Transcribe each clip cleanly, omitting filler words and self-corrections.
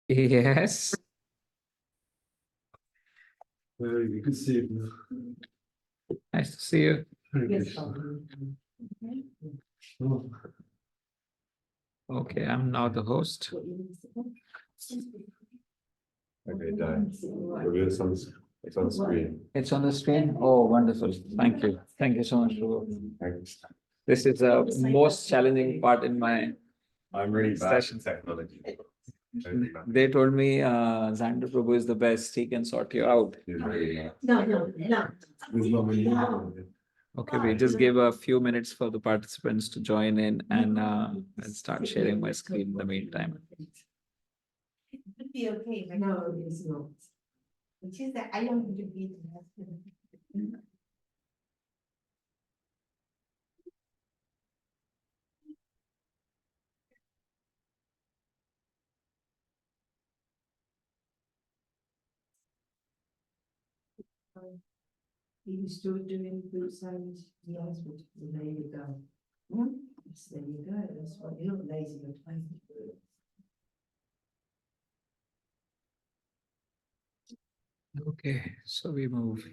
Yes. You can see it. Nice to see you. Okay, I'm now the host. Okay, done. It's on the screen. It's on the screen. Oh, wonderful. Thank you. Thank you so much, Prabhu. Thanks. This is the most challenging part in my I'm really bad session. at technology. They told me Xander Prabhu is the best. He can sort you out. He's really bad. No. There's not many people. Okay, we just give a few minutes for the participants to join in, and I'll start sharing my screen in the meantime. It would be okay, but no, it's not. Which is that I don't want to be the husband. He stood doing good signs, the husband, and there you go. Yes, there you go, that's what, you're not lazy, but I think. Okay, so we move.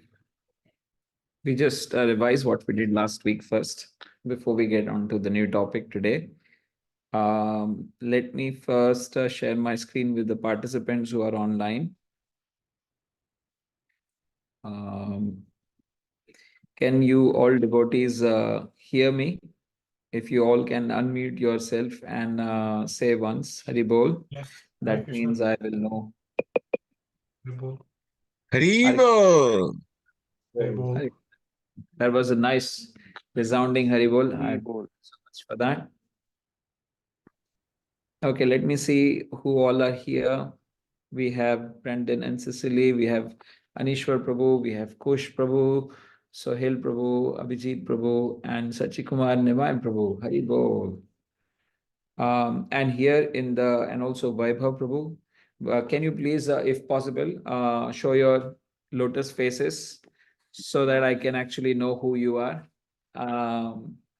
We just revise what we did last week first before we get on to the new topic today. Let me first share my screen with the participants who are online. Can you all devotees hear me? If you all can unmute yourself and say once, Hari Bol, Yes. that means I will know. Haribo. Hari. That was a nice resounding Hari Bol. I go so much for that. Okay, let me see who all are here. We have Brendan and Cecily. We have Anishwar Prabhu. We have Kush Prabhu, Sohail Prabhu, Abhijit Prabhu, and Sachikumar Nimai Prabhu. Hari Bol. And here in the, and also Vaibhav Prabhu, can you please, if possible, show your lotus faces so that I can actually know who you are.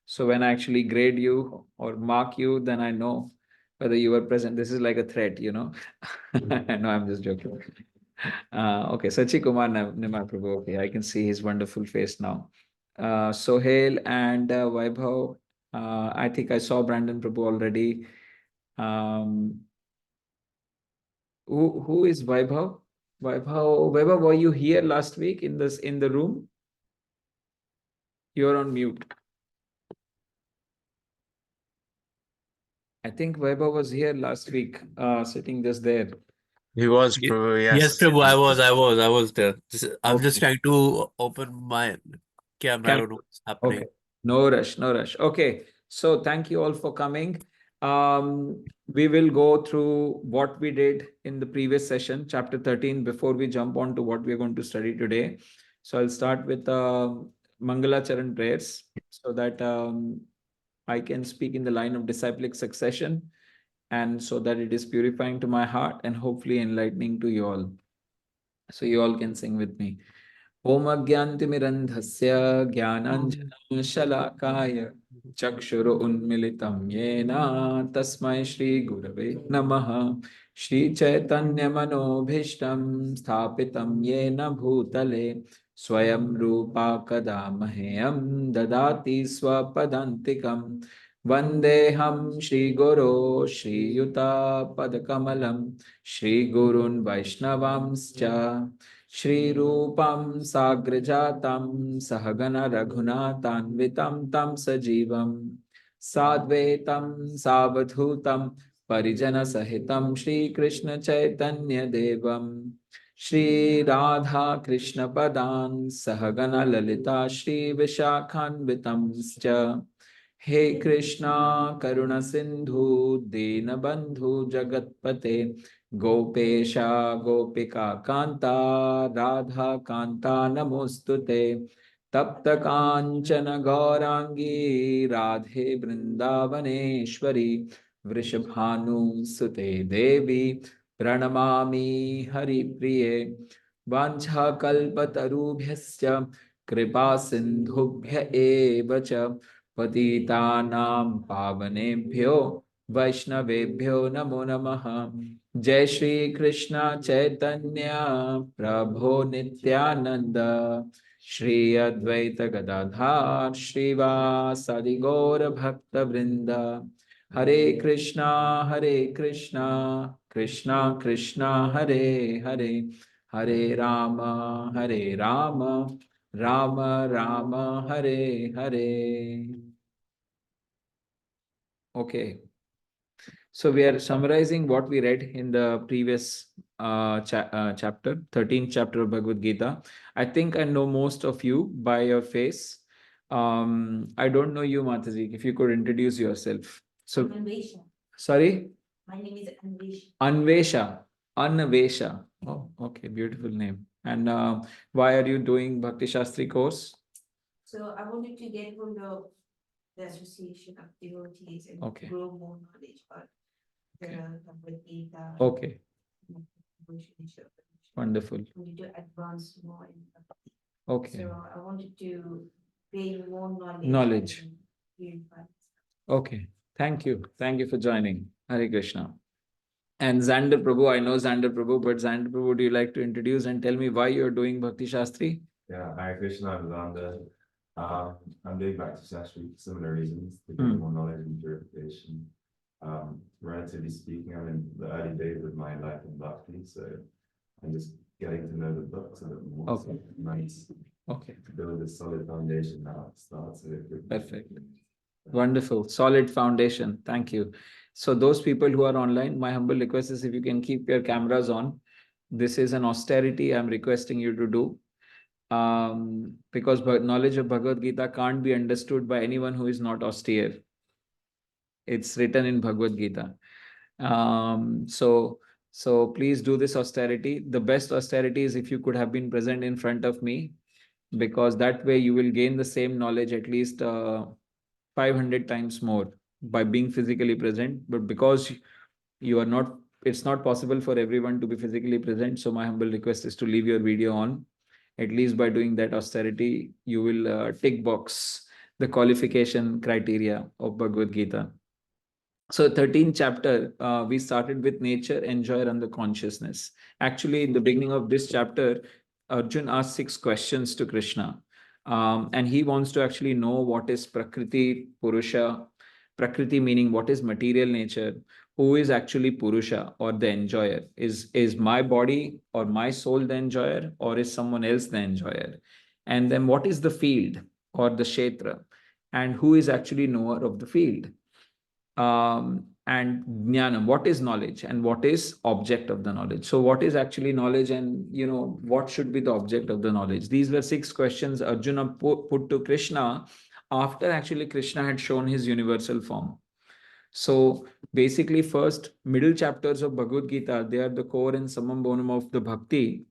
So when I actually grade you or mark you, then I know whether you were present. This is like a threat, you know. No, I'm just joking. Okay, Sachi Kumar Nimai Prabhu. Okay, I can see his wonderful face now. Sohail and Vaibhav. I think I saw Brandon Prabhu already. Who is Vaibhav? Vaibhav, were you here last week in the room? You're on mute. I think Vaibhav was here last week, sitting just there. He was, Prabhu, yes. Yes, Prabhu, I was there. I'm just Okay. trying to open my camera. I don't know what's happening. Okay. No rush, no rush. Okay. So thank you all for coming. We will go through what we did in the previous session, chapter 13, before we jump on to what we're going to study today. So I'll start with Mangala Charan prayers so that I can speak in the line of disciplic succession, and so that it is purifying to my heart and hopefully enlightening to you all. So you all can sing with me. Om Agyantimirandhasya Jnananjana Shalakaya Chakshuru Unmilitam Yena Tasmai Shri Gurave Namaha Shri Chaitanya Manobhishtam Sthapitam Yena Bhutale Swayam Rupa Kadamahyam Dadati Swapadantikam Vandeham Shri Guru Shri Yuta Padakamalam Shri Gurun Vaishnavamscha Shri Rupam Sagrajatam Sahagana Raghunatanvitam Tam Sajivam Sadvetam Savadhutam Parijana Sahitam Shri Krishna Chaitanya Devam Shri Radha Krishna Padan Sahagana Lalita Shri Vishakhanvitam He Krishna Karuna Sindhu Dina Bandhu Jagatpate Gopesha Gopika Kanta Radha Kanta Namostute Tapta Kanchana Gaurangi Radhe Vrindavaneshwari Vrishabhanu Sute Devi Pranamami Hari Priye Vancha Kalpatarubhyasya Kripa Sindhubhya Evacha Patitanam Pavanebhyo Vaishnavebhyo Namo Namaha. Jai Shri Krishna Chaitanya Prabhu Nityananda Shri Advaita Gadadhar Shrivasadi Gaura Bhakta Vrinda. Hare Krishna, Krishna Krishna, Hare Hare, Hare Rama, Rama Rama, Hare Hare. Okay. So we are summarizing what we read in the previous chapter, 13th chapter of Bhagavad Gita. I think I know most of you by your face. I don't know you, Mataji. If you could introduce yourself. So, Anvesha. sorry? My name is Anvesha. Anvesha. Anvesha. Oh, okay. Beautiful name. And why are you doing Bhakti Shastri course? So I wanted to get hold of the association of devotees and Okay. grow more knowledge about the Bhagavad Gita. Okay. Relationship. Wonderful. I wanted to advance more in Bhakti. Okay. So I wanted to gain more knowledge. Knowledge. And purify. Okay. Thank you. Thank you for joining. Hare Krishna. And Xander Prabhu, I know Xander Prabhu, but Xander Prabhu, would you like to introduce and tell me why you're doing Bhakti Shastri? Yeah, Hare Krishna, I'm Xander. I'm doing Bhakti Sastri for similar reasons, to gain more knowledge and purification. Relatively speaking, I'm in the early days of my life in Bhakti, so I'm just getting to know the books a little more. Okay. So it's nice Okay. to build a solid foundation now to start. So Perfect. Wonderful. Solid foundation. Thank you. So those people who are online, my humble request is if you can keep your cameras on. This is an austerity I'm requesting you to do. Because knowledge of Bhagavad Gita can't be understood by anyone who is not austere. It's written in Bhagavad Gita. So please do this austerity. The best austerity is if you could have been present in front of me, because that way you will gain the same knowledge at least 500 times more by being physically present. But because you are not, it's not possible for everyone to be physically present. So my humble request is to leave your video on. At least by doing that austerity, you will tick box the qualification criteria of Bhagavad Gita. So 13th chapter, we started with nature, enjoyer, and the consciousness. Actually, in the beginning of this chapter, Arjun asked 6 questions to Krishna. And he wants to actually know what is Prakriti, Purusha. Prakriti meaning what is material nature, who is actually Purusha or the enjoyer. Is my body or my soul the enjoyer, or is someone else the enjoyer? And then what is the field or the kshetra, and who is actually knower of the field? And jnanam, what is knowledge and what is object of the knowledge? So what is actually knowledge, and what should be the object of the knowledge? These were 6 questions Arjuna put to Krishna after actually Krishna had shown his universal form. So basically, first middle chapters of Bhagavad Gita, they are the core and summum bonum of the bhakti.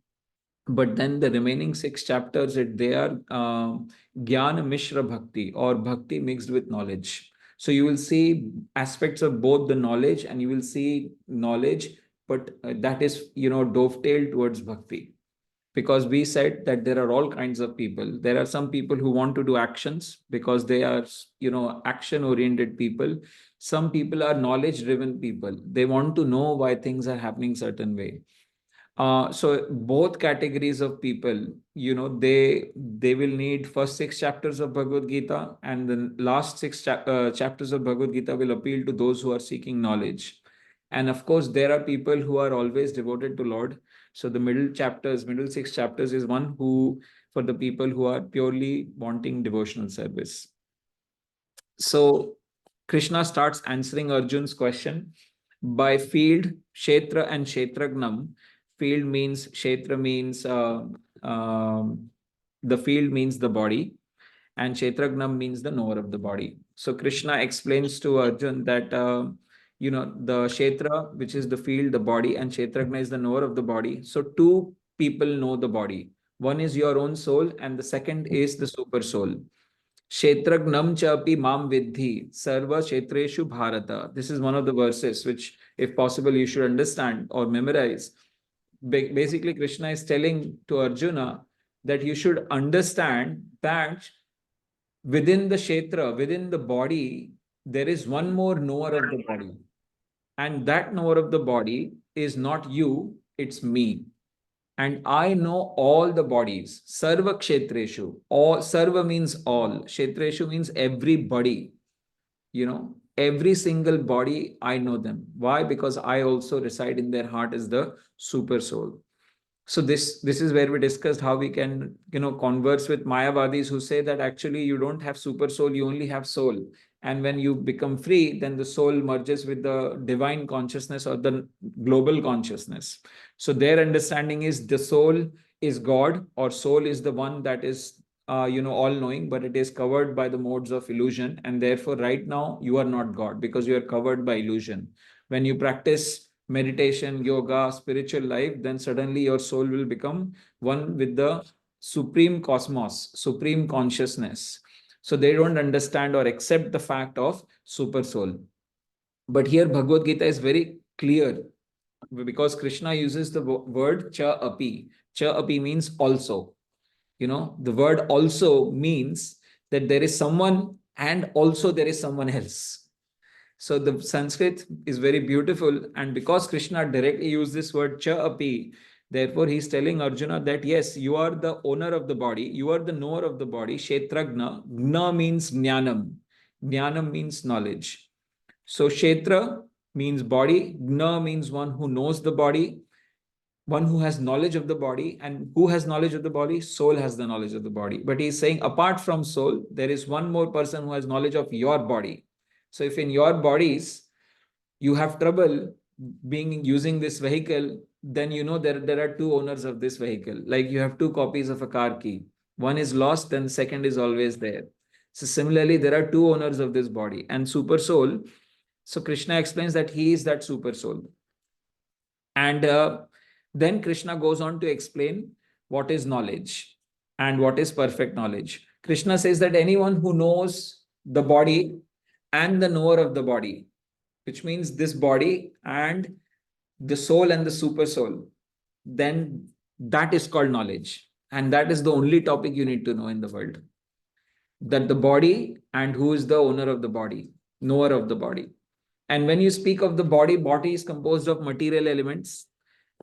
But then the remaining 6 chapters, they are Jnana Mishra Bhakti, or bhakti mixed with knowledge. So you will see aspects of both the knowledge, and you will see knowledge, but that is, dovetailed towards bhakti. Because we said that there are all kinds of people. There are some people who want to do actions because they are, action-oriented people. Some people are knowledge-driven people. They want to know why things are happening certain way. So both categories of people, they will need first 6 chapters of Bhagavad Gita, and the last 6 chapters of Bhagavad Gita will appeal to those who are seeking knowledge. And of course, there are people who are always devoted to Lord. So the middle 6 chapters is one for the people who are purely wanting devotional service. So Krishna starts answering Arjun's question by field, kshetra and kshetragnam. Field means, kshetra means, the field means the body, and kshetragnam means the knower of the body. So Krishna explains to Arjun that, the kshetra, which is the field, the body, and kshetragna is the knower of the body. So 2 people know the body. One is your own soul, and the second is the super soul. Kshetragnam chapi mam vidhi sarva kshetreshu bharata. This is one of the verses which, if possible, you should understand or memorize. Basically, Krishna is telling to Arjuna that you should understand that within the kshetra, within the body, there is one more knower of the body. And that knower of the body is not you, it's me. And I know all the bodies. Sarva kshetreshu. All, sarva means all. Kshetreshu means everybody. Every single body, I know them. Why? Because I also reside in their heart as the super soul. So this is where we discussed how we can converse with Mayavadis who say that actually you don't have super soul, you only have soul. And when you become free, then the soul merges with the divine consciousness or the global consciousness. So their understanding is the soul is God, or soul is the one that is all knowing, but it is covered by the modes of illusion. And therefore right now you are not God because you are covered by illusion. When you practice meditation, yoga, spiritual life, then suddenly your soul will become one with the supreme cosmos, supreme consciousness. So they don't understand or accept the fact of super soul. But here Bhagavad Gita is very clear because Krishna uses the word cha api. Cha api means also. The word also means that there is someone and also there is someone else. So the Sanskrit is very beautiful, and because Krishna directly used this word cha api, therefore he's telling Arjuna that yes, you are the owner of the body, you are the knower of the body. Kshetragna, gna means jnanam. Jnanam means knowledge. So kshetra means body, gna means one who knows the body, one who has knowledge of the body. And who has knowledge of the body? Soul has the knowledge of the body. But he's saying apart from soul, there is one more person who has knowledge of your body. So if in your bodies you have trouble using this vehicle, then there are two owners of this vehicle. Like you have two copies of a car key. One is lost, then second is always there. So similarly, there are two owners of this body. And super soul, so Krishna explains that he is that super soul. And then Krishna goes on to explain what is knowledge and what is perfect knowledge. Krishna says that anyone who knows the body and the knower of the body, which means this body and the soul and the super soul, then that is called knowledge. And that is the only topic you need to know in the world. That the body and who is the owner of the body, knower of the body. And when you speak of the body is composed of material elements.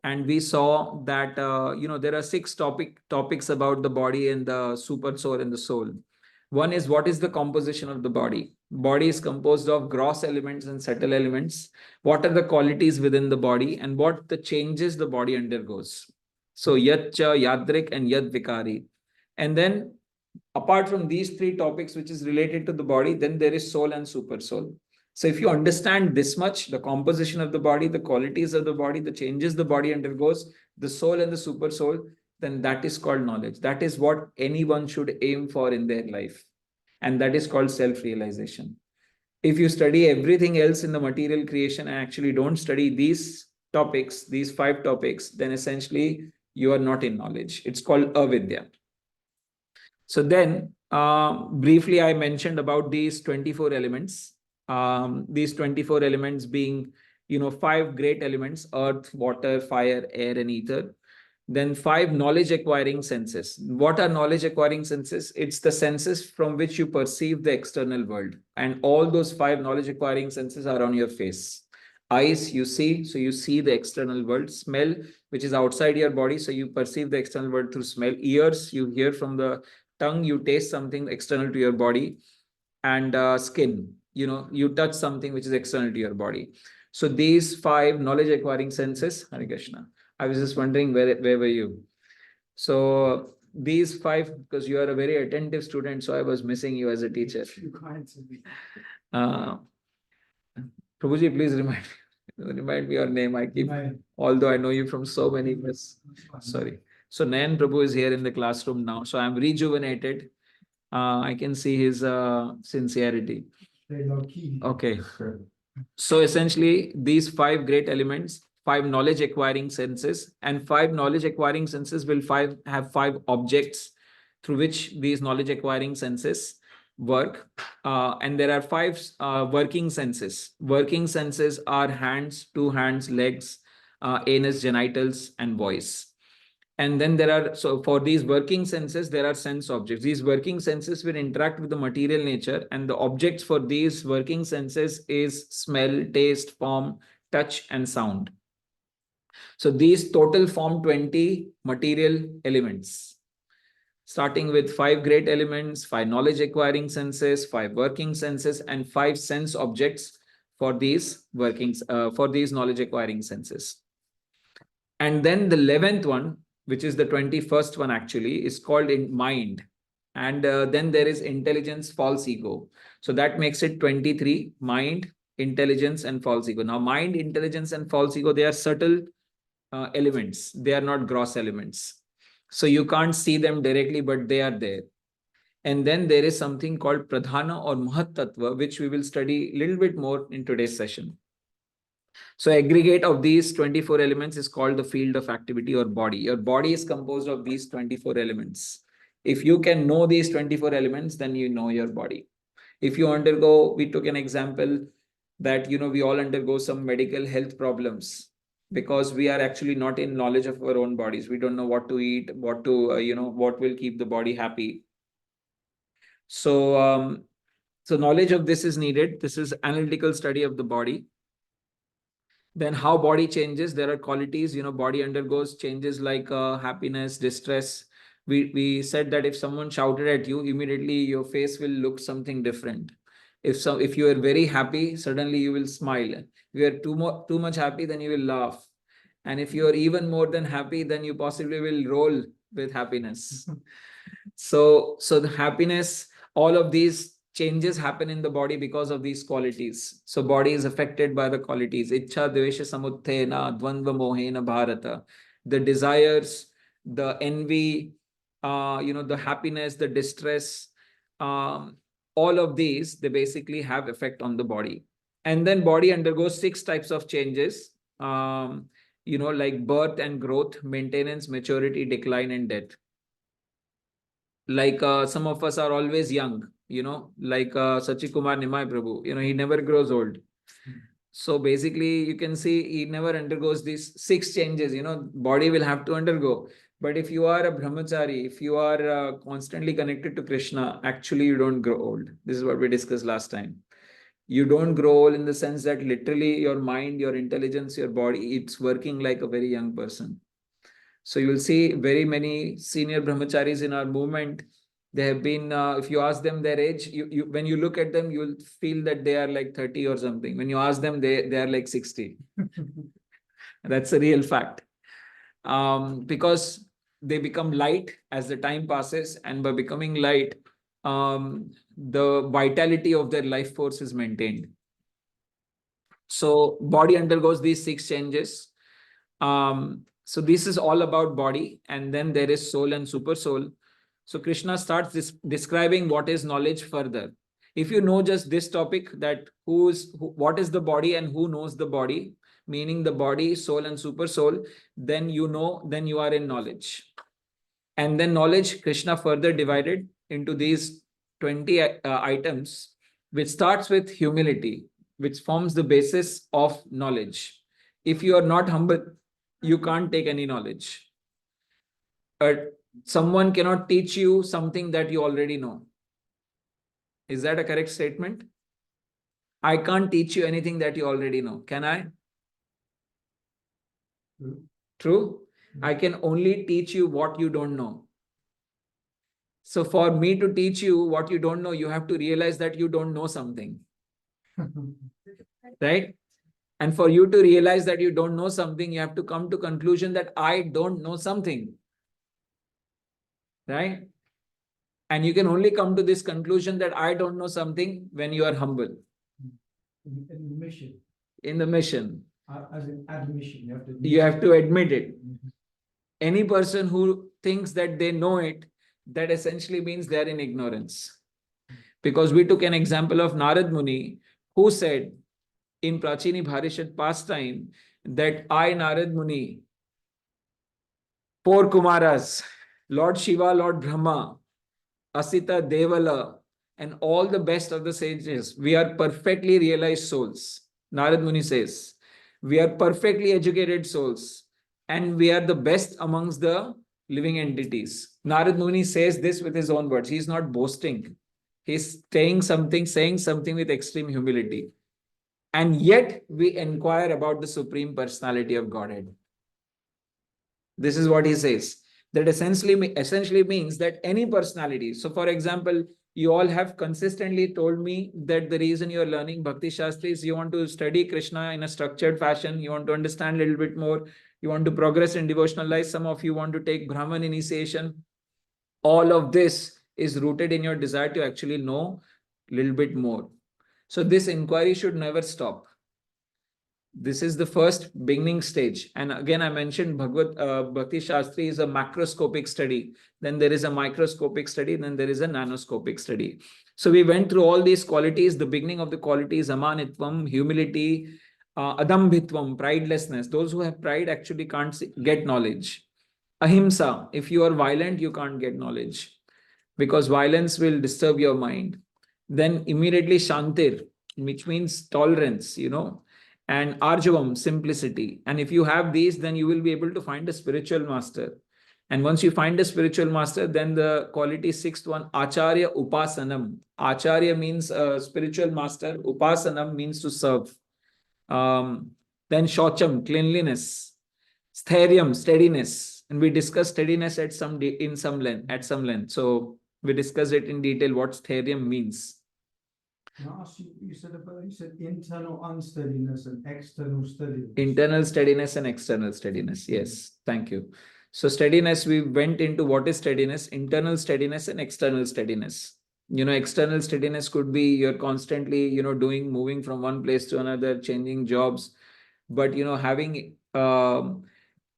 And we saw that, there are 6 topics about the body and the super soul and the soul. One is what is the composition of the body? Body is composed of gross elements and subtle elements. What are the qualities within the body and what the changes the body undergoes? So yat cha, yadrik and yad vikari. And then apart from these 3 topics which is related to the body, then there is soul and super soul. So if you understand this much, the composition of the body, the qualities of the body, the changes the body undergoes, the soul and the super soul, then that is called knowledge. That is what anyone should aim for in their life. And that is called self-realization. If you study everything else in the material creation and actually don't study these topics, these 5 topics, then essentially you are not in knowledge. It's called avidya. So then briefly I mentioned about these 24 elements. These 24 elements being 5 great elements: earth, water, fire, air and ether. Then 5 knowledge acquiring senses. What are knowledge acquiring senses? It's the senses from which you perceive the external world. And all those 5 knowledge acquiring senses are on your face. Eyes, you see, so you see the external world. Smell, which is outside your body, so you perceive the external world through smell. Ears, you hear from the tongue, you taste something external to your body. And skin, you touch something which is external to your body. So these 5 knowledge acquiring senses, Hare Krishna. I was just wondering where were you? So these 5, because you are a very attentive student, so I was missing you as a teacher. Prabhuji, please remind me your name. I keep, although I know you from so many years. Sorry. So Nayan Prabhu is here in the classroom now. So I'm rejuvenated. I can see his sincerity. Okay. So essentially, these 5 great elements, 5 knowledge acquiring senses, and 5 knowledge acquiring senses will have 5 objects through which these knowledge acquiring senses work. And there are 5 working senses. Working senses are hands, 2 hands, legs, anus, genitals, and voice. And then there are, so for these working senses, there are sense objects. These working senses will interact with the material nature, and the objects for these working senses is smell, taste, form, touch, and sound. So these total form 20 material elements, starting with 5 great elements, 5 knowledge acquiring senses, 5 working senses, and 5 sense objects for these workings, for these knowledge acquiring senses. And then the 11th one, which is the 21st one actually, is called in mind. And then there is intelligence, false ego. So that makes it 23: mind, intelligence, and false ego. Now, mind, intelligence, and false ego, they are subtle elements. They are not gross elements. So you can't see them directly, but they are there. And then there is something called pradhana or mahat tattva, which we will study a little bit more in today's session. So aggregate of these 24 elements is called the field of activity or body. Your body is composed of these 24 elements. If you can know these 24 elements, then you know your body. If you undergo, we took an example that, we all undergo some medical health problems because we are actually not in knowledge of our own bodies. We don't know what to eat, what to, what will keep the body happy. So, so knowledge of this is needed. This is analytical study of the body. Then how body changes, there are qualities, body undergoes changes like happiness, distress. We said that if someone shouted at you, immediately your face will look something different. If you are very happy, suddenly you will smile. If you are too much happy, then you will laugh. And if you are even more than happy, then you possibly will roll with happiness. So the happiness, all of these changes happen in the body because of these qualities. So body is affected by the qualities. Ichha dvesha samuttena dvandva mohena bharata. The desires, the envy, the happiness, the distress, all of these, they basically have effect on the body. And then body undergoes 6 types of changes, like birth and growth, maintenance, maturity, decline, and death. Like some of us are always young, like Sachi Kumar Nimai Prabhu, he never grows old. So basically you can see he never undergoes these 6 changes, body will have to undergo. But if you are a brahmachari, if you are constantly connected to Krishna, actually you don't grow old. This is what we discussed last time. You don't grow old in the sense that literally your mind, your intelligence, your body, it's working like a very young person. So you will see very many senior brahmacharis in our movement. They have been, if you ask them their age, when you look at them, you will feel that they are like 30 or something. When you ask them, they are like 60. That's a real fact. Because they become light as the time passes, and by becoming light, the vitality of their life force is maintained. So body undergoes these 6 changes. So this is all about body, and then there is soul and super soul. So Krishna starts describing what is knowledge further. If you know just this topic, that what is the body and who knows the body, meaning the body, soul, and super soul, then you are in knowledge. And then knowledge, Krishna further divided into these 20 items, which starts with humility, which forms the basis of knowledge. If you are not humble, you can't take any knowledge. Someone cannot teach you something that you already know. Is that a correct statement? I can't teach you anything that you already know. Can I? True? I can only teach you what you don't know. So for me to teach you what you don't know, you have to realize that you don't know something. Right? And for you to realize that you don't know something, you have to come to conclusion that I don't know something. Right? And you can only come to this conclusion that I don't know something when you are humble. In the mission. In the mission. As an admission, you have to admit it. Any person who thinks that they know it, that essentially means they are in ignorance. Because we took an example of Narad Muni, who said in Prachini Bharishat pastime that I, Narad Muni, 4 Kumaras, Lord Shiva, Lord Brahma, Asita, Devala, and all the best of the sages, we are perfectly realized souls. Narad Muni says, we are perfectly educated souls, and we are the best amongst the living entities. Narad Muni says this with his own words. He is not boasting. He is saying something with extreme humility. And yet we inquire about the Supreme Personality of Godhead. This is what he says. That essentially means that any personality. So for example, you all have consistently told me that the reason you're learning Bhakti Sastri is you want to study Krishna in a structured fashion. You want to understand a little bit more. You want to progress in devotional life. Some of you want to take Brahman initiation. All of this is rooted in your desire to actually know a little bit more. So this inquiry should never stop. This is the first beginning stage. And again, I mentioned Bhakti Shastri is a macroscopic study. Then there is a microscopic study. Then there is a nanoscopic study. So we went through all these qualities. The beginning of the qualities, amanitvam, humility, adambhitvam, pridelessness. Those who have pride actually can't get knowledge. Ahimsa, if you are violent, you can't get knowledge because violence will disturb your mind. Then immediately Shantir, which means tolerance, and Arjavam, simplicity. And if you have these, then you will be able to find a spiritual master. And once you find a spiritual master, then the quality sixth one, Acharya Upasanam. Acharya means spiritual master. Upasanam means to serve. Then Shocham, cleanliness. Sthairyam, steadiness. And we discussed steadiness at some length. So we discussed it in detail what Sthairyam means. Now, you said internal unsteadiness and external steadiness. Internal steadiness and external steadiness. Yes, thank you. So steadiness, we went into what is steadiness, internal steadiness and external steadiness. External steadiness could be you're constantly, moving from one place to another, changing jobs. But, having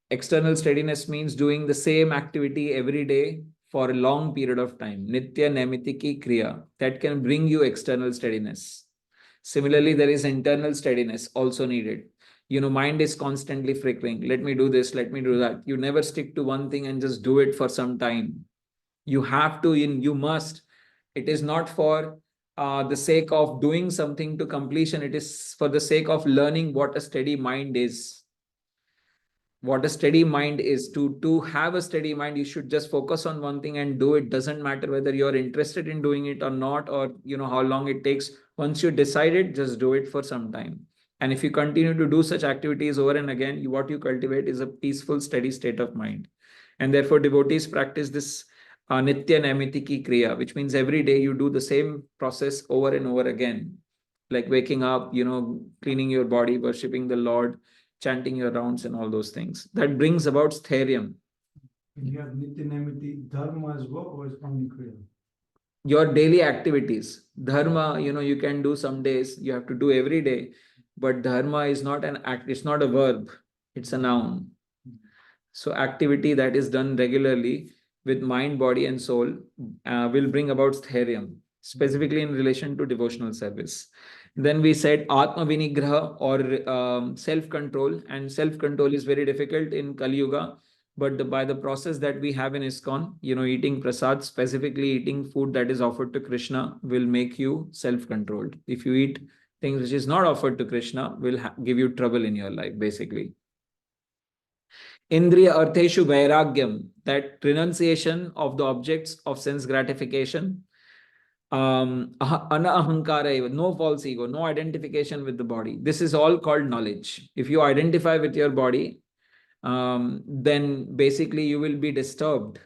external steadiness means doing the same activity every day for a long period of time. Nitya Naimitiki Kriya. That can bring you external steadiness. Similarly, there is internal steadiness also needed. Mind is constantly flickering. Let me do this, let me do that. You never stick to one thing and just do it for some time. You have to, you must. It is not for the sake of doing something to completion. It is for the sake of learning what a steady mind is. What a steady mind is. To have a steady mind, you should just focus on one thing and do it. Doesn't matter whether you're interested in doing it or not, or how long it takes. Once you decide it, just do it for some time. And if you continue to do such activities over and again, what you cultivate is a peaceful, steady state of mind. And therefore, devotees practice this Nitya Naimitiki Kriya, which means every day you do the same process over and over again. Like waking up, cleaning your body, worshipping the Lord, chanting your rounds and all those things. That brings about Sthairyam. You have Nitya Naimiti Dharma as well, or is only Kriya? Your daily activities. Dharma, you can do some days, you have to do every day. But dharma is not an act, it's not a verb, it's a noun. So activity that is done regularly with mind, body and soul will bring about Sthairyam, specifically in relation to devotional service. Then we said Atma Vinigraha or self-control, and self-control is very difficult in Kali Yuga. But by the process that we have in ISKCON, eating prasad, specifically eating food that is offered to Krishna, will make you self-controlled. If you eat things which is not offered to Krishna, will give you trouble in your life, basically. Indriya Artheshu Vairagyam, that renunciation of the objects of sense gratification. Ana Ahankara, no false ego, no identification with the body. This is all called knowledge. If you identify with your body, then basically you will be disturbed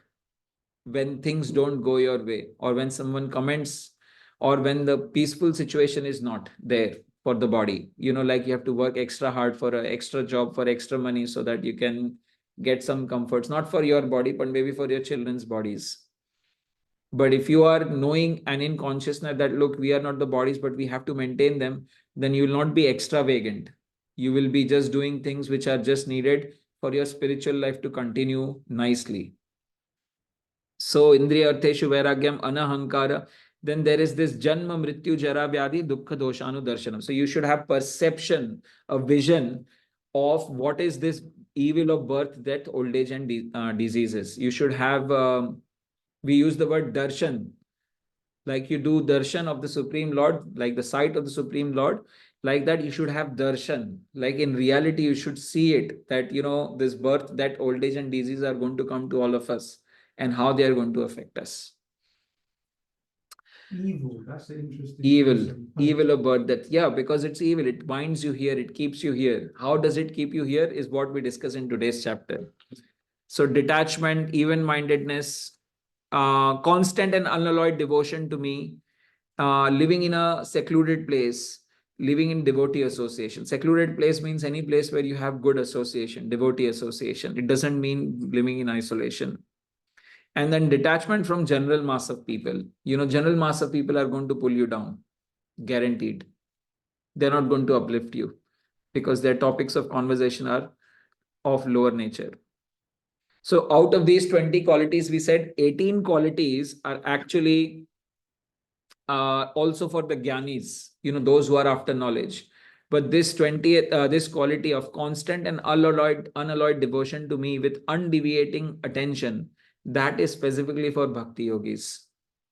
when things don't go your way, or when someone comments, or when the peaceful situation is not there for the body. Like you have to work extra hard for an extra job, for extra money, so that you can get some comforts, not for your body, but maybe for your children's bodies. But if you are knowing and in consciousness that, look, we are not the bodies, but we have to maintain them, then you will not be extravagant. You will be just doing things which are just needed for your spiritual life to continue nicely. So, Indriya Artheshu Vairagyam Anahankara. Then there is this Janma Mrityu Jara Vyadhi Dukkha Doshanu Darshanam. So you should have perception, a vision of what is this evil of birth, death, old age and diseases. You should have, we use the word darshan. Like you do darshan of the Supreme Lord, like the sight of the Supreme Lord. Like that, you should have darshan. Like in reality, you should see it, that, this birth, that old age and disease are going to come to all of us, and how they are going to affect us. Evil, that's an interesting. Evil, concept. evil of birth, that, yeah, because it's evil. It binds you here. It keeps you here. How does it keep you here is what we discuss in today's chapter. So detachment, even-mindedness, constant and unalloyed devotion to me, living in a secluded place, living in devotee association. Secluded place means any place where you have good association, devotee association. It doesn't mean living in isolation. And then detachment from general mass of people. General mass of people are going to pull you down, guaranteed. They're not going to uplift you because their topics of conversation are of lower nature. So out of these 20 qualities, we said 18 qualities are actually also for the Gyanis, those who are after knowledge. But this 20th, this quality of constant and unalloyed devotion to me with undeviating attention, that is specifically for Bhakti yogis.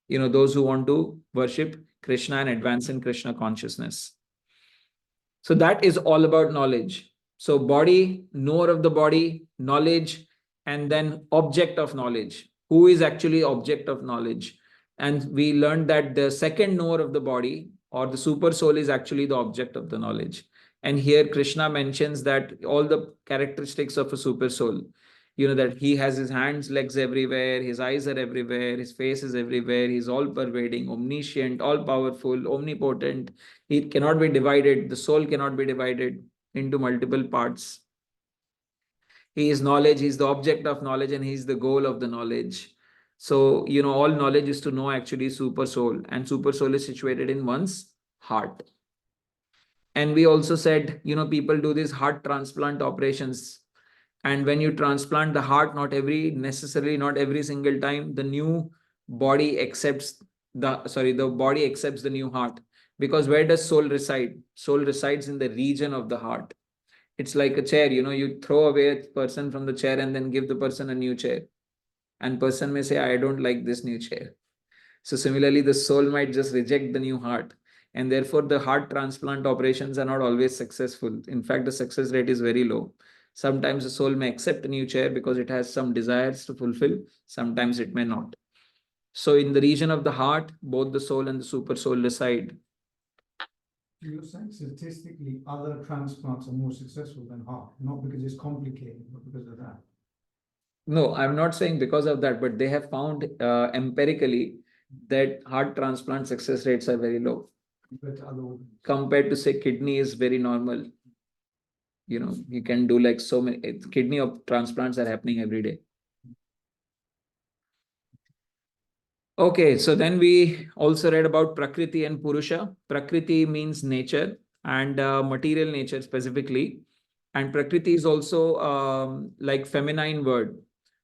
Those who want to worship Krishna and advance in Krishna consciousness. So that is all about knowledge. So body, knower of the body, knowledge, and then object of knowledge. Who is actually object of knowledge? And we learned that the second knower of the body or the super soul is actually the object of the knowledge. And here Krishna mentions that all the characteristics of a super soul, that he has his hands, legs everywhere, his eyes are everywhere, his face is everywhere, he's all pervading, omniscient, all powerful, omnipotent. He cannot be divided. The soul cannot be divided into multiple parts. He is knowledge, he is the object of knowledge, and he is the goal of the knowledge. So, all knowledge is to know actually super soul, and super soul is situated in one's heart. And we also said, people do these heart transplant operations. And when you transplant the heart, not every single time, the new body accepts the body accepts the new heart. Because where does soul reside? Soul resides in the region of the heart. It's like a chair, you throw away a person from the chair and then give the person a new chair. And person may say, I don't like this new chair. So similarly, the soul might just reject the new heart. And therefore, the heart transplant operations are not always successful. In fact, the success rate is very low. Sometimes the soul may accept a new chair because it has some desires to fulfill. Sometimes it may not. So in the region of the heart, both the soul and the super soul reside. You're saying statistically, other transplants are more successful than heart, not because it's complicated, but because of that. No, I'm not saying because of that, but they have found empirically that heart transplant success rates are very low. Compared to other organs. Compared to, say, kidney is very normal. You can do like so many kidney of transplants are happening every day. Okay, so then we also read about Prakriti and Purusha. Prakriti means nature and material nature specifically. And Prakriti is also like feminine word.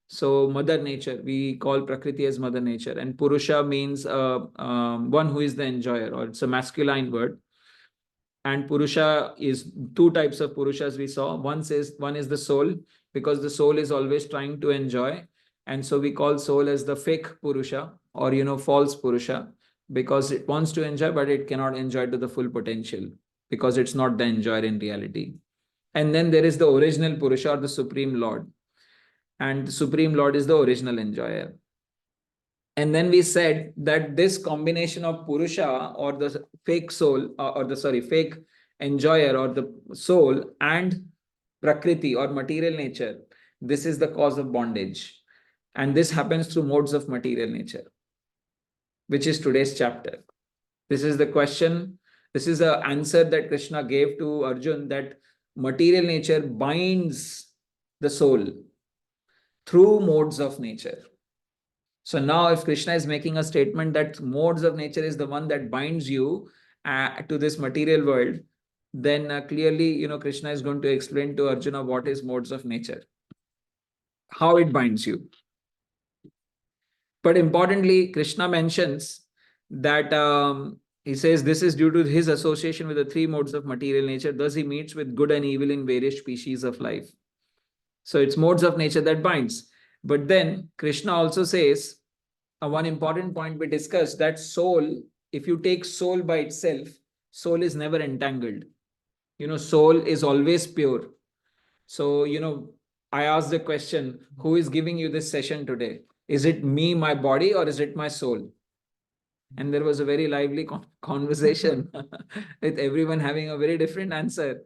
So mother nature, we call Prakriti as mother nature. And Purusha means one who is the enjoyer, or it's a masculine word. And Purusha is two types of Purushas we saw. One is the soul, because the soul is always trying to enjoy. And so we call soul as the fake Purusha, or false Purusha, because it wants to enjoy, but it cannot enjoy to the full potential because it's not the enjoyer in reality. And then there is the original Purusha, or the Supreme Lord. And the Supreme Lord is the original enjoyer. And then we said that this combination of Purusha, or the fake soul, fake enjoyer, or the soul, and Prakriti, or material nature, this is the cause of bondage. And this happens through modes of material nature, which is today's chapter. This is the question. This is the answer that Krishna gave to Arjun, that material nature binds the soul through modes of nature. So now if Krishna is making a statement that modes of nature is the one that binds you to this material world, then clearly, Krishna is going to explain to Arjuna what is modes of nature, how it binds you. But importantly, Krishna mentions that he says this is due to his association with the three modes of material nature. Thus, he meets with good and evil in various species of life. So it's modes of nature that binds. But then Krishna also says, one important point we discussed, that soul, if you take soul by itself, soul is never entangled. Soul is always pure. So, I asked the question, who is giving you this session today? Is it me, my body, or is it my soul? And there was a very lively conversation with everyone having a very different answer.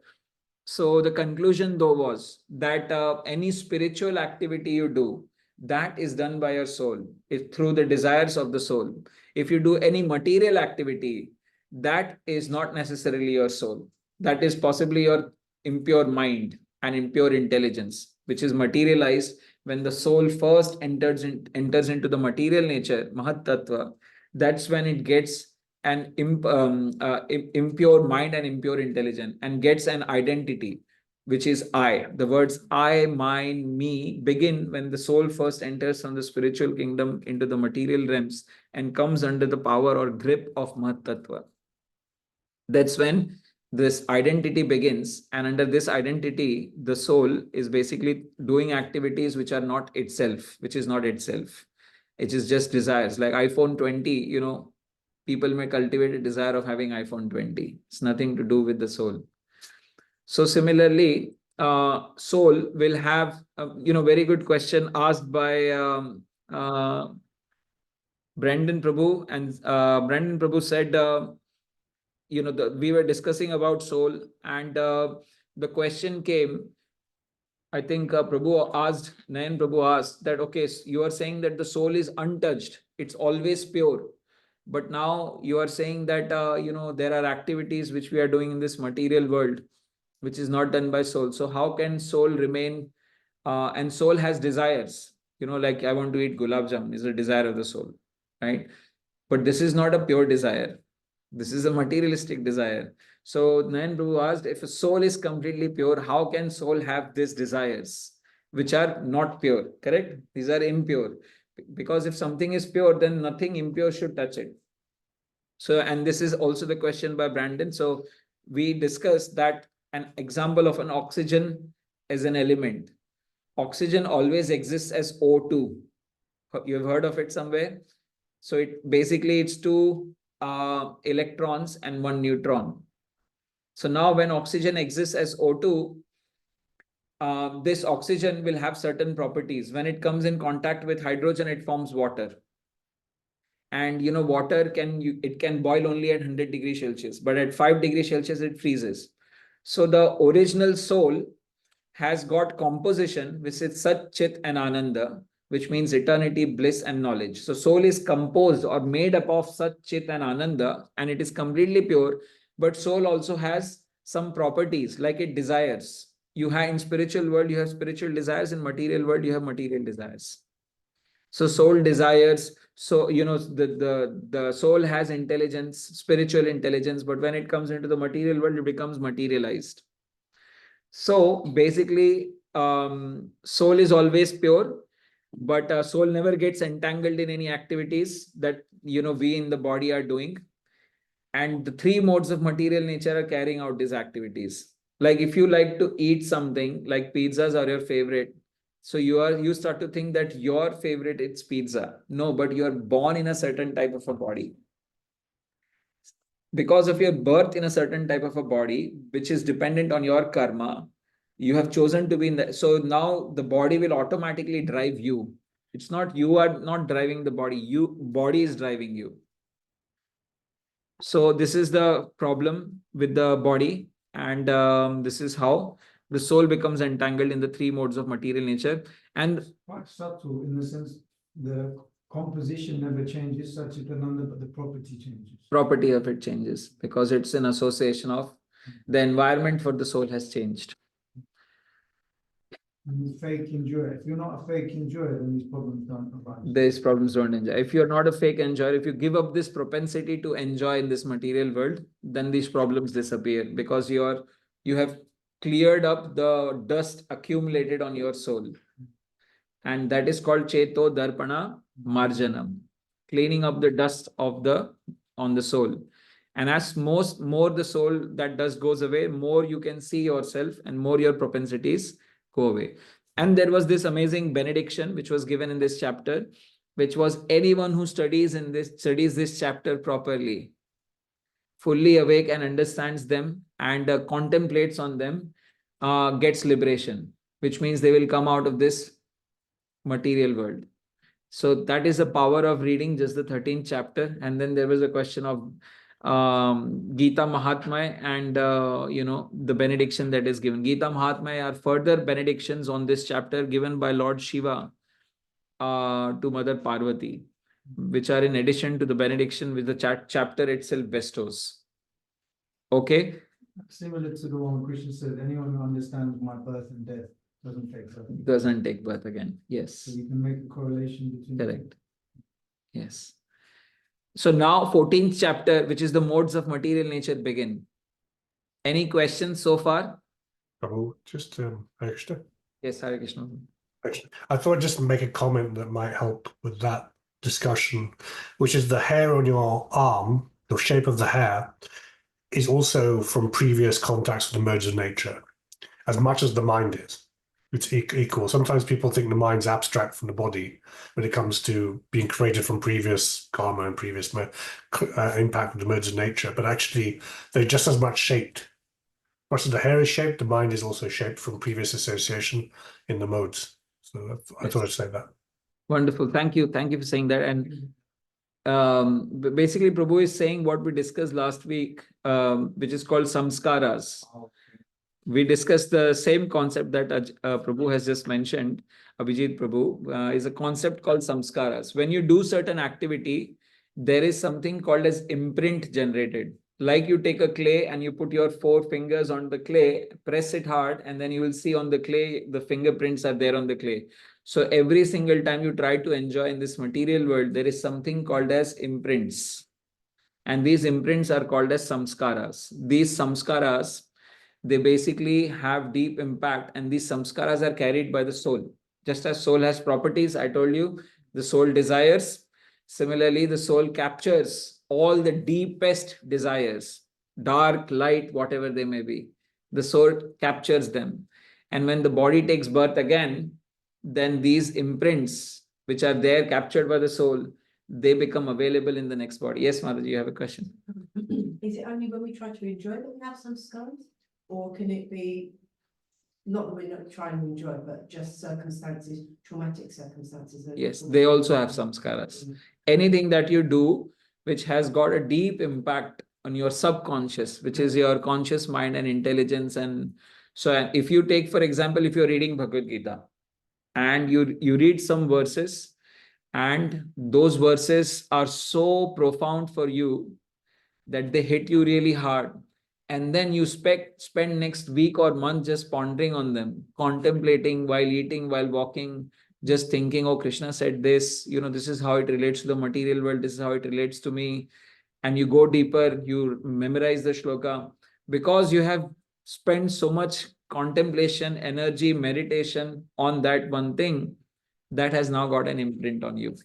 So the conclusion though was that any spiritual activity you do, that is done by your soul, through the desires of the soul. If you do any material activity, that is not necessarily your soul. That is possibly your impure mind and impure intelligence, which is materialized when the soul first enters into the material nature, Mahat Tattva. That's when it gets an impure mind and impure intelligence and gets an identity, which is I. The words I, mine, me begin when the soul first enters from the spiritual kingdom into the material realms and comes under the power or grip of Mahat Tattva. That's when this identity begins, and under this identity, the soul is basically doing activities which are not itself, which is not itself. It is just desires. Like iPhone 20, people may cultivate a desire of having iPhone 20. It's nothing to do with the soul. So similarly, soul will have, very good question asked by Brandon Prabhu. And Brandon Prabhu said, we were discussing about soul, and the question came, I think Nayan Prabhu asked that, okay, you are saying that the soul is untouched. It's always pure. But now you are saying that, there are activities which we are doing in this material world, which is not done by soul. So how can soul remain, and soul has desires, like I want to eat gulab jamun is a desire of the soul, right? But this is not a pure desire. This is a materialistic desire. So Nayan Prabhu asked, if a soul is completely pure, how can soul have these desires, which are not pure, correct? These are impure. Because if something is pure, then nothing impure should touch it. So, and this is also the question by Brandon. So we discussed that an example of an oxygen as an element. Oxygen always exists as O2. You've heard of it somewhere? So it's two electrons and one neutron. So now when oxygen exists as O2, this oxygen will have certain properties. When it comes in contact with hydrogen, it forms water. And water can boil only at 100 degrees Celsius, but at 5 degrees Celsius, it freezes. So the original soul has got composition, which is Sat, Chit and Ananda, which means eternity, bliss and knowledge. So soul is composed or made up of Sat, Chit and Ananda, and it is completely pure. But soul also has some properties, like it desires. You have in spiritual world, you have spiritual desires. In material world, you have material desires. So soul desires. So, the soul has intelligence, spiritual intelligence, but when it comes into the material world, it becomes materialized. So basically, soul is always pure, but soul never gets entangled in any activities that, we in the body are doing. And the three modes of material nature are carrying out these activities. Like if you like to eat something, like pizzas are your favorite, so you start to think that your favorite is pizza. No, but you are born in a certain type of a body. Because of your birth in a certain type of a body, which is dependent on your karma, you have chosen to be in that. So now the body will automatically drive you. It's not, you are not driving the body, body is driving you. So this is the problem with the body. And this is how the soul becomes entangled in the three modes of material nature. And quite subtle in the sense the composition never changes, such as another, but the property changes. Property of it changes because it's an association of the environment for the soul has changed. And fake enjoyer. If you're not a fake enjoyer, then these problems don't arise. These problems don't enjoy. If you're not a fake enjoyer, if you give up this propensity to enjoy in this material world, then these problems disappear because you have cleared up the dust accumulated on your soul. And that is called Cheto Darpana Marjanam, cleaning up the dust of on the soul. And as more the soul, that dust goes away, more you can see yourself and more your propensities go away. And there was this amazing benediction which was given in this chapter, which was anyone who studies this chapter properly, fully awake and understands them and contemplates on them, gets liberation, which means they will come out of this material world. So that is the power of reading just the 13th chapter. And then there was a question of Gita Mahatmya and the benediction that is given. Gita Mahatmya are further benedictions on this chapter given by Lord Shiva to Mother Parvati, which are in addition to the benediction which the chapter itself bestows. Okay. Similar to the one Krishna said, anyone who understands my birth and death doesn't take birth. Doesn't take birth again. Yes. So you can make a correlation between them. Correct. Yes. So now 14th chapter, which is the modes of material nature, begin. Any questions so far? Prabhu, just extra. Yes, Hare Krishna. I thought I'd just make a comment that might help with that discussion, which is the hair on your arm, the shape of the hair, is also from previous contacts with the modes of nature, as much as the mind is. It's equal. Sometimes people think the mind's abstract from the body when it comes to being created from previous karma and previous impact of the modes of nature, but actually they're just as much shaped. Much as the hair is shaped, the mind is also shaped from previous association in the modes. So I thought I'd say that. Wonderful. Thank you. Thank you for saying that. And basically, Prabhu is saying what we discussed last week, which is called samskaras. We discussed the same concept that Prabhu has just mentioned. Abhijit Prabhu is a concept called samskaras. When you do certain activity, there is something called as imprint generated. Like you take a clay and you put your 4 fingers on the clay, press it hard, and then you will see on the clay, the fingerprints are there on the clay. So every single time you try to enjoy in this material world, there is something called as imprints. And these imprints are called as samskaras. These samskaras, they basically have deep impact, and these samskaras are carried by the soul. Just as soul has properties, I told you, the soul desires. Similarly, the soul captures all the deepest desires, dark, light, whatever they may be. The soul captures them. And when the body takes birth again, then these imprints, which are there captured by the soul, they become available in the next body. Yes, Mataji, you have a question? Is it only when we try to enjoy that we have some scars? Or can it be, not that we're not trying to enjoy, but just circumstances, traumatic circumstances? Yes, they also have samskaras. Anything that you do which has got a deep impact on your subconscious, which is your conscious mind and intelligence. And so if you take, for example, if you're reading Bhagavad Gita and you read some verses, and those verses are so profound for you that they hit you really hard, and then you spend next week or month just pondering on them, contemplating while eating, while walking, just thinking, oh, Krishna said this, this is how it relates to the material world, this is how it relates to me. And you go deeper, you memorize the shloka, because you have spent so much contemplation, energy, meditation on that one thing, that has now got an imprint on you.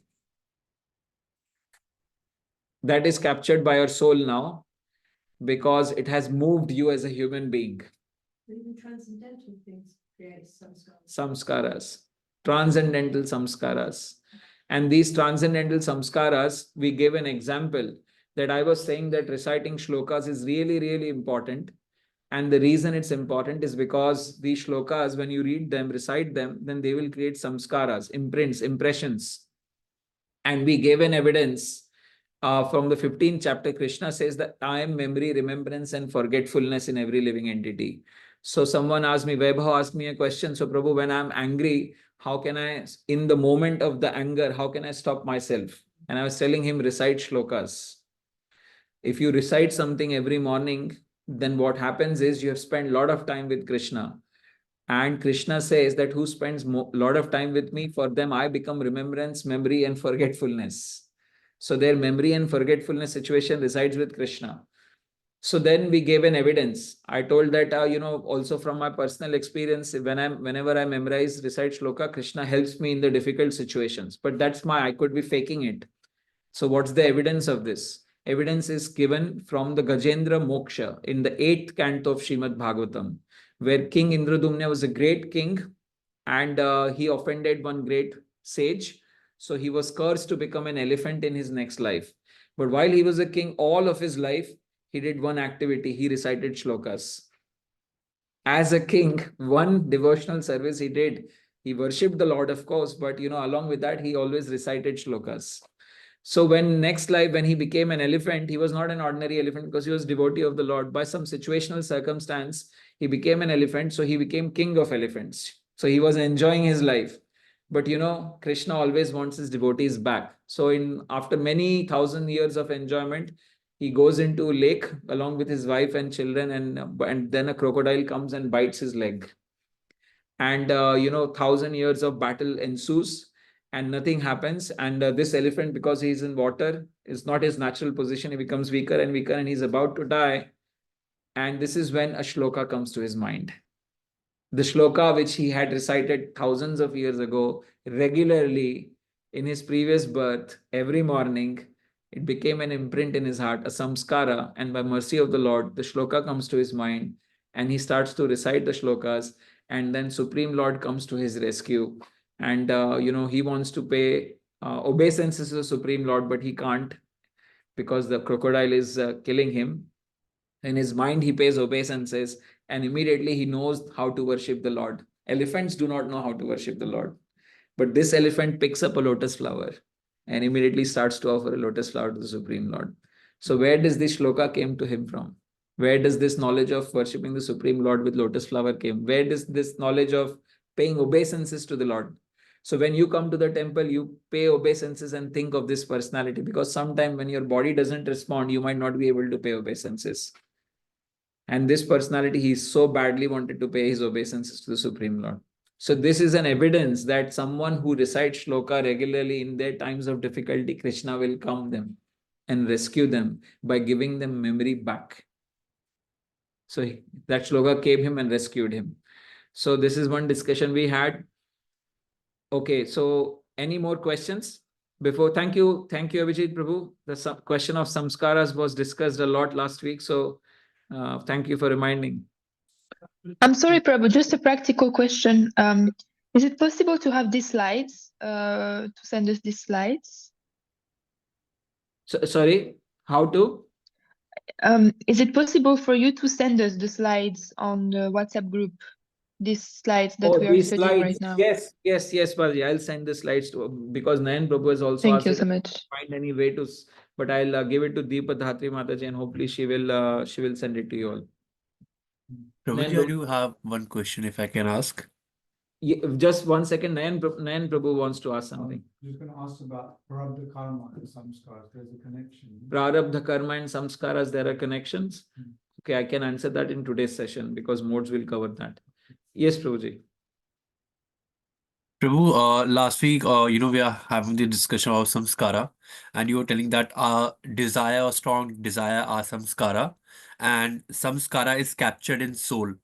That is captured by your soul now, because it has moved you as a human being. Even transcendental things create samskaras. Samskaras, transcendental samskaras. And these transcendental samskaras, we gave an example that I was saying that reciting shlokas is really, really important. And the reason it's important is because these shlokas, when you read them, recite them, then they will create samskaras, imprints, impressions. And we gave an evidence from the 15th chapter. Krishna says that I am memory, remembrance, and forgetfulness in every living entity. So someone asked me, Vaibhav asked me a question. So Prabhu, when I'm angry, how can I, in the moment of the anger, how can I stop myself? And I was telling him, recite shlokas. If you recite something every morning, then what happens is you have spent a lot of time with Krishna. And Krishna says that who spends a lot of time with me, for them I become remembrance, memory, and forgetfulness. So their memory and forgetfulness situation resides with Krishna. So then we gave an evidence. I told that, also from my personal experience, whenever I memorize, recite shloka, Krishna helps me in the difficult situations. But I could be faking it. So what's the evidence of this? Evidence is given from the Gajendra Moksha in the 8th canto of Srimad Bhagavatam, where King Indradumna was a great king, and he offended one great sage. So he was cursed to become an elephant in his next life. But while he was a king, all of his life, he did one activity. He recited shlokas. As a king, one devotional service he did, He worshipped the Lord, of course, but along with that, he always recited shlokas. So when next life, when he became an elephant, he was not an ordinary elephant because he was devotee of the Lord. By some situational circumstance, he became an elephant. So he became king of elephants. So he was enjoying his life. But Krishna always wants his devotees back. So after many thousand years of enjoyment, he goes into a lake along with his wife and children, and then a crocodile comes and bites his leg. And 1,000 years of battle ensues and nothing happens. And this elephant, because he's in water, is not his natural position. He becomes weaker and weaker and he's about to die. And this is when a shloka comes to his mind. The shloka which he had recited thousands of years ago regularly in his previous birth, every morning, it became an imprint in his heart, a samskara. And by mercy of the Lord, the shloka comes to his mind and he starts to recite the shlokas. And then Supreme Lord comes to his rescue. And, he wants to pay obeisances to the Supreme Lord, but he can't because the crocodile is killing him. In his mind, he pays obeisances and immediately he knows how to worship the Lord. Elephants do not know how to worship the Lord. But this elephant picks up a lotus flower and immediately starts to offer a lotus flower to the Supreme Lord. So where does this shloka came to him from? Where does this knowledge of worshipping the Supreme Lord with lotus flower came? Where does this knowledge of paying obeisances to the Lord? So when you come to the temple, you pay obeisances and think of this personality, because sometime when your body doesn't respond, you might not be able to pay obeisances. And this personality, he so badly wanted to pay his obeisances to the Supreme Lord. So this is an evidence that someone who recites shloka regularly in their times of difficulty, Krishna will come them and rescue them by giving them memory back. So that shloka came him and rescued him. So this is one discussion we had. Okay, so any more questions? Thank you, Abhijit Prabhu. The question of samskaras was discussed a lot last week. So thank you for reminding. I'm sorry, Prabhu, just a practical question. Is it possible to have these slides, to send us these slides? So, sorry, how to? Is it possible for you to send us the slides on the WhatsApp group? These slides that we are studying slides. right now. Yes, Balaji. I'll send the slides because Nayan Prabhu has also Thank you asked so much. find any way to, but I'll give it to Deepa Dhatri Mataji and hopefully she will send it to you all. Prabhuji, I do have one question if I can ask. Yeah, just 1 second. Nayan Prabhu wants to ask something. I'm just going to ask about prarabdha karma and samskaras. There's a connection. Prarabdha karma and samskaras, there are connections. Okay, I can answer that in today's session because modes will cover that. Yes, Prabhuji. Prabhu, last week, we are having the discussion about samskara, and you were telling that desire or strong desire are samskara, and samskara is captured in soul, or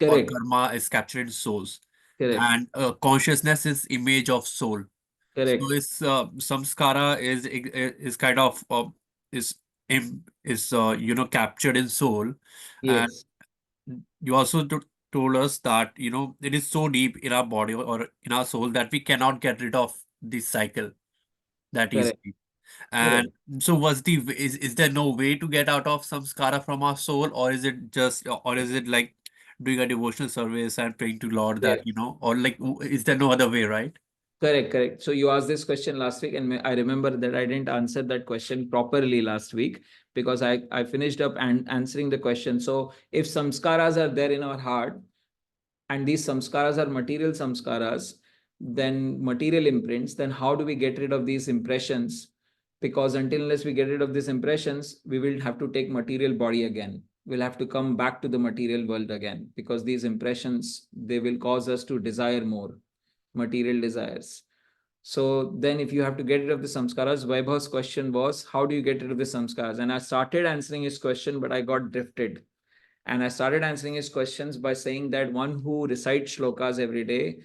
Correct. karma is captured in souls, Correct. and consciousness is image of soul. Correct. So is samskara is kind of captured in soul, Yes. and you also told us that it is so deep in our body or in our soul that we cannot get rid of this cycle that Correct. easily. And so is there no way to get out of samskara from our soul, or is it like doing a devotional service and praying to Lord that or like is there no other way, right? Correct. So you asked this question last week, and I remember that I didn't answer that question properly last week because I finished up and answering the question. So if samskaras are there in our heart, and these samskaras are material samskaras, then material imprints, then how do we get rid of these impressions? Because unless we get rid of these impressions, we will have to take material body again. We'll have to come back to the material world again because these impressions, they will cause us to desire more material desires. So then if you have to get rid of the samskaras, Vaibhav's question was, how do you get rid of the samskaras? And I started answering his question, but I got drifted. And I started answering his questions by saying that one who recites shlokas every day,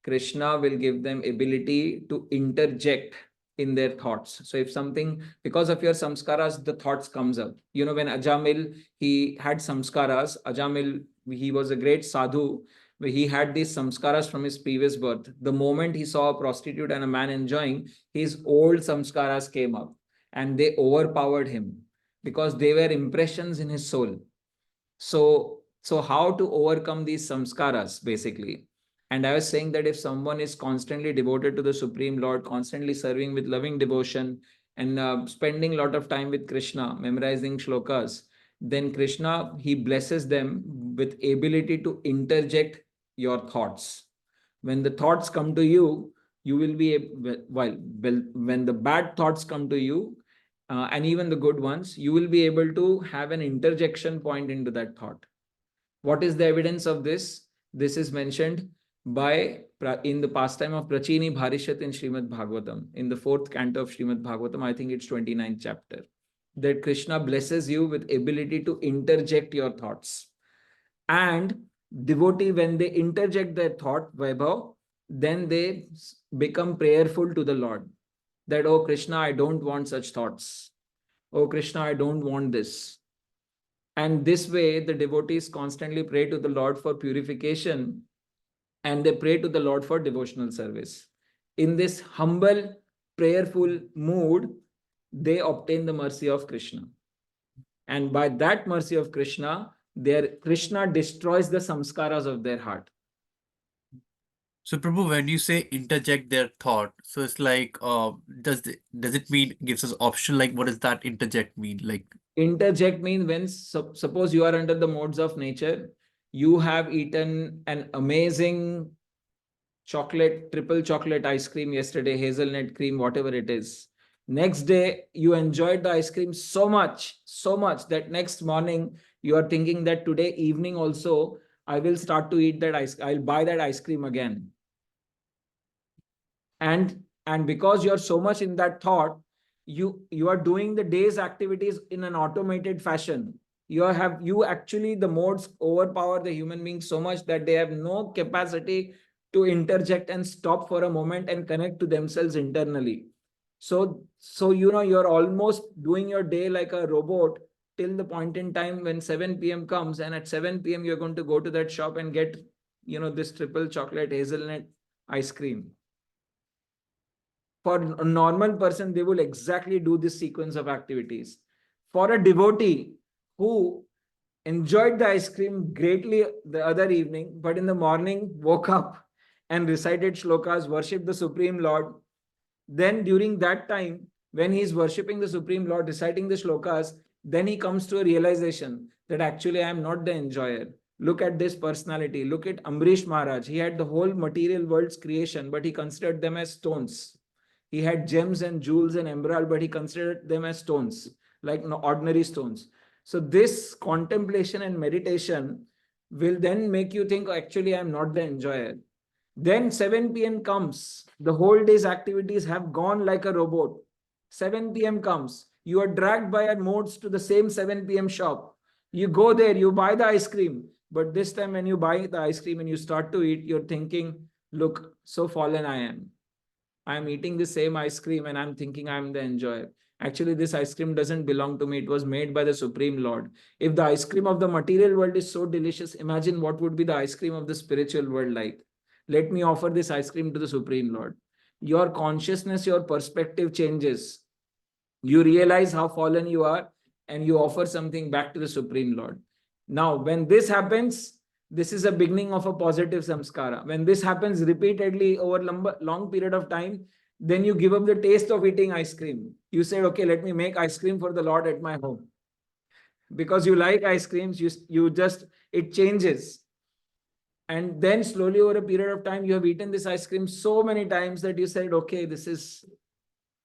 Krishna will give them ability to interject in their thoughts. So if something, because of your samskaras, the thoughts comes up. When Ajamil, he had samskaras, Ajamil, he was a great sadhu, he had these samskaras from his previous birth. The moment he saw a prostitute and a man enjoying, his old samskaras came up and they overpowered him because they were impressions in his soul. So how to overcome these samskaras basically? And I was saying that if someone is constantly devoted to the Supreme Lord, constantly serving with loving devotion, and spending a lot of time with Krishna, memorizing shlokas, then Krishna, he blesses them with ability to interject your thoughts. When the thoughts come to you, you will be, when the bad thoughts come to you, and even the good ones, you will be able to have an interjection point into that thought. What is the evidence of this? This is mentioned by in the pastime of Prachini Bharishat in Srimad Bhagavatam, in the 4th canto of Srimad Bhagavatam, I think it's 29th chapter, that Krishna blesses you with ability to interject your thoughts. And devotee, when they interject their thought, Vaibhav, then they become prayerful to the Lord. That, oh Krishna, I don't want such thoughts. Oh Krishna, I don't want this. And this way, the devotees constantly pray to the Lord for purification, and they pray to the Lord for devotional service. In this humble, prayerful mood, they obtain the mercy of Krishna. And by that mercy of Krishna, Krishna destroys the samskaras of their heart. So Prabhu, when you say interject their thought, so it's like, does it mean, gives us option? Like, what does that interject mean? Like, interject means when, suppose you are under the modes of nature, you have eaten an amazing chocolate, triple chocolate ice cream yesterday, hazelnut cream, whatever it is. Next day, you enjoyed the ice cream so much that next morning you are thinking that today evening also, I will start to eat that ice. I'll buy that ice cream again. And because you're so much in that thought, you are doing the day's activities in an automated fashion. The modes overpower the human being so much that they have no capacity to interject and stop for a moment and connect to themselves internally. So you're almost doing your day like a robot till the point in time when 7 p.m. comes, and at 7 p.m. you're going to go to that shop and get, this triple chocolate hazelnut ice cream. For a normal person, they will exactly do this sequence of activities. For a devotee who enjoyed the ice cream greatly the other evening, but in the morning woke up and recited shlokas, worshipped the Supreme Lord, then during that time, when he is worshipping the Supreme Lord, reciting the shlokas, then he comes to a realization that actually I am not the enjoyer. Look at this personality. Look at Amrish Maharaj. He had the whole material world's creation, but he considered them as stones. He had gems and jewels and emerald, but he considered them as stones, like ordinary stones. So this contemplation and meditation will then make you think, actually, I am not the enjoyer. Then 7 p.m. comes. The whole day's activities have gone like a robot. 7 p.m. comes. You are dragged by your modes to the same 7 p.m. shop. You go there, you buy the ice cream. But this time when you buy the ice cream and you start to eat, you're thinking, look, so fallen I am. I am eating the same ice cream and I'm thinking I'm the enjoyer. Actually, this ice cream doesn't belong to me. It was made by the Supreme Lord. If the ice cream of the material world is so delicious, imagine what would be the ice cream of the spiritual world like. Let me offer this ice cream to the Supreme Lord. Your consciousness, your perspective changes. You realize how fallen you are and you offer something back to the Supreme Lord. Now, when this happens, this is a beginning of a positive samskara. When this happens repeatedly over long period of time, then you give up the taste of eating ice cream. You say, okay, let me make ice cream for the Lord at my home. Because you like ice creams, it changes. And then slowly over a period of time, you have eaten this ice cream so many times that you said, okay, this is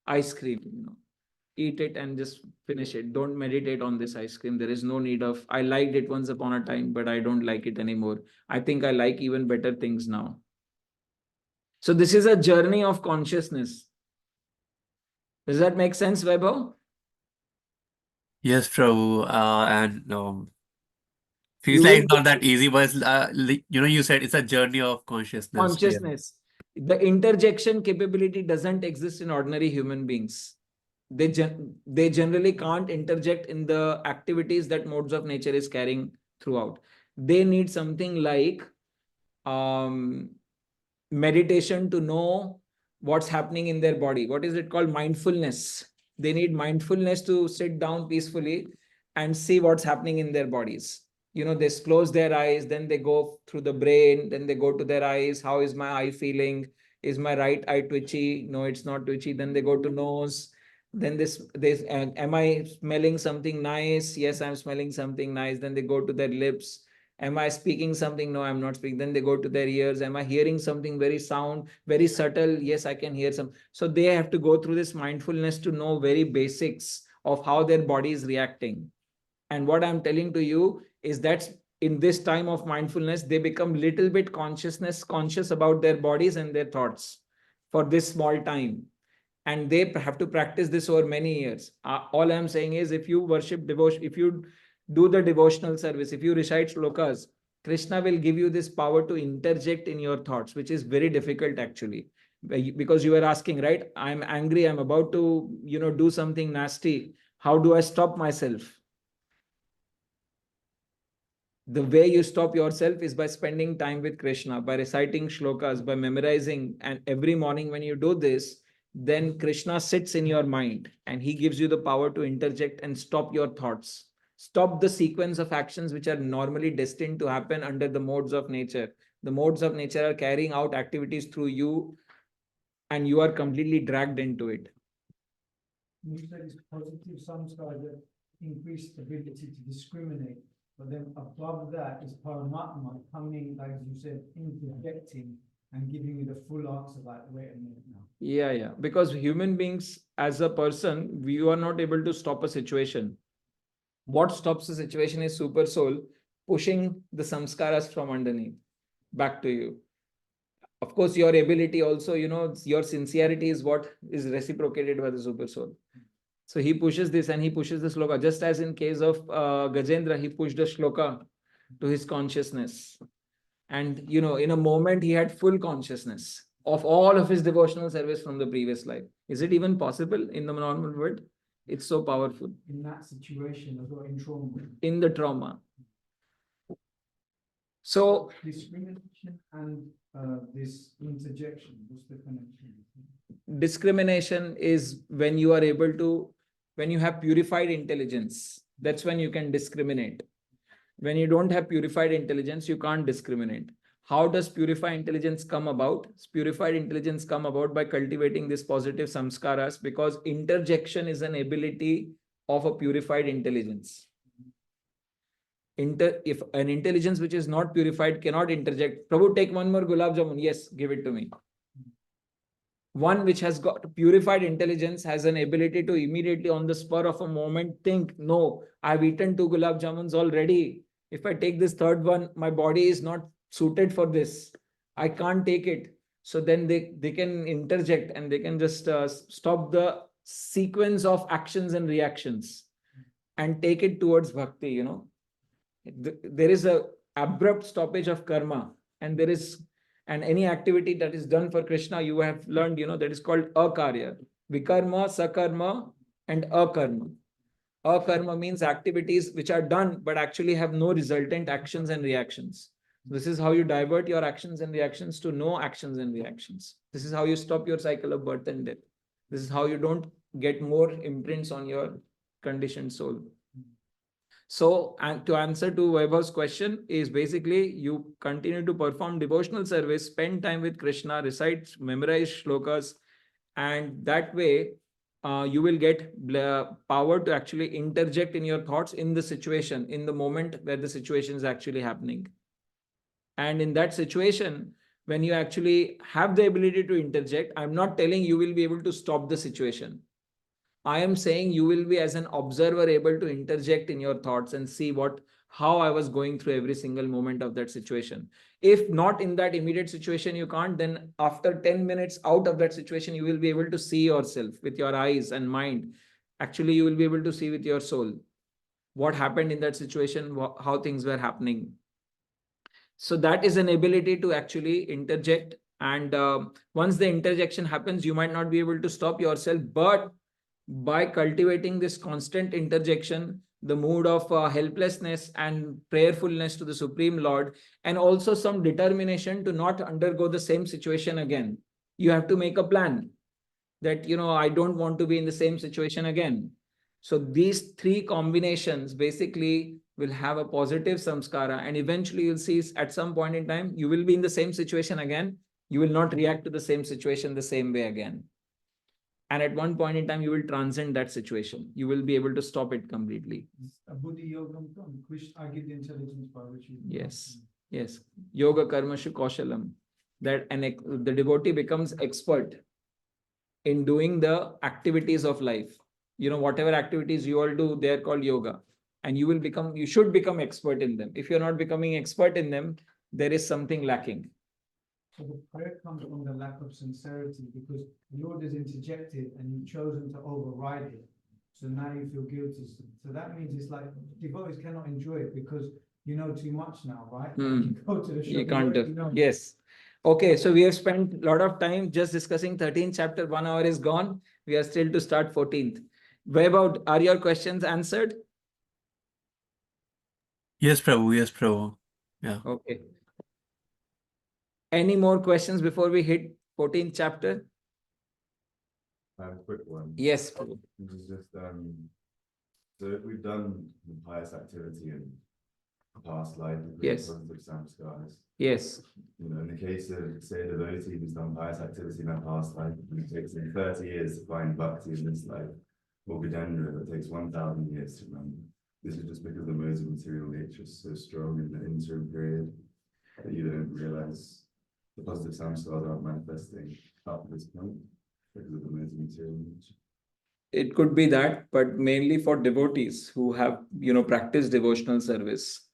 ice cream. Eat it and just finish it. Don't meditate on this ice cream. There is no need of, I liked it once upon a time, but I don't like it anymore. I think I like even better things now. So this is a journey of consciousness. Does that make sense, Vaibhav? yes, Prabhu, and feels like it's not that easy, but it's, you said it's a journey of consciousness. Consciousness. Yeah. The interjection capability doesn't exist in ordinary human beings. They generally can't interject in the activities that modes of nature is carrying throughout. They need something like meditation to know what's happening in their body. What is it called? Mindfulness. They need mindfulness to sit down peacefully and see what's happening in their bodies. They close their eyes, then they go through the brain, then they go to their eyes. How is my eye feeling? Is my right eye twitchy? No, it's not twitchy. Then they go to nose. Then am I smelling something nice? Yes, I'm smelling something nice. Then they go to their lips. Am I speaking something? No, I'm not speaking. Then they go to their ears. Am I hearing something very subtle? Yes, I can hear some. So they have to go through this mindfulness to know very basics of how their body is reacting. And what I'm telling to you is that in this time of mindfulness, they become little bit conscious about their bodies and their thoughts for this small time. And they have to practice this over many years. All I'm saying is, if you worship devotion, if you do the devotional service, if you recite shlokas, Krishna will give you this power to interject in your thoughts, which is very difficult actually. Because you are asking, right? I'm angry, I'm about to, do something nasty. How do I stop myself? The way you stop yourself is by spending time with Krishna, by reciting shlokas, by memorizing. And every morning when you do this, then Krishna sits in your mind and he gives you the power to interject and stop your thoughts. Stop the sequence of actions which are normally destined to happen under the modes of nature. The modes of nature are carrying out activities through you and you are completely dragged into it. You said it's positive samskara that increase ability to discriminate. But then above that is paramatma coming, like you said, interjecting and giving you the full answer, like, wait a minute now. Yeah. Because human beings, as a person, we are not able to stop a situation. What stops the situation is super soul pushing the samskaras from underneath back to you. Of course, your ability also, your sincerity is what is reciprocated by the super soul. So he pushes this and he pushes the shloka. Just as in case of Gajendra, he pushed the shloka to his consciousness. And, in a moment, he had full consciousness of all of his devotional service from the previous life. Is it even possible in the normal world? It's so powerful. In that situation as well, in trauma. In the trauma. So discrimination and this interjection, what's the connection? Discrimination is when you are able to, when you have purified intelligence, that's when you can discriminate. When you don't have purified intelligence, you can't discriminate. How does purified intelligence come about? Purified intelligence come about by cultivating this positive samskaras, because interjection is an ability of a purified intelligence. If an intelligence which is not purified cannot interject, Prabhu, take one more gulab jamun. Yes, give it to me. One which has got purified intelligence has an ability to immediately on the spur of a moment think, no, I've eaten 2 gulab jamuns already. If I take this third one, my body is not suited for this. I can't take it. So then they can interject and they can just stop the sequence of actions and reactions and take it towards bhakti, There is a abrupt stoppage of karma, and any activity that is done for Krishna, you have learned, that is called akarya. Vikarma, sakarma, and akarma. Akarma means activities which are done but actually have no resultant actions and reactions. This is how you divert your actions and reactions to no actions and reactions. This is how you stop your cycle of birth and death. This is how you don't get more imprints on your conditioned soul. So, and to answer to Vaibhav's question is basically you continue to perform devotional service, spend time with Krishna, recite, memorize shlokas, and that way you will get power to actually interject in your thoughts in the situation, in the moment where the situation is actually happening. And in that situation, when you actually have the ability to interject, I'm not telling you will be able to stop the situation. I am saying you will be as an observer able to interject in your thoughts and see how I was going through every single moment of that situation. If not in that immediate situation, you can't, then after 10 minutes out of that situation, you will be able to see yourself with your eyes and mind. Actually, you will be able to see with your soul what happened in that situation, how things were happening. So that is an ability to actually interject. And once the interjection happens, you might not be able to stop yourself, but by cultivating this constant interjection, the mood of helplessness and prayerfulness to the Supreme Lord, and also some determination to not undergo the same situation again. You have to make a plan that, I don't want to be in the same situation again. So these 3 combinations, basically, will have a positive samskara, and eventually you'll see at some point in time, you will be in the same situation again. You will not react to the same situation the same way again. And at one point in time, you will transcend that situation. You will be able to stop it completely. A Buddhi Yogam, which I give the intelligence by which you. Yes. Yes. Yoga karmashu kaushalam. That the devotee becomes expert in doing the activities of life. Whatever activities you all do, they're called yoga. And you should become expert in them. If you're not becoming expert in them, there is something lacking. So the prayer comes from the lack of sincerity, because the Lord has interjected and you've chosen to override it. So now you feel guilty. So that means it's like devotees cannot enjoy it because you know too much now, right? You go to the shop, You can't do. know. Yes. Okay, so we have spent a lot of time just discussing 13th chapter. 1 hour is gone. We are still to start 14th. Whereabout are your questions answered? Yes, Prabhu. Yes, Prabhu. Yeah. Okay. Any more questions before we hit 14th chapter? I have a quick one. Yes, Prabhu. This is just, so if we've done the pious activity in a past life, with Yes. positive samskaras, Yes. in the case of, say, a devotee who's done pious activity in a past life, and it takes him 30 years to find Bhakti in this life, or Gajendra, it takes 1,000 years to remember. This is just because the modes of material nature is so strong in the interim period that you don't realize the positive samskaras aren't manifesting up to this point because of the modes of material nature. It could be that, but mainly for devotees who have, practiced devotional service.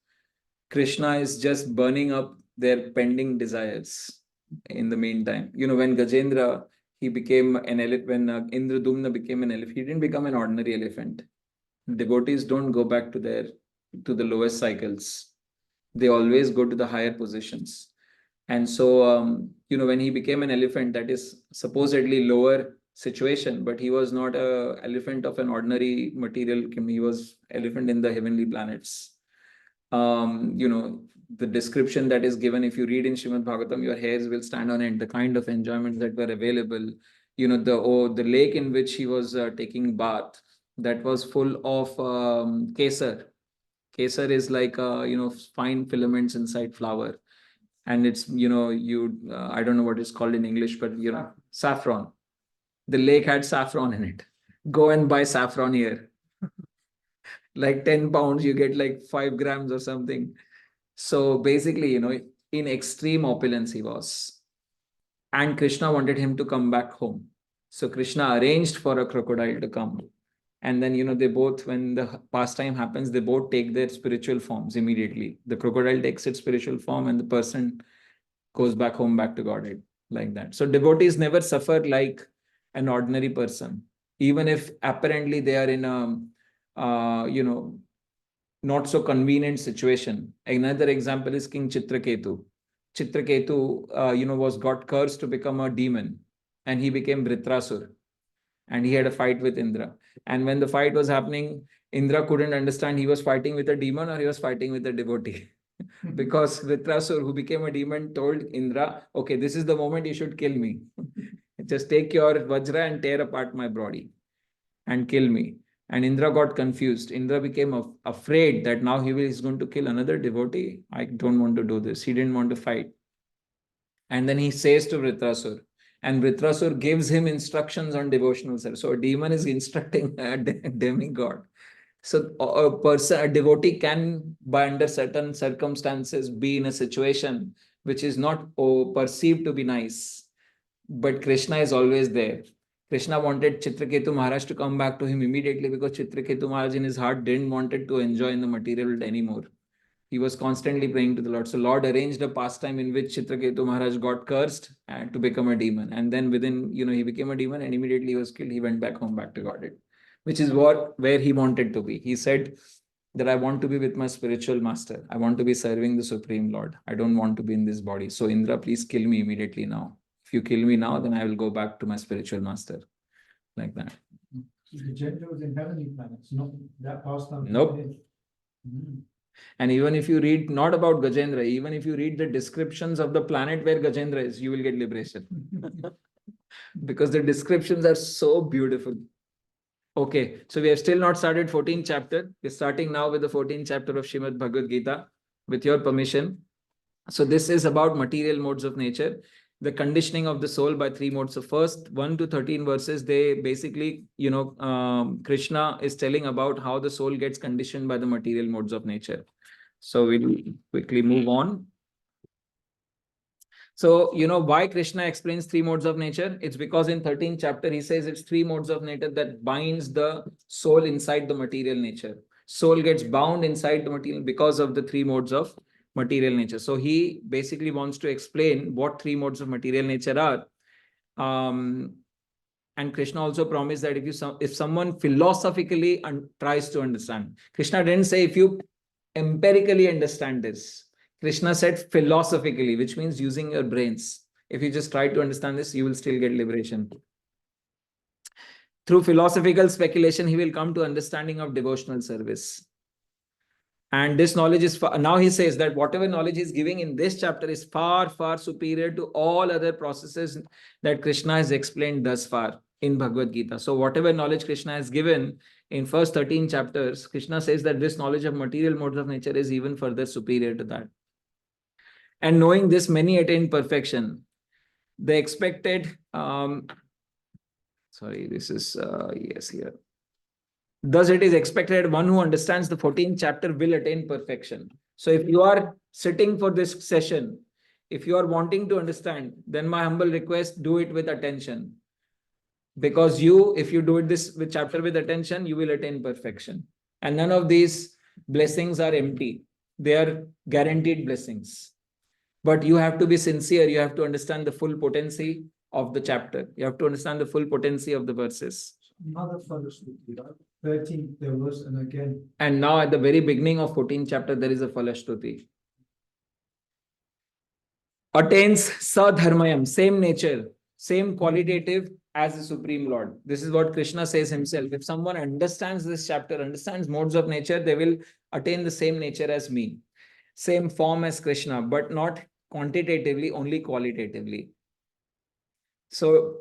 Krishna is just burning up their pending desires in the meantime. When Gajendra, he became an elephant, when Indradumna became an elephant, he didn't become an ordinary elephant. Devotees don't go back to the lowest cycles. They always go to the higher positions. And so, when he became an elephant, that is supposedly lower situation, but he was not an elephant of an ordinary material. He was elephant in the heavenly planets. The description that is given, if you read in Srimad Bhagavatam, your hairs will stand on end. The kind of enjoyments that were available, the lake in which he was taking bath, that was full of kesar. Kesar is like fine filaments inside flower, and it's I don't know what it's called in English, but saffron. The lake had saffron in it. Go and buy saffron here. Like 10 pounds, you get like 5 grams or something. So basically, in extreme opulence he was. And Krishna wanted him to come back home. So Krishna arranged for a crocodile to come. And then, they both, when the pastime happens, they both take their spiritual forms immediately. The crocodile takes its spiritual form and the person goes back home, back to Godhead, like that. So devotees never suffer like an ordinary person, even if apparently they are in a, not so convenient situation. Another example is King Chitraketu. Chitraketu, got cursed to become a demon, and he became Vritrasur, and he had a fight with Indra. And when the fight was happening, Indra couldn't understand he was fighting with a demon or he was fighting with a devotee. Because Vritrasur, who became a demon, told Indra, okay, this is the moment you should kill me. Just take your Vajra and tear apart my body and kill me. And Indra got confused. Indra became afraid that now he is going to kill another devotee. I don't want to do this. He didn't want to fight. And then he says to Vritrasur, and Vritrasur gives him instructions on devotional service. So a demon is instructing a demigod. So a devotee can, by under certain circumstances, be in a situation which is not perceived to be nice. But Krishna is always there. Krishna wanted Chitraketu Maharaj to come back to him immediately, because Chitraketu Maharaj in his heart didn't want to enjoy in the material world anymore. He was constantly praying to the Lord. So Lord arranged a pastime in which Chitraketu Maharaj got cursed and to become a demon. And then within, he became a demon and immediately he was killed. He went back home, back to Godhead, which is where he wanted to be. He said that I want to be with my spiritual master. I want to be serving the Supreme Lord. I don't want to be in this body. So Indra, please kill me immediately now. If you kill me now, then I will go back to my spiritual master. Like that. The gender was in heavenly planets, not that pastime. Nope. And even if you read not about Gajendra, even if you read the descriptions of the planet where Gajendra is, you will get liberation. Because the descriptions are so beautiful. Okay, so we have still not started 14th chapter. We're starting now with the 14th chapter of Srimad Bhagavad Gita, with your permission. So this is about material modes of nature, the conditioning of the soul by three modes. So first 1 to 13 verses, they basically, Krishna is telling about how the soul gets conditioned by the material modes of nature. So we'll quickly move on. So, why Krishna explains three modes of nature? It's because in 13th chapter, he says it's three modes of nature that binds the soul inside the material nature. Soul gets bound inside the material because of the three modes of material nature. So he basically wants to explain what three modes of material nature are. And Krishna also promised that if someone philosophically tries to understand, Krishna didn't say if you empirically understand this. Krishna said philosophically, which means using your brains. If you just try to understand this, you will still get liberation. Through philosophical speculation, he will come to understanding of devotional service. And this knowledge is now he says that whatever knowledge he's giving in this chapter is far, far superior to all other processes that Krishna has explained thus far in Bhagavad Gita. So whatever knowledge Krishna has given in first 13 chapters, Krishna says that this knowledge of material modes of nature is even further superior to that. And knowing this, many attain perfection. The expected, here. Thus it is expected one who understands the 14th chapter will attain perfection. So if you are sitting for this session, if you are wanting to understand, then my humble request, do it with attention. Because if you do this chapter with attention, you will attain perfection. And none of these blessings are empty. They are guaranteed blessings. But you have to be sincere. You have to understand the full potency of the chapter. You have to understand the full potency of the verses. Another Falashruti, 13th there was, and again. And now at the very beginning of 14th chapter, there is a Falashruti. Attains sadharmayam, same nature, same qualitative as the Supreme Lord. This is what Krishna says himself. If someone understands this chapter, understands modes of nature, they will attain the same nature as me. Same form as Krishna, but not quantitatively, only qualitatively. So,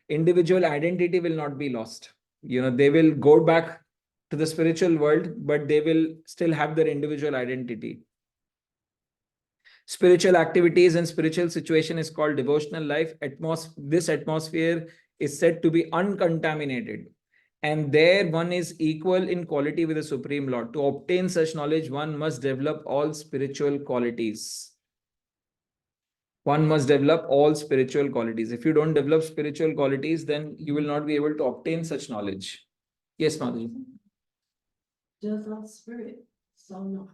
individual identity will not be lost. They will go back to the spiritual world, but they will still have their individual identity. Spiritual activities and spiritual situation is called devotional life. This atmosphere is said to be uncontaminated. And there one is equal in quality with the Supreme Lord. To obtain such knowledge, one must develop all spiritual qualities. One must develop all spiritual qualities. If you don't develop spiritual qualities, then you will not be able to obtain such knowledge. Yes, Madhu. Does our spirit soul not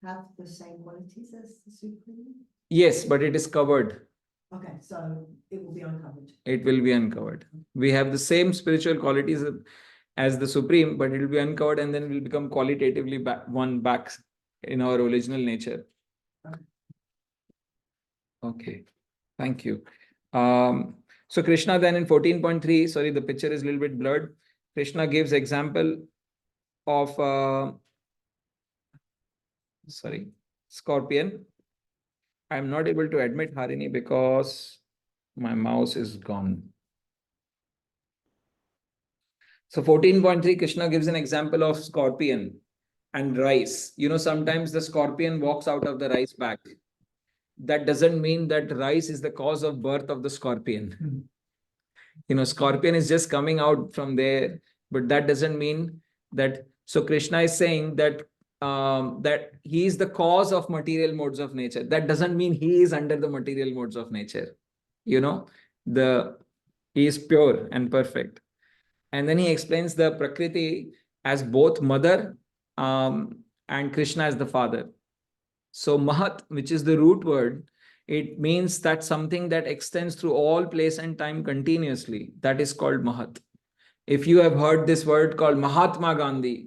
have the same qualities as the Supreme? Yes, but it is covered. Okay, so it will be uncovered. It will be uncovered. We have the same spiritual qualities as the Supreme, but it will be uncovered and then will become qualitatively back in our original nature. Okay, thank you. So Krishna then in 14.3, sorry, the picture is a little bit blurred. Krishna gives example of, scorpion. I'm not able to admit Harini because my mouse is gone. So 14.3, Krishna gives an example of scorpion and rice. Sometimes the scorpion walks out of the rice bag. That doesn't mean that rice is the cause of birth of the scorpion. Scorpion is just coming out from there, but that doesn't mean that. So Krishna is saying that that he is the cause of material modes of nature. That doesn't mean he is under the material modes of nature. He is pure and perfect. And then he explains the Prakriti as both mother and Krishna as the father. So Mahat, which is the root word, it means that something that extends through all place and time continuously. That is called Mahat. If you have heard this word called Mahatma Gandhi.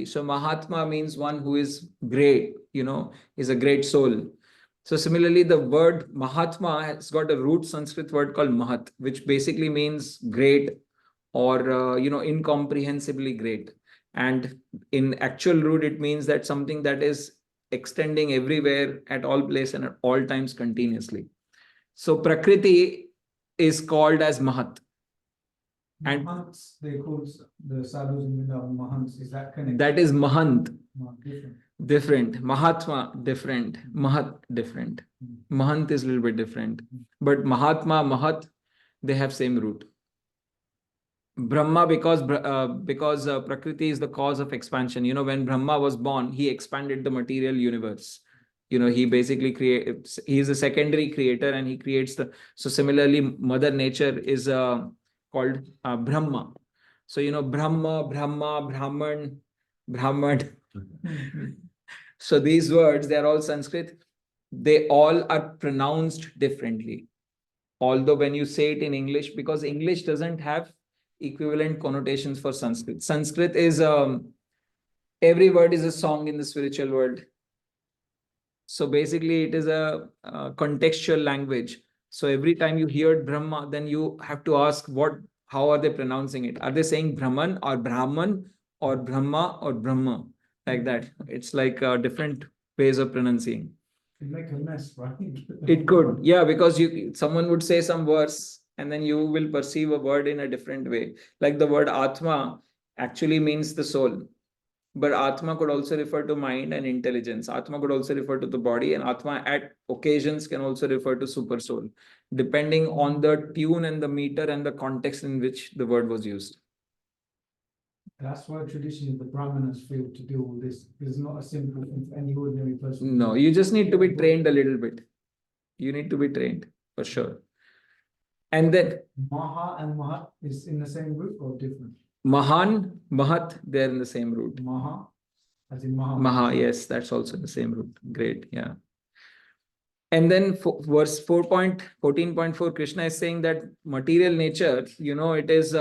So Mahatma means one who is great, is a great soul. So similarly, the word Mahatma has got a root Sanskrit word called Mahat, which basically means great or, incomprehensibly great. And in actual root, it means that something that is extending everywhere at all places and at all times continuously. So Prakriti is called as Mahat. And Mahants, they call the sadhus in Vrindavan Mahants, is that connected? that is Mahant. No, different. Different. Mahatma, different. Mahat, different. Mahant is a little bit different. But Mahatma, Mahat, they have same root. Brahma, because Prakriti is the cause of expansion. You know, when Brahma was born, he expanded the material universe. You know, he basically creates, he is a secondary creator and he creates the, so similarly, Mother Nature is called Brahma. So, you know, Brahma, Brahman. So these words, they are all Sanskrit. They all are pronounced differently. Although when you say it in English, because English doesn't have equivalent connotations for Sanskrit. Sanskrit is, every word is a song in the spiritual world. So basically it is a contextual language. So every time you hear Brahma, then you have to ask how are they pronouncing it? Are they saying Brahman or Brahman or Brahma or Brahma? Like that. It's like different ways of pronouncing. It make a mess, right? It could, yeah, because someone would say some verse and then you will perceive a word in a different way. Like the word Atma actually means the soul. But Atma could also refer to mind and intelligence. Atma could also refer to the body, and Atma at occasions can also refer to super soul, depending on the tune and the meter and the context in which the word was used. That's why traditionally the Brahmanas feel to do all this. It's not a simple thing for any ordinary person. No, you just need to be trained a little bit. You need to be trained for sure. And then Maha and Mahat is in the same root or different? Mahan, Mahat, they're in the same root. Maha, as in Maha. Maha, yes, that's also the same root. Great, yeah. And then verse 14.4, Krishna is saying that material nature, you know, it is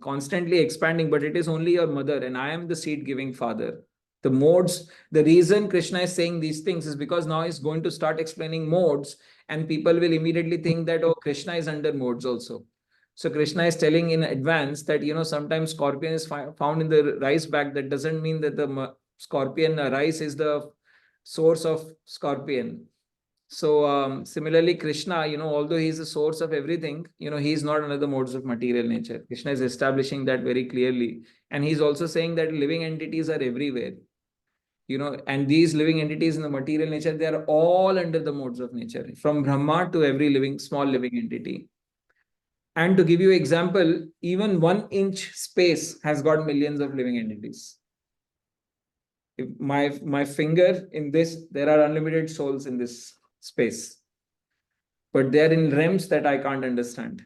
constantly expanding, but it is only your mother, and I am the seed-giving father. The modes, the reason Krishna is saying these things is because now he's going to start explaining modes, and people will immediately think that, oh, Krishna is under modes also. So Krishna is telling in advance that, you know, sometimes scorpion is found in the rice bag. That doesn't mean that the scorpion rice is the source of scorpion. So similarly, Krishna, you know, although he is the source of everything, you know, he is not under the modes of material nature. Krishna is establishing that very clearly. And he's also saying that living entities are everywhere. You know, and these living entities in the material nature, they are all under the modes of nature, from Brahma to every small living entity. And to give you an example, even 1 inch space has got millions of living entities. If my finger in this, there are unlimited souls in this space. But they're in realms that I can't understand.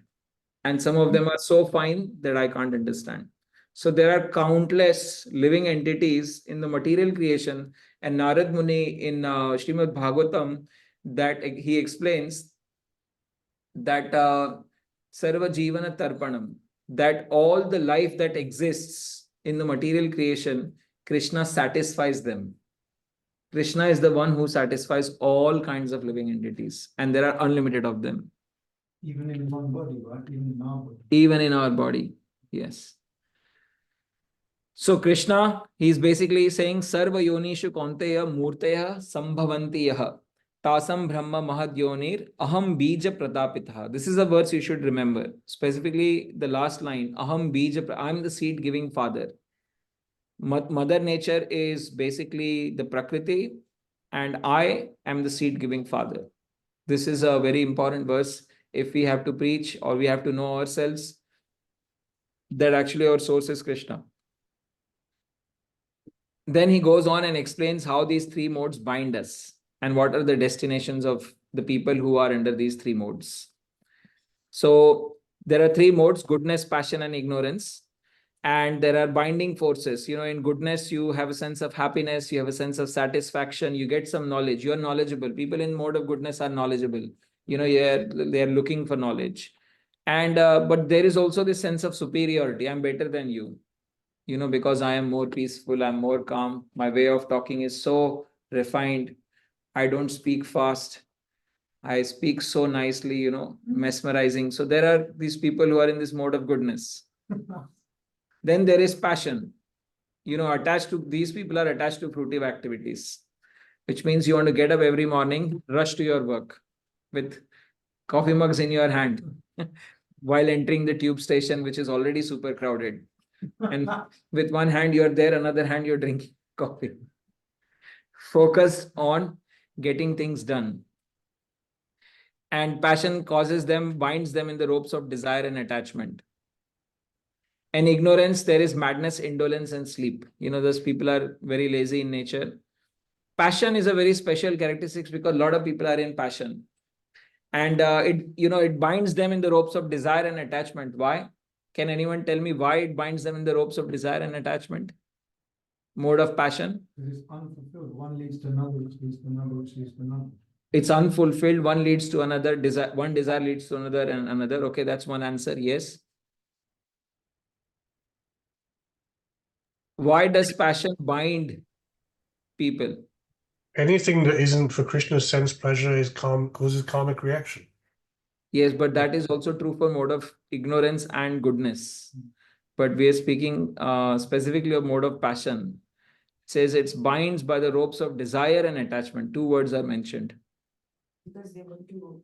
And some of them are so fine that I can't understand. So there are countless living entities in the material creation. And Narad Muni in Srimad Bhagavatam, that he explains that Sarva Jivana Tarpanam, that all the life that exists in the material creation, Krishna satisfies them. Krishna is the one who satisfies all kinds of living entities, and there are unlimited of them. Even in one body, right? Even in our body. Even in our body, yes. So Krishna, he's basically saying, Sarva Yonishu Kaunteya Murteya Sambhavanti Yaha Tasam Brahma Mahad Yonir Aham Bija Pratapitha. This is a verse you should remember. Specifically, the last line, Aham Bija, I'm the seed-giving father. Mother Nature is basically the Prakriti, and I am the seed-giving father. This is a very important verse. If we have to preach or we have to know ourselves, that actually our source is Krishna. Then he goes on and explains how these 3 modes bind us and what are the destinations of the people who are under these 3 modes. So there are 3 modes: goodness, passion, and ignorance. And there are binding forces. You know, in goodness, you have a sense of happiness, you have a sense of satisfaction, you get some knowledge, you are knowledgeable. People in mode of goodness are knowledgeable. You know, they are looking for knowledge. And but there is also this sense of superiority. I'm better than you, you know, because I am more peaceful, I'm more calm. My way of talking is so refined. I don't speak fast. I speak so nicely, you know, mesmerizing. So there are these people who are in this mode of goodness. Then there is passion. You know, attached to these people are attached to fruitive activities, which means you want to get up every morning, rush to your work with coffee mugs in your hand. while entering the tube station, which is already super crowded. And with one hand you're there, another hand you're drinking coffee. Focus on getting things done. And passion causes them, binds them in the ropes of desire and attachment. And ignorance, there is madness, indolence, and sleep. You know, those people are very lazy in nature. Passion is a very special characteristic because a lot of people are in passion. And it binds them in the ropes of desire and attachment. Why? Can anyone tell me why it binds them in the ropes of desire and attachment? Mode of passion? Because it's unfulfilled. One leads to another, which leads to another, which leads to another. It's unfulfilled. One leads to another. One desire leads to another and another. Okay, that's one answer. Yes. Why does passion bind people? Anything that isn't for Krishna's sense pleasure causes karmic reaction. Yes, but that is also true for mode of ignorance and goodness. But we are speaking specifically of mode of passion. It says it's binds by the ropes of desire and attachment. Two words are mentioned. Because they want to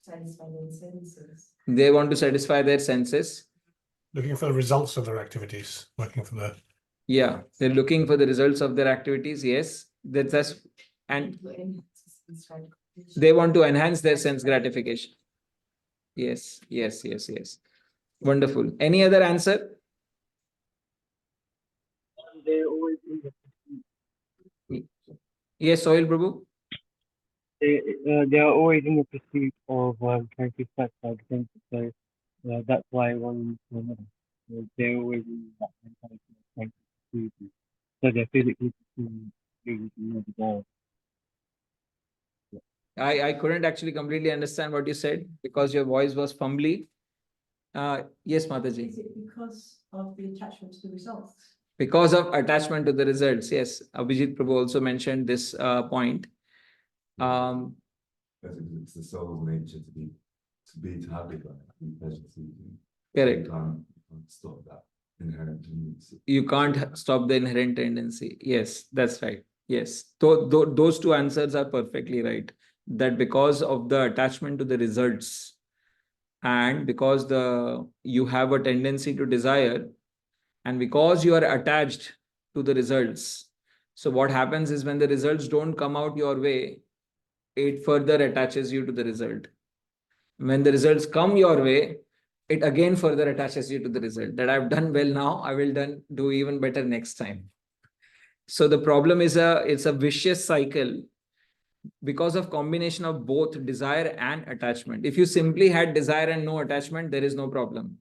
satisfy their senses. They want to satisfy their senses. Looking for the results of their activities, working for the... Yeah, they're looking for the results of their activities. Yes, that's and they want to enhance their sense gratification. Yes. Wonderful. Any other answer? Yes, Soil Prabhu. They are always in the pursuit of trying to satisfy the senses, so that's why one needs to another. They're always in that mentality of trying to pursue them. So they're physically pursuing the goal. I couldn't actually completely understand what you said because your voice was fumbly. Yes, Mataji. Is it because of the attachment to the results? Because of attachment to the results. Yes, Abhijit Prabhu also mentioned this point. It's the soul's nature to have it like pleasure seeking. Correct. You can't stop that inherent tendency. You can't stop the inherent tendency. Yes, that's right. Yes, those two answers are perfectly right. That because of the attachment to the results and because you have a tendency to desire and because you are attached to the results. So what happens is when the results don't come out your way, it further attaches you to the result. When the results come your way, it again further attaches you to the result. That I've done well now, I will do even better next time. So the problem is it's a vicious cycle because of combination of both desire and attachment. If you simply had desire and no attachment, there is no problem.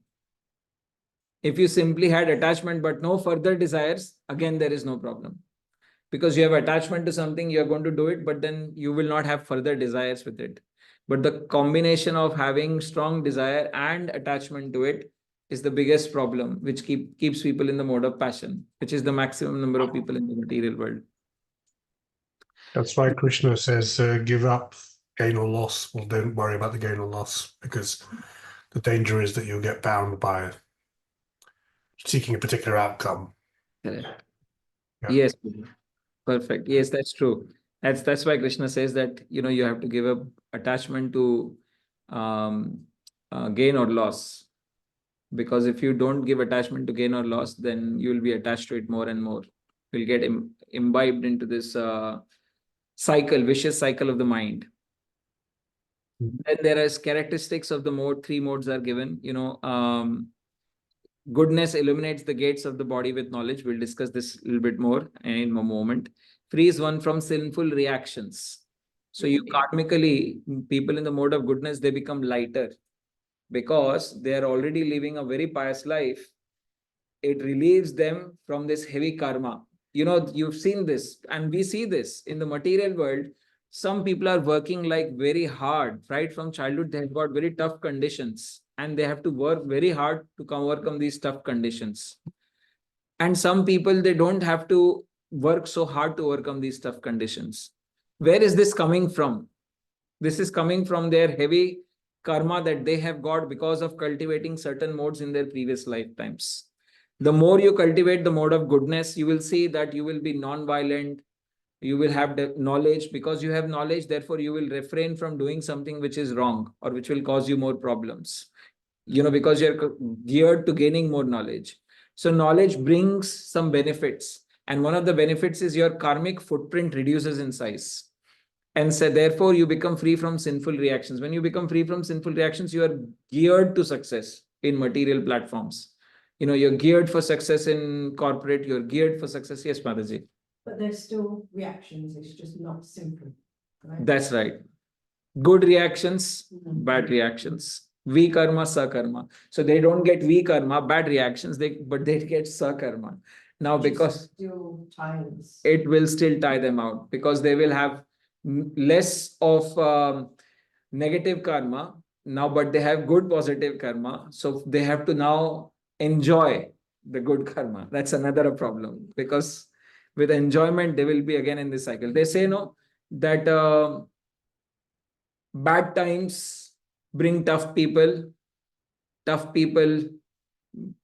If you simply had attachment but no further desires, again, there is no problem. Because you have attachment to something, you are going to do it, but then you will not have further desires with it. But the combination of having strong desire and attachment to it is the biggest problem, which keeps people in the mode of passion, which is the maximum number of people in the material world. That's why Krishna says, give up gain or loss. Well, don't worry about the gain or loss, because the danger is that you'll get bound by seeking a particular outcome. Correct. Yeah. Yes, perfect. Yes, that's true. That's why Krishna says that, you have to give up attachment to gain or loss. Because if you don't give attachment to gain or loss, then you will be attached to it more and more. You'll get imbibed into this vicious cycle of the mind. Then there is characteristics of the mode. 3 modes are given. Goodness illuminates the gates of the body with knowledge. We'll discuss this a little bit more in a moment. Frees one from sinful reactions. So you karmically, people in the mode of goodness, they become lighter because they are already living a very pious life. It relieves them from this heavy karma. You've seen this and we see this in the material world. Some people are working like very hard, right? From childhood, they have got very tough conditions and they have to work very hard to overcome these tough conditions. And some people, they don't have to work so hard to overcome these tough conditions. Where is this coming from? This is coming from their heavy karma that they have got because of cultivating certain modes in their previous lifetimes. The more you cultivate the mode of goodness, you will see that you will be non-violent. You will have the knowledge. Because you have knowledge, therefore you will refrain from doing something which is wrong or which will cause you more problems. because you're geared to gaining more knowledge. So knowledge brings some benefits. And one of the benefits is your karmic footprint reduces in size. And so therefore you become free from sinful reactions. When you become free from sinful reactions, you are geared to success in material platforms. You're geared for success in corporate, you're geared for success. Yes, Mataji. But there's still reactions, it's just not simple. Right? That's right. Good reactions, bad reactions. Vi karma, sa karma. So they don't get vi karma, bad reactions, but they get sa karma. Now, Which because still ties. it will still tie them out, because they will have less of negative karma now, but they have good positive karma. So they have to now enjoy the good karma. That's another problem, because with enjoyment, they will be again in this cycle. They say no, that bad times bring tough people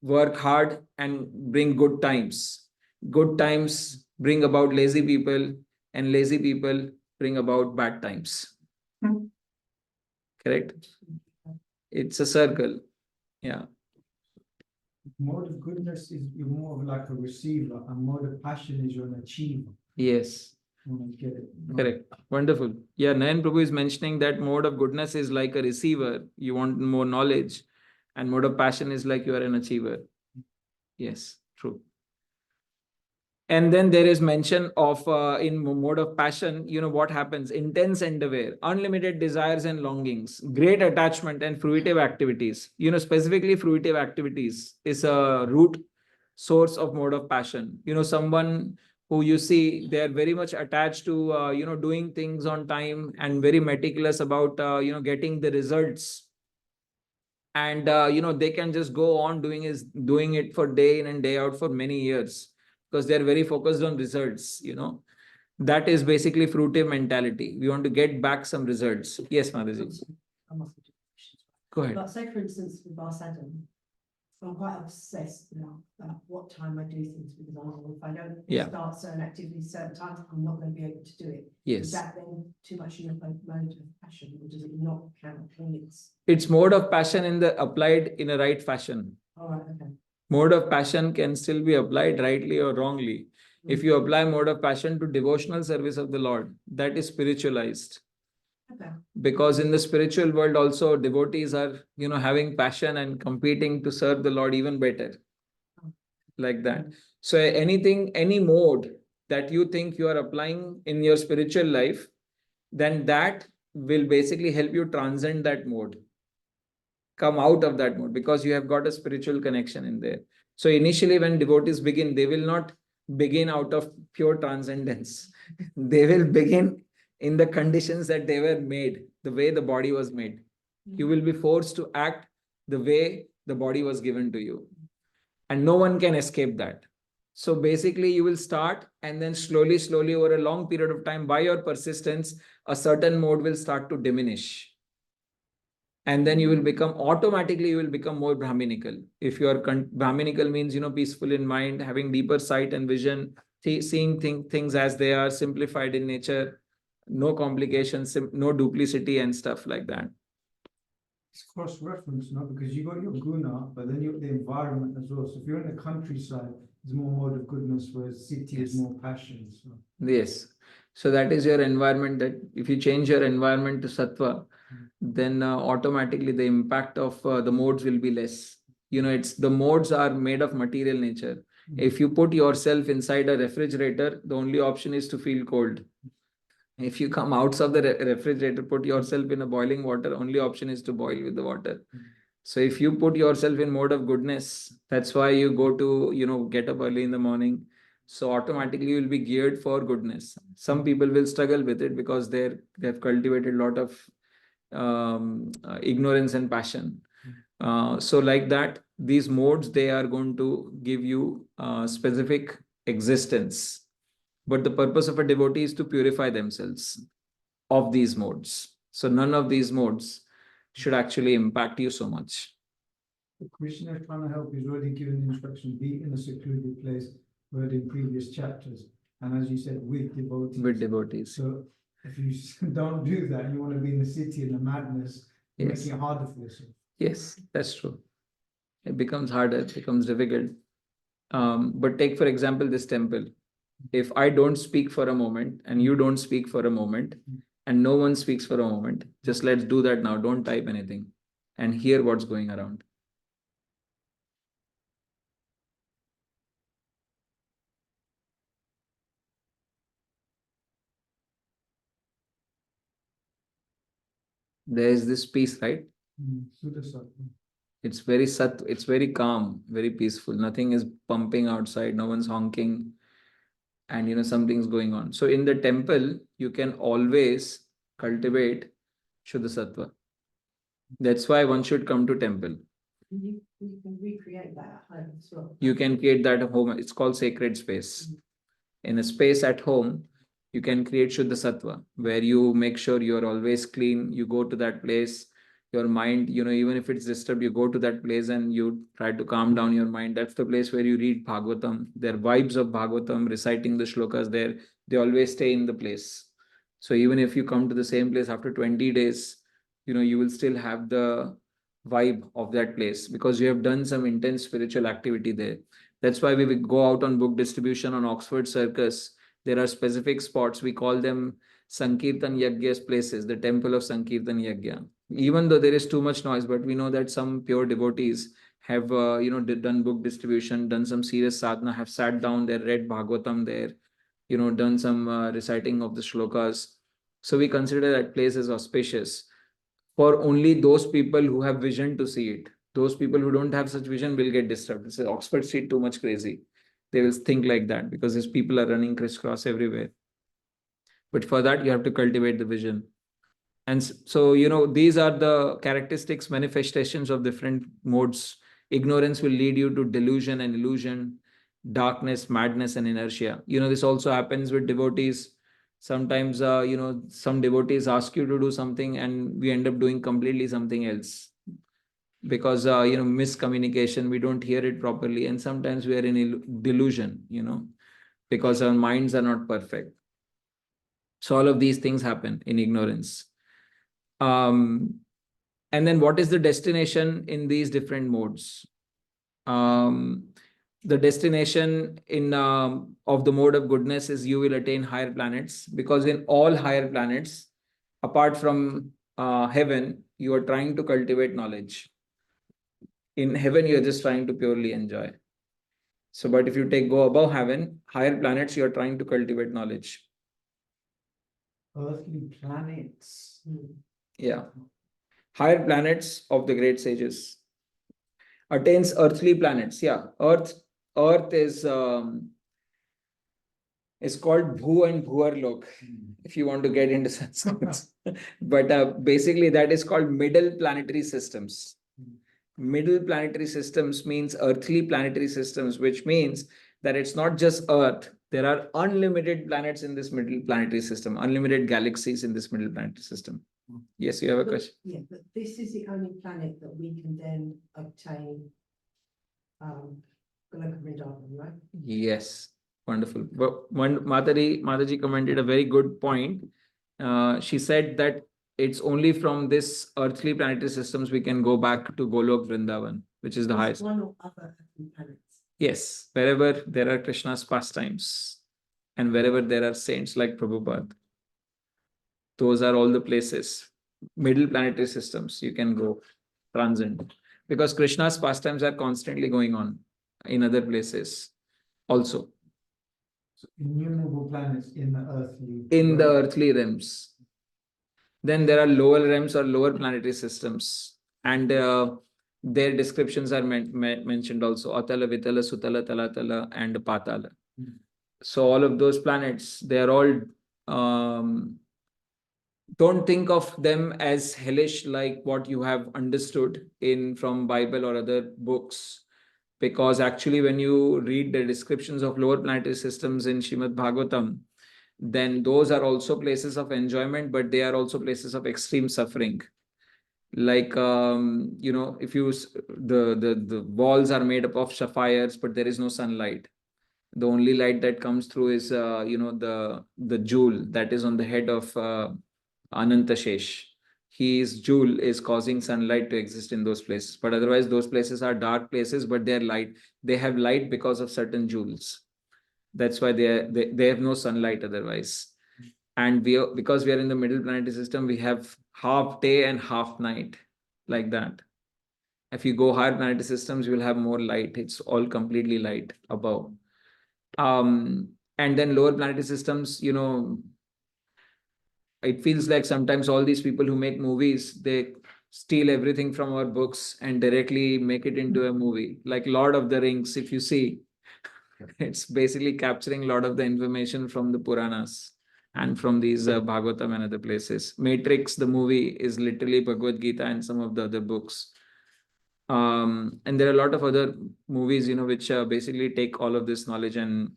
work hard and bring good times. Good times bring about lazy people, and lazy people bring about bad times. Correct? It's a circle. Yeah. Mode of goodness is you're more of like a receiver, and mode of passion is you're an achiever. Yes. Get it? Correct. Wonderful. Yeah, Nayan Prabhu is mentioning that mode of goodness is like a receiver. You want more knowledge. And mode of passion is like you are an achiever. Yes, true. And then there is mention of in mode of passion, what happens? Intense endeavor, unlimited desires and longings, great attachment and fruitive activities. Specifically fruitive activities is a root source of mode of passion. Someone who you see, they are very much attached to, doing things on time and very meticulous about, getting the results. And, they can just go on doing it for day in and day out for many years, because they're very focused on results. That is basically fruitive mentality. We want to get back some results. Yes, Madhaji. Go ahead. But say, for instance, with our Saturn, I'm quite obsessed now about what time I do things, because I know if I don't start certain activities certain times, I'm not going to be able to do it. Yes. Is that then too much in your mode of passion, or does it not count when it's mode of passion applied in a right fashion. All right, okay. Mode of passion can still be applied rightly or wrongly. If you apply mode of passion to devotional service of the Lord, that is spiritualized. Okay. Because in the spiritual world also, devotees are, having passion and competing to serve the Lord even better. Like that. So any mode that you think you are applying in your spiritual life, then that will basically help you transcend that mode. Come out of that mode, because you have got a spiritual connection in there. So initially when devotees begin, they will not begin out of pure transcendence. They will begin in the conditions that they were made, the way the body was made. You will be forced to act the way the body was given to you. And no one can escape that. So basically you will start, and then slowly over a long period of time, by your persistence, a certain mode will start to diminish. And then you will automatically become more Brahminical. If you are Brahminical means, peaceful in mind, having deeper sight and vision, seeing things as they are, simplified in nature, no complications, no duplicity and stuff like that. It's cross-reference, no? Because you got your guna, but then you got the environment as well. So if you're in the countryside, there's more mode of goodness, whereas city is more passion. So. Yes. So that is your environment. That if you change your environment to sattva, then automatically the impact of the modes will be less. It's the modes are made of material nature. If you put yourself inside a refrigerator, the only option is to feel cold. If you come out of the refrigerator, put yourself in a boiling water, only option is to boil with the water. So if you put yourself in mode of goodness, that's why you go to, get up early in the morning. So automatically you will be geared for goodness. Some people will struggle with it because they have cultivated a lot of ignorance and passion. So like that, these modes, they are going to give you specific existence. But the purpose of a devotee is to purify themselves of these modes. So none of these modes should actually impact you so much. Krishna is trying to help. He's already given the instruction, be in a secluded place, heard in previous chapters. And as you said, with devotees. With devotees. So if you don't do that, you want to be in the city in the madness, you're making it harder for yourself. Yes, that's true. It becomes harder, it becomes difficult. But take, for example, this temple. If I don't speak for a moment and you don't speak for a moment and no one speaks for a moment, just let's do that now. Don't type anything and hear what's going around. There is this peace, right? It's very it's very calm, very peaceful. Nothing is pumping outside, no one's honking, and something's going on. So in the temple, you can always cultivate Shuddha Sattva. That's why one should come to temple. You can recreate that at home as well. You can create that at home. It's called sacred space. In a space at home, you can create Shuddha Sattva, where you make sure you're always clean. You go to that place, your mind, even if it's disturbed, you go to that place and you try to calm down your mind. That's the place where you read Bhagavatam. There are vibes of Bhagavatam, reciting the shlokas there. They always stay in the place. So even if you come to the same place after 20 days, you will still have the vibe of that place because you have done some intense spiritual activity there. That's why we will go out on book distribution on Oxford Circus. There are specific spots. We call them Sankirtan Yajna's places, the temple of Sankirtan Yajna. Even though there is too much noise, but we know that some pure devotees have, done book distribution, done some serious sadhana, have sat down there, read Bhagavatam there, done some reciting of the shlokas. So we consider that place as auspicious for only those people who have vision to see it. Those people who don't have such vision will get disturbed. This is Oxford Street, too much crazy. They will think like that because these people are running crisscross everywhere. But for that, you have to cultivate the vision. And so, these are the characteristics, manifestations of different modes. Ignorance will lead you to delusion and illusion, darkness, madness, and inertia. This also happens with devotees. Sometimes, some devotees ask you to do something and we end up doing completely something else. Because, miscommunication, we don't hear it properly. And sometimes we are in delusion, because our minds are not perfect. So all of these things happen in ignorance. And then what is the destination in these different modes? The destination of the mode of goodness is you will attain higher planets, because in all higher planets, apart from heaven, you are trying to cultivate knowledge. In heaven, you're just trying to purely enjoy. So, but if you go above heaven, higher planets, you're trying to cultivate knowledge. Earthly planets. Yeah. Higher planets of the great sages. Attains earthly planets. Yeah. Earth is called Bhu and Bhuarlok, if you want to get into Sanskrit. But basically that is called middle planetary systems. Middle planetary systems means earthly planetary systems, which means that it's not just Earth. There are unlimited planets in this middle planetary system, unlimited galaxies in this middle planetary system. Yes, you have a question? Yeah, but this is the only planet that we can then obtain right? Yes, wonderful. But Mataji commented a very good point. She said that it's only from this earthly planetary systems we can go back to Golok Vrindavan, which is the highest. One or other planets. Yes, wherever there are Krishna's pastimes and wherever there are saints like Prabhupada. Those are all the places, middle planetary systems you can go transcend, because Krishna's pastimes are constantly going on in other places also. So innumerable planets in the earthly. In the earthly realms. Then there are lower realms or lower planetary systems, and their descriptions are mentioned also. Atala, Vitala, Sutala, Talatala, and Patala. So all of those planets, they are all, don't think of them as hellish like what you have understood from Bible or other books. Because actually when you read the descriptions of lower planetary systems in Srimad Bhagavatam, then those are also places of enjoyment, but they are also places of extreme suffering. Like, if the walls are made up of sapphires, but there is no sunlight. The only light that comes through is, the jewel that is on the head of Anantashesh. his jewel is causing sunlight to exist in those places. But otherwise, those places are dark places, but they're light. They have light because of certain jewels. That's why they have no sunlight otherwise. And because we are in the middle planetary system, we have half day and half night, like that. If you go higher planetary systems, you will have more light. It's all completely light above. And then lower planetary systems, it feels like sometimes all these people who make movies, they steal everything from our books and directly make it into a movie. Like Lord of the Rings, if you see, it's basically capturing a lot of the information from the Puranas and from these Bhagavatam and other places. Matrix, the movie, is literally Bhagavad Gita and some of the other books. And there are a lot of other movies, which basically take all of this knowledge and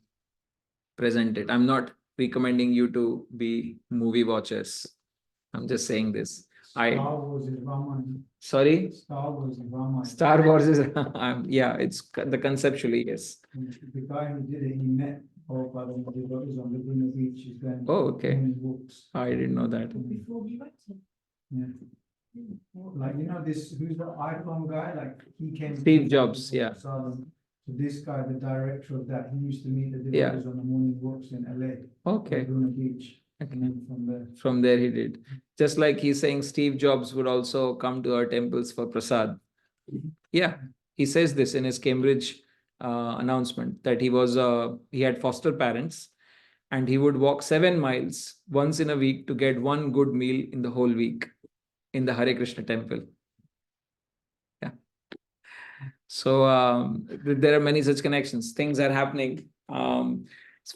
present it. I'm not recommending you to be movie watchers. I'm just saying this. Star Wars is Raman. Sorry? Star Wars is Raman. Star Wars is, yeah, it's the conceptually, yes. The guy who did it, he met Prabhupada when he was on the Laguna Beach. He's going Oh, okay. on walks. I didn't know that. Before he went to. Yeah. Like, this, who's the iPhone guy? Like, he came. Steve Jobs, yeah. So this guy, the director of that, he used to meet the Yeah. devotees on the morning walks in LA. Okay. Laguna Beach. Okay. And then from there. From there he did. Just like he's saying Steve Jobs would also come to our temples for prasad. Yeah, he says this in his Cambridge announcement that he had foster parents and he would walk 7 miles once in a week to get one good meal in the whole week in the Hare Krishna temple. Yeah. So there are many such connections. Things are happening.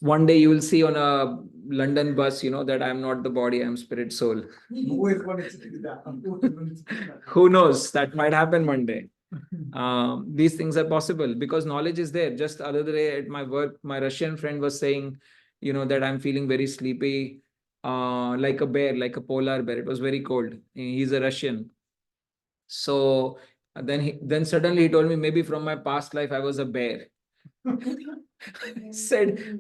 One day you will see on a London bus, that I'm not the body, I'm spirit soul. Always wanted to do that. I've always wanted to do that. Who knows? That might happen one day. These things are possible because knowledge is there. Just the other day at my work, my Russian friend was saying, that I'm feeling very sleepy, like a bear, like a polar bear. It was very cold. He's a Russian. So then suddenly he told me maybe from my past life I was a bear.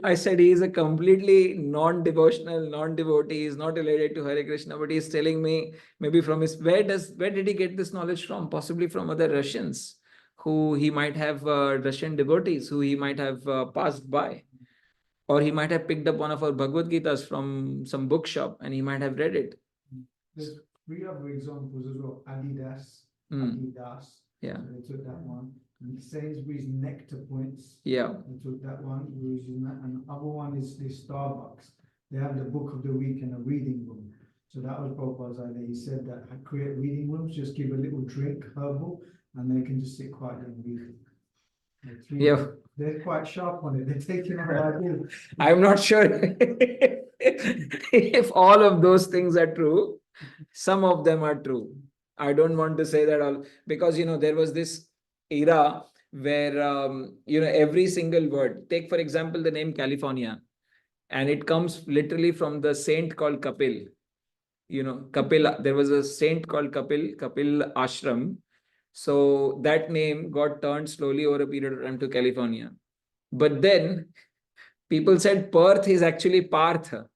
I said he is a completely non-devotional, non-devotee. He is not related to Hare Krishna, but he is telling me maybe from his where did he get this knowledge from? Possibly from other Russians who he might have Russian devotees who he might have passed by, or he might have picked up one of our Bhagavad Gitas from some bookshop and he might have read it. There's 3 other examples as well. Adidas. Yeah. So they took that one. And Sainsbury's nectar points. Yeah. They took that one. We were using that. And the other one is the Starbucks. They have the book of the week and a reading room. So that was Prabhupada's idea. He said that I create reading rooms, just give a little drink, herbal, and they can just sit quietly and read. Yeah. They're quite sharp on it. They're taking our idea. I'm not sure if all of those things are true. Some of them are true. I don't want to say that all, because there was this era where every single word, take for example the name California, and it comes literally from the saint called Kapil. Kapil, there was a saint called Kapil Ashram. So that name got turned slowly over a period of time to California. But then people said Perth is actually Partha.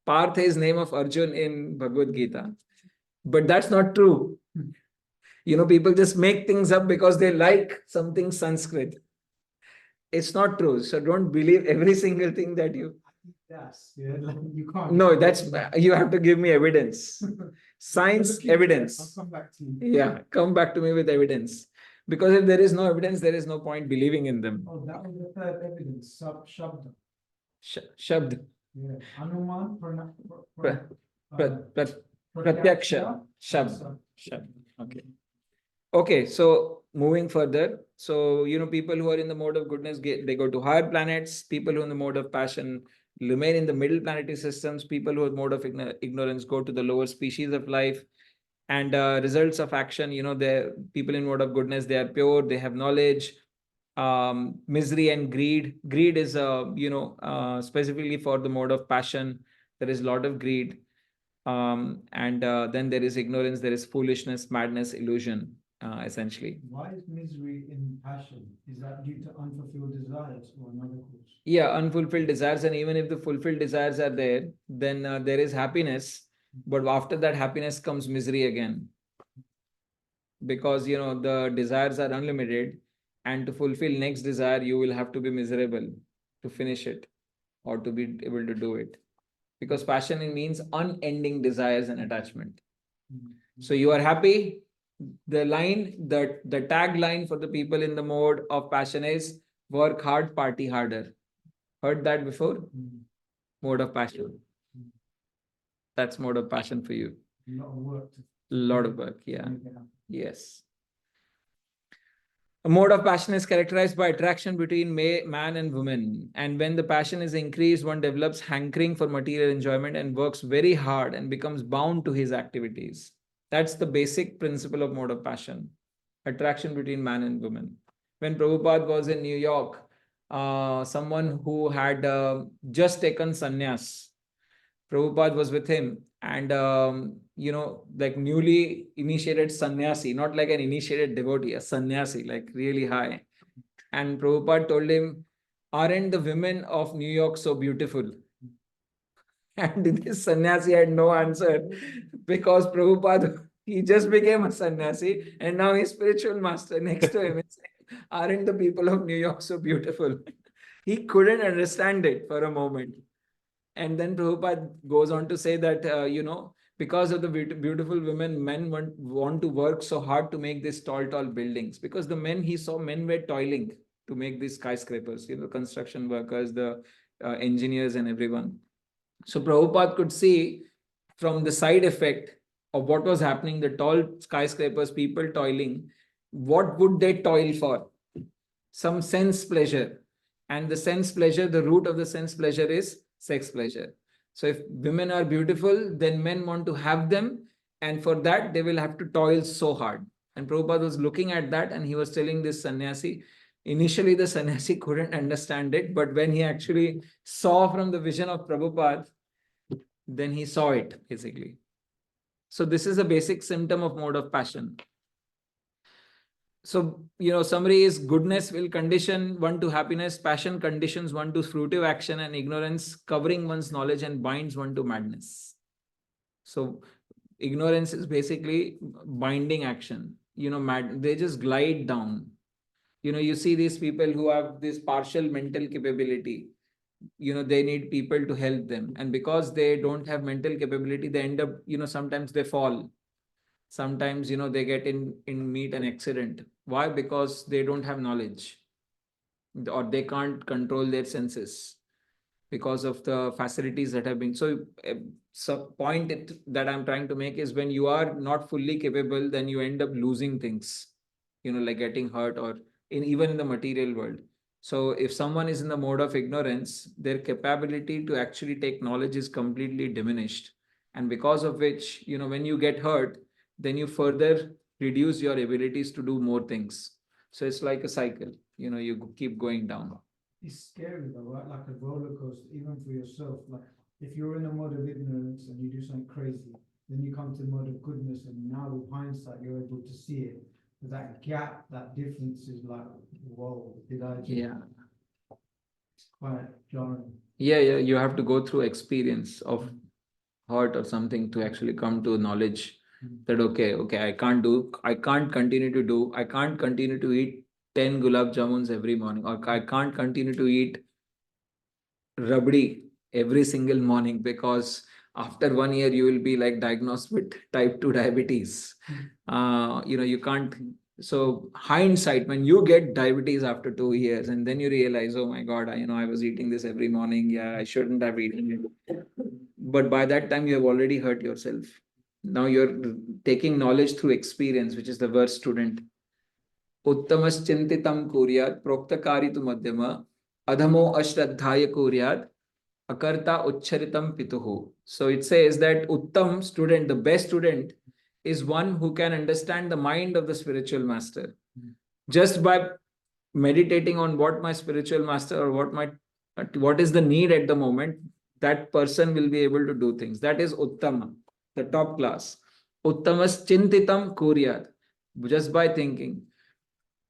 Partha is name of Arjun in Bhagavad Gita. But that's not true. People just make things up because they like something Sanskrit. It's not true. So don't believe every single thing that you... Yes, yeah, like you can't. No, you have to give me evidence. Science, evidence. I'll come back to you. Yeah, come back to me with evidence. Because if there is no evidence, there is no point believing in them. Oh, that was the third evidence. Shabda. Shabd. Yeah. Anuman. Pratyaksha. Shabd. Okay. Okay, so moving further. So, people who are in the mode of goodness, they go to higher planets. People who are in the mode of passion remain in the middle planetary systems. People who are in the mode of ignorance go to the lower species of life. And results of action, the people in mode of goodness, they are pure, they have knowledge. Misery and greed. Greed is, specifically for the mode of passion. There is a lot of greed. And then there is ignorance, there is foolishness, madness, illusion, essentially. Why is misery in passion? Is that due to unfulfilled desires or another cause? Yeah, unfulfilled desires. And even if the fulfilled desires are there, then there is happiness. But after that happiness comes misery again. Because the desires are unlimited, and to fulfill next desire, you will have to be miserable to finish it or to be able to do it. Because passion means unending desires and attachment. So you are happy. The tagline for the people in the mode of passion is work hard, party harder. Heard that before? Mode of passion. That's mode of passion for you. A lot of work. Lot of work, yeah. Yes. A mode of passion is characterized by attraction between man and woman. And when the passion is increased, one develops hankering for material enjoyment and works very hard and becomes bound to his activities. That's the basic principle of mode of passion. Attraction between man and woman. When Prabhupada was in New York, someone who had just taken sannyas, Prabhupada was with him, and like newly initiated sannyasi, not like an initiated devotee, a sannyasi, like really high. And Prabhupada told him, aren't the women of New York so beautiful? And this sannyasi had no answer, because Prabhupada, he just became a sannyasi and now he's spiritual master next to him. Saying, aren't the people of New York so beautiful? He couldn't understand it for a moment. And then Prabhupada goes on to say that, because of the beautiful women, men want to work so hard to make these tall buildings. Because he saw men were toiling to make these skyscrapers, construction workers, the engineers and everyone. So Prabhupada could see from the side effect of what was happening, the tall skyscrapers, people toiling, what would they toil for? Some sense pleasure. And the sense pleasure, the root of the sense pleasure is sex pleasure. So if women are beautiful, then men want to have them. And for that, they will have to toil so hard. And Prabhupada was looking at that and he was telling this sannyasi. Initially, the sannyasi couldn't understand it. But when he actually saw from the vision of Prabhupada, then he saw it basically. So this is a basic symptom of mode of passion. So, summary is goodness will condition one to happiness, passion conditions one to fruitive action, and ignorance covering one's knowledge and binds one to madness. So ignorance is basically binding action. They just glide down. You see these people who have this partial mental capability. They need people to help them. And because they don't have mental capability, they end up, sometimes they fall. Sometimes, they get meet an accident. Why? Because they don't have knowledge, or they can't control their senses because of the facilities that have been. So point that I'm trying to make is, when you are not fully capable, then you end up losing things, like getting hurt, or even in the material world. So if someone is in the mode of ignorance, their capability to actually take knowledge is completely diminished. And because of which, when you get hurt, then you further reduce your abilities to do more things. So it's like a cycle, you keep going down. It's scary though, right? Like a roller coaster, even for yourself. Like if you're in a mode of ignorance and you do something crazy, then you come to the mode of goodness, and now with hindsight, you're able to see it. But that gap, that difference is like, whoa, did I just... Yeah. It's quite jarring. Yeah, you have to go through experience of hurt or something to actually come to knowledge that okay, I can't continue to eat 10 gulab jamuns every morning, or I can't continue to eat rabdi every single morning, because after 1 year you will be like diagnosed with type 2 diabetes. You can't. So hindsight, when you get diabetes after 2 years, and then you realize, oh my God, I was eating this every morning. Yeah, I shouldn't have eaten it. But by that time you have already hurt yourself. Now you're taking knowledge through experience, which is the verse student. Uttamas chintitam kuryat proktakari tu madhyama adhamo ashraddhaya kuryat akarta uchcharitam pituhu. So it says that Uttam student, the best student, is one who can understand the mind of the spiritual master. Just by meditating on what my spiritual master, or what is the need at the moment, that person will be able to do things. That is Uttama, the top class. Uttamas chintitam kuryat, just by thinking.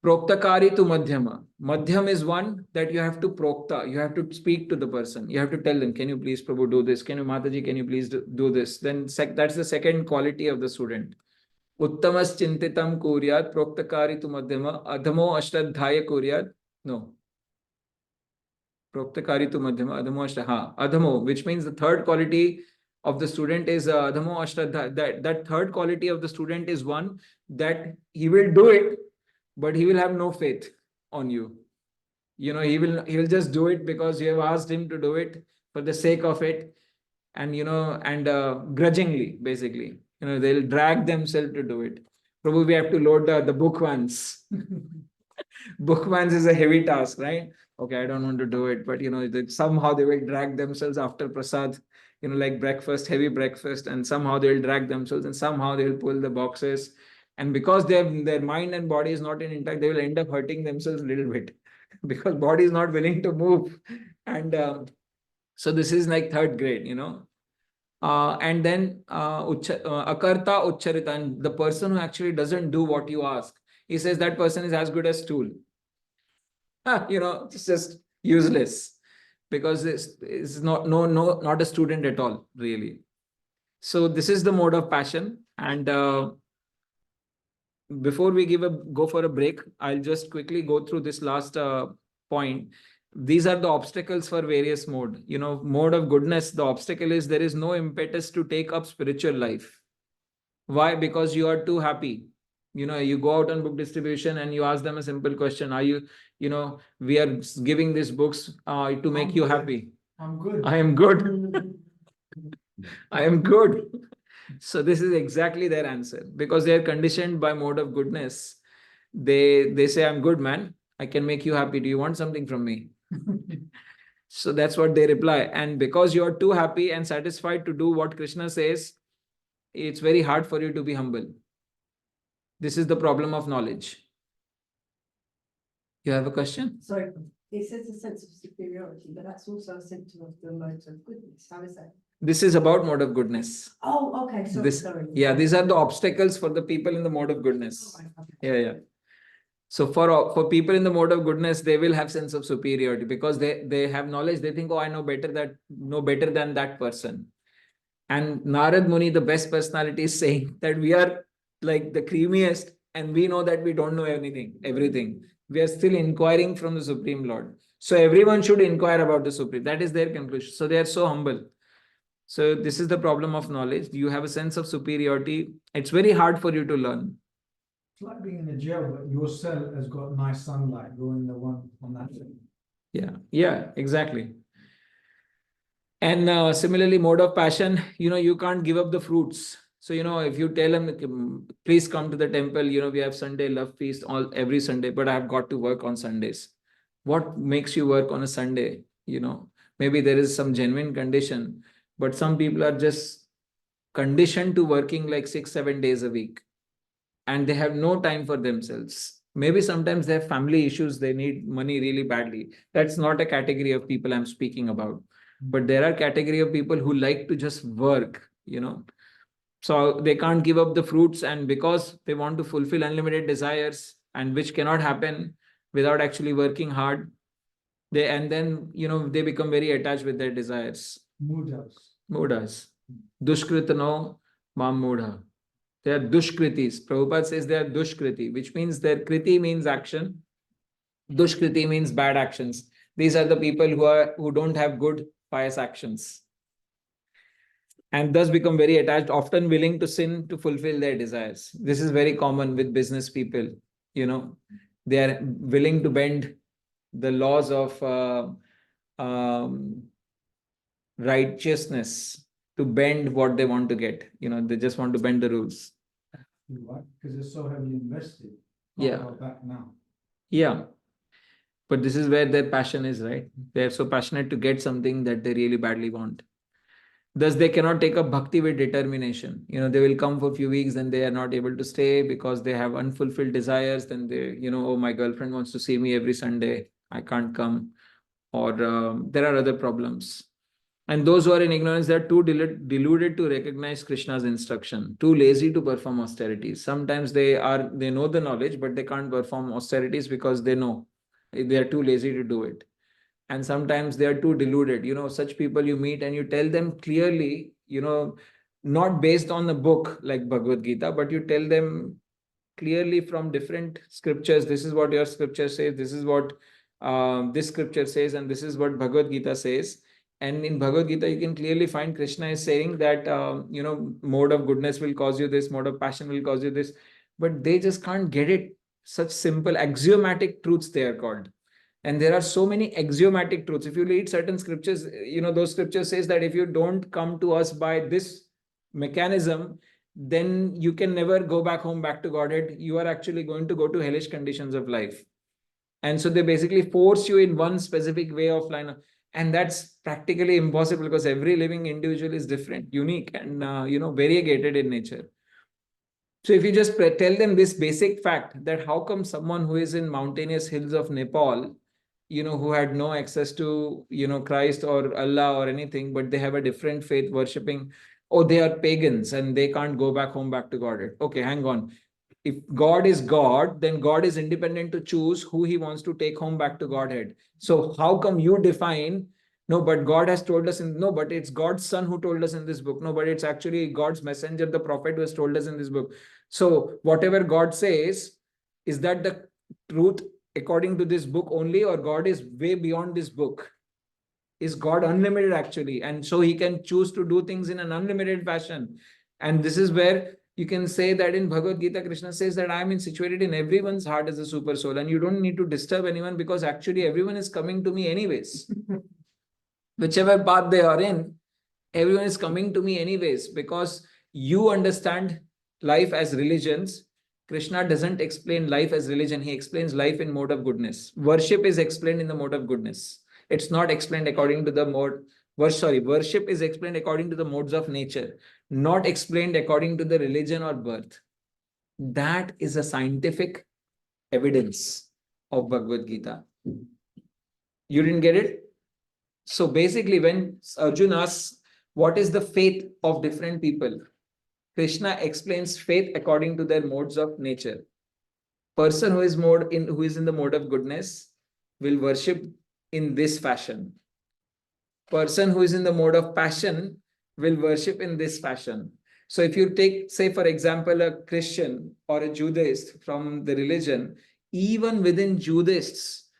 Proktakari tu madhyama. Madhyam is one that you have to prokta. You have to speak to the person. You have to tell them, can you please, Prabhu, do this? Can you, Mataji, can you please do this? Then that's the second quality of the student. Uttamas chintitam kuryat, proktakari tu madhyama, adhamo ashtadhaya kuryat. No. Proktakari tu madhyama, adhamo ashtadhaya. Adhamo, which means the third quality of the student is adhamo ashtadhaya. That third quality of the student is one that he will do it, but he will have no faith on you. You know, he will just do it because you have asked him to do it for the sake of it, and grudgingly, basically. You know, they'll drag themselves to do it. Prabhu, we have to load the book once. Book once is a heavy task, right? Okay, I don't want to do it, but somehow they will drag themselves after prasad, like breakfast, heavy breakfast, and somehow they will drag themselves, and somehow they will pull the boxes. And because their mind and body is not in intact, they will end up hurting themselves a little bit because body is not willing to move. And so this is like third grade, and then akarta ucharita, and the person who actually doesn't do what you ask, he says that person is as good as stool. It's just useless because it's not a student at all, really. So this is the mode of passion. And before we go for a break, I'll just quickly go through this last point. These are the obstacles for various mode. Mode of goodness, the obstacle is there is no impetus to take up spiritual life. Why? Because you are too happy. You go out on book distribution and you ask them a simple question. Are you, we are giving these books to make you happy. I'm good. I am good. I am good. So this is exactly their answer, because they are conditioned by mode of goodness. They say, I'm good, man. I can make you happy. Do you want something from me? So that's what they reply. And because you are too happy and satisfied to do what Krishna says, it's very hard for you to be humble. This is the problem of knowledge. You have a question? Sorry, it says a sense of superiority, but that's also a symptom of the mode of goodness. How is that? This is about mode of goodness. Oh, okay. Sorry. Yeah, these are the obstacles for the people in the mode of goodness. Oh, okay. Yeah. So for people in the mode of goodness, they will have sense of superiority because they have knowledge. They think, oh, I know better than that person. And Narad Muni, the best personality, is saying that we are like the creamiest, and we know that we don't know everything. We are still inquiring from the Supreme Lord. So everyone should inquire about the Supreme. That is their conclusion. So they are so humble. So this is the problem of knowledge. You have a sense of superiority. It's very hard for you to learn. It's like being in a jail, but your cell has got nice sunlight. You're in the one on that side. Yeah, exactly. And similarly, mode of passion, you can't give up the fruits. So, if you tell them, please come to the temple, we have Sunday love feast every Sunday, but I have got to work on Sundays. What makes you work on a Sunday? Maybe there is some genuine condition, but some people are just conditioned to working like 6-7 days a week, and they have no time for themselves. Maybe sometimes they have family issues. They need money really badly. That's not a category of people I'm speaking about. But there are category of people who like to just work, So they can't give up the fruits, and because they want to fulfill unlimited desires, and which cannot happen without actually working hard, they become very attached with their desires. Mudas. Dushkritano mam mudha. They are dushkritis. Prabhupada says they are dushkriti, which means their kriti means action. Dushkriti means bad actions. These are the people who don't have good pious actions, and thus become very attached, often willing to sin to fulfill their desires. This is very common with business people. They are willing to bend the laws of righteousness to bend what they want to get. They just want to bend the rules. Because they're so heavily invested. Yeah. Back now. Yeah. But this is where their passion is, right? They're so passionate to get something that they really badly want. Thus, they cannot take up bhakti with determination. They will come for a few weeks, then they are not able to stay because they have unfulfilled desires. Then they, oh, my girlfriend wants to see me every Sunday. I can't come. Or there are other problems. And those who are in ignorance, they are too deluded to recognize Krishna's instruction, too lazy to perform austerities. Sometimes they know the knowledge, but they can't perform austerities because they know they are too lazy to do it. And sometimes they are too deluded. Such people you meet and you tell them clearly, not based on the book like Bhagavad Gita, but you tell them clearly from different scriptures, this is what your scripture says, this is what this scripture says, and this is what Bhagavad Gita says. And in Bhagavad Gita, you can clearly find Krishna is saying that, mode of goodness will cause you this, mode of passion will cause you this, but they just can't get it. Such simple axiomatic truths they are called. And there are so many axiomatic truths. If you read certain scriptures, those scriptures says that if you don't come to us by this mechanism, then you can never go back home, back to Godhead. You are actually going to go to hellish conditions of life. And so they basically force you in one specific way of life. And that's practically impossible because every living individual is different, unique, and variegated in nature. So if you just tell them this basic fact that how come someone who is in mountainous hills of Nepal, who had no access to, Christ or Allah or anything, but they have a different faith worshipping, they are pagans and they can't go back home, back to Godhead. Okay, hang on. If God is God, then God is independent to choose who he wants to take home back to Godhead. So how come you define, no, but God has told us no, but it's God's son who told us in this book. No, but it's actually God's messenger, the prophet, who has told us in this book. So whatever God says, is that the truth according to this book only, or God is way beyond this book? Is God unlimited actually? And so he can choose to do things in an unlimited fashion. And this is where you can say that in Bhagavad Gita, Krishna says that I am situated in everyone's heart as a super soul, and you don't need to disturb anyone because actually everyone is coming to me anyways. Whichever path they are in, everyone is coming to me anyways, because you understand life as religions. Krishna doesn't explain life as religion. He explains life in mode of goodness. Worship is explained in the mode of goodness. It's not explained according to the mode. Worship is explained according to the modes of nature, not explained according to the religion or birth. That is a scientific evidence of Bhagavad Gita. You didn't get it? So basically, when Arjuna asks, what is the faith of different people? Krishna explains faith according to their modes of nature. Person who is in the mode of goodness will worship in this fashion. Person who is in the mode of passion will worship in this fashion. So if you take, say, for example, a Christian or a Judaist from the religion, even within Judaists,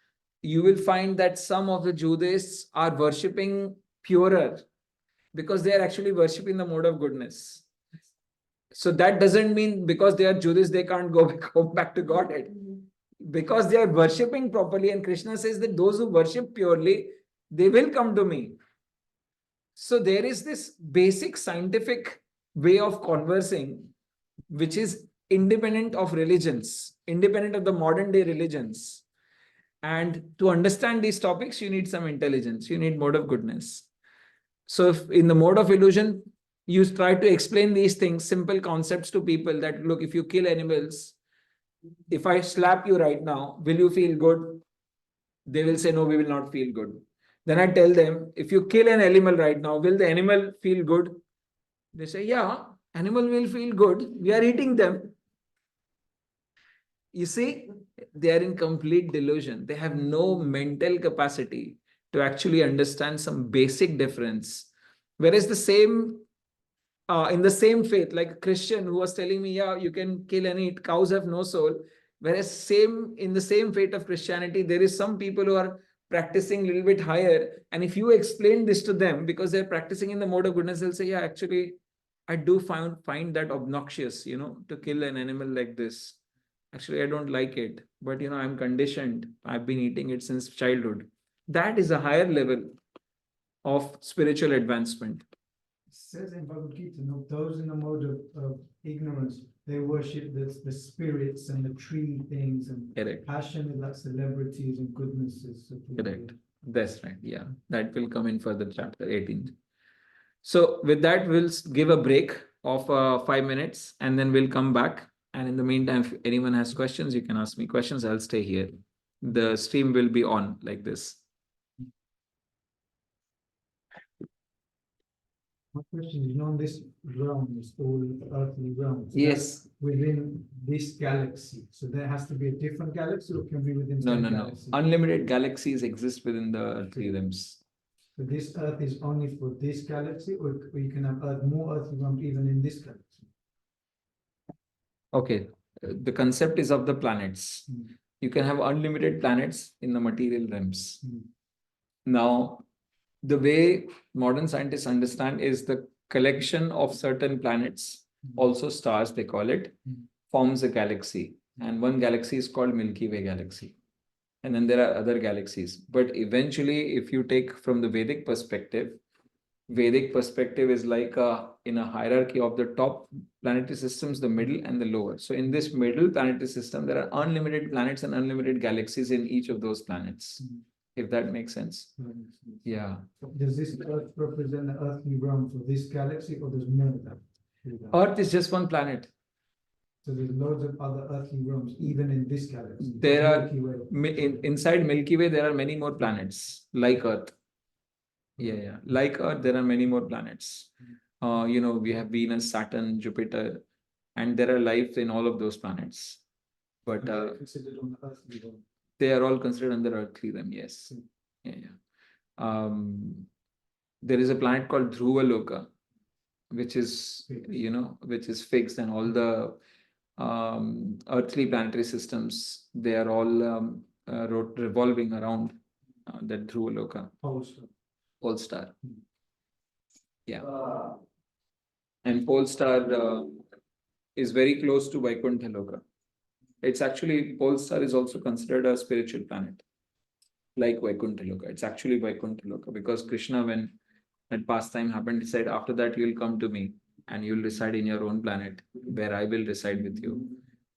you will find that some of the Judaists are worshipping purer because they are actually worshipping the mode of goodness. So that doesn't mean because they are Judaist, they can't go back to Godhead. Because they are worshipping properly, and Krishna says that those who worship purely, they will come to me. So there is this basic scientific way of conversing, which is independent of religions, independent of the modern day religions. And to understand these topics, you need some intelligence, you need mode of goodness. So if in the mode of illusion, you try to explain these things, simple concepts to people that, look, if you kill animals, if I slap you right now, will you feel good? They will say, no, we will not feel good. Then I tell them, if you kill an animal right now, will the animal feel good? They say, yeah, animal will feel good. We are eating them. You see, they are in complete delusion. They have no mental capacity to actually understand some basic difference. Whereas the same, in the same faith, like a Christian who was telling me, yeah, you can kill and eat, cows have no soul. Whereas in the same faith of Christianity, there is some people who are practicing a little bit higher. And if you explain this to them, because they're practicing in the mode of goodness, they'll say, yeah, actually, I do find that obnoxious, to kill an animal like this. Actually, I don't like it, but I'm conditioned. I've been eating it since childhood. That is a higher level of spiritual advancement. It says in Bhagavad Gita, those in the mode of ignorance, they worship the spirits and the tree things, and Correct. passion is like celebrities and goodnesses. Correct. That's right. Yeah, that will come in further chapter 18. So with that, we'll give a break of 5 minutes and then we'll come back. And in the meantime, if anyone has questions, you can ask me questions. I'll stay here. The stream will be on like this. My question is, on this realm, this all earthly realm. So Yes. that's within this galaxy. So there has to be a different galaxy, or can be within No, same no, no. galaxy? Unlimited galaxies exist within the earthly realms. So this Earth is only for this galaxy, or you can have more earthly realms even in this galaxy? Okay. The concept is of the planets. You can have unlimited planets in the material realms. Now, the way modern scientists understand is the collection of certain planets, also stars they call it, forms a galaxy. And one galaxy is called Milky Way galaxy. And then there are other galaxies. But eventually, if you take from the Vedic perspective is like in a hierarchy of the top planetary systems, the middle and the lower. So in this middle planetary system, there are unlimited planets and unlimited galaxies in each of those planets. If that makes sense. Yeah. Does this Earth represent the earthly realm for this galaxy, or there's more of that? Earth is just one planet. So there's loads of other earthly realms, even in this galaxy. There are Milky Way. inside Milky Way, there are many more planets like Earth. Yeah. Like Earth, there are many more planets. We have Venus, Saturn, Jupiter, and there are life in all of those planets. But They're considered on the earthly realm. they are all considered under earthly realm, yes. Yeah. There is a planet called Dhruva Loka, which is which is fixed, and all the earthly planetary systems, they are all revolving around that Dhruva Loka. Pole star. Yeah. And Pole star is very close to Vaikuntha Loka. It's actually, Pole star is also considered a spiritual planet, like Vaikuntha Loka. It's actually Vaikuntha Loka, because Krishna, when that pastime happened, he said, after that you'll come to me and you'll reside in your own planet where I will reside with you.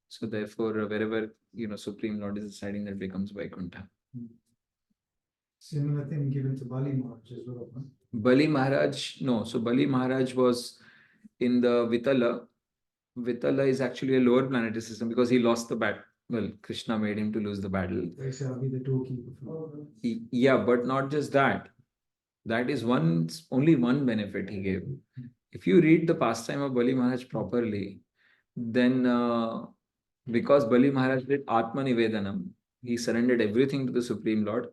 So therefore, wherever Supreme Lord is residing, that becomes Vaikuntha. Similar thing given to Bali Maharaj as well. Huh? Bali Maharaj, no. So Bali Maharaj was in the Vitala. Vitala is actually a lower planetary system because he lost the battle. Well, Krishna made him to lose the battle. I'll be the doorkeeper. Yeah, but not just that. That is only one benefit he gave. If you read the pastime of Bali Maharaj properly, then because Bali Maharaj did Atma Nivedanam, he surrendered everything to the Supreme Lord.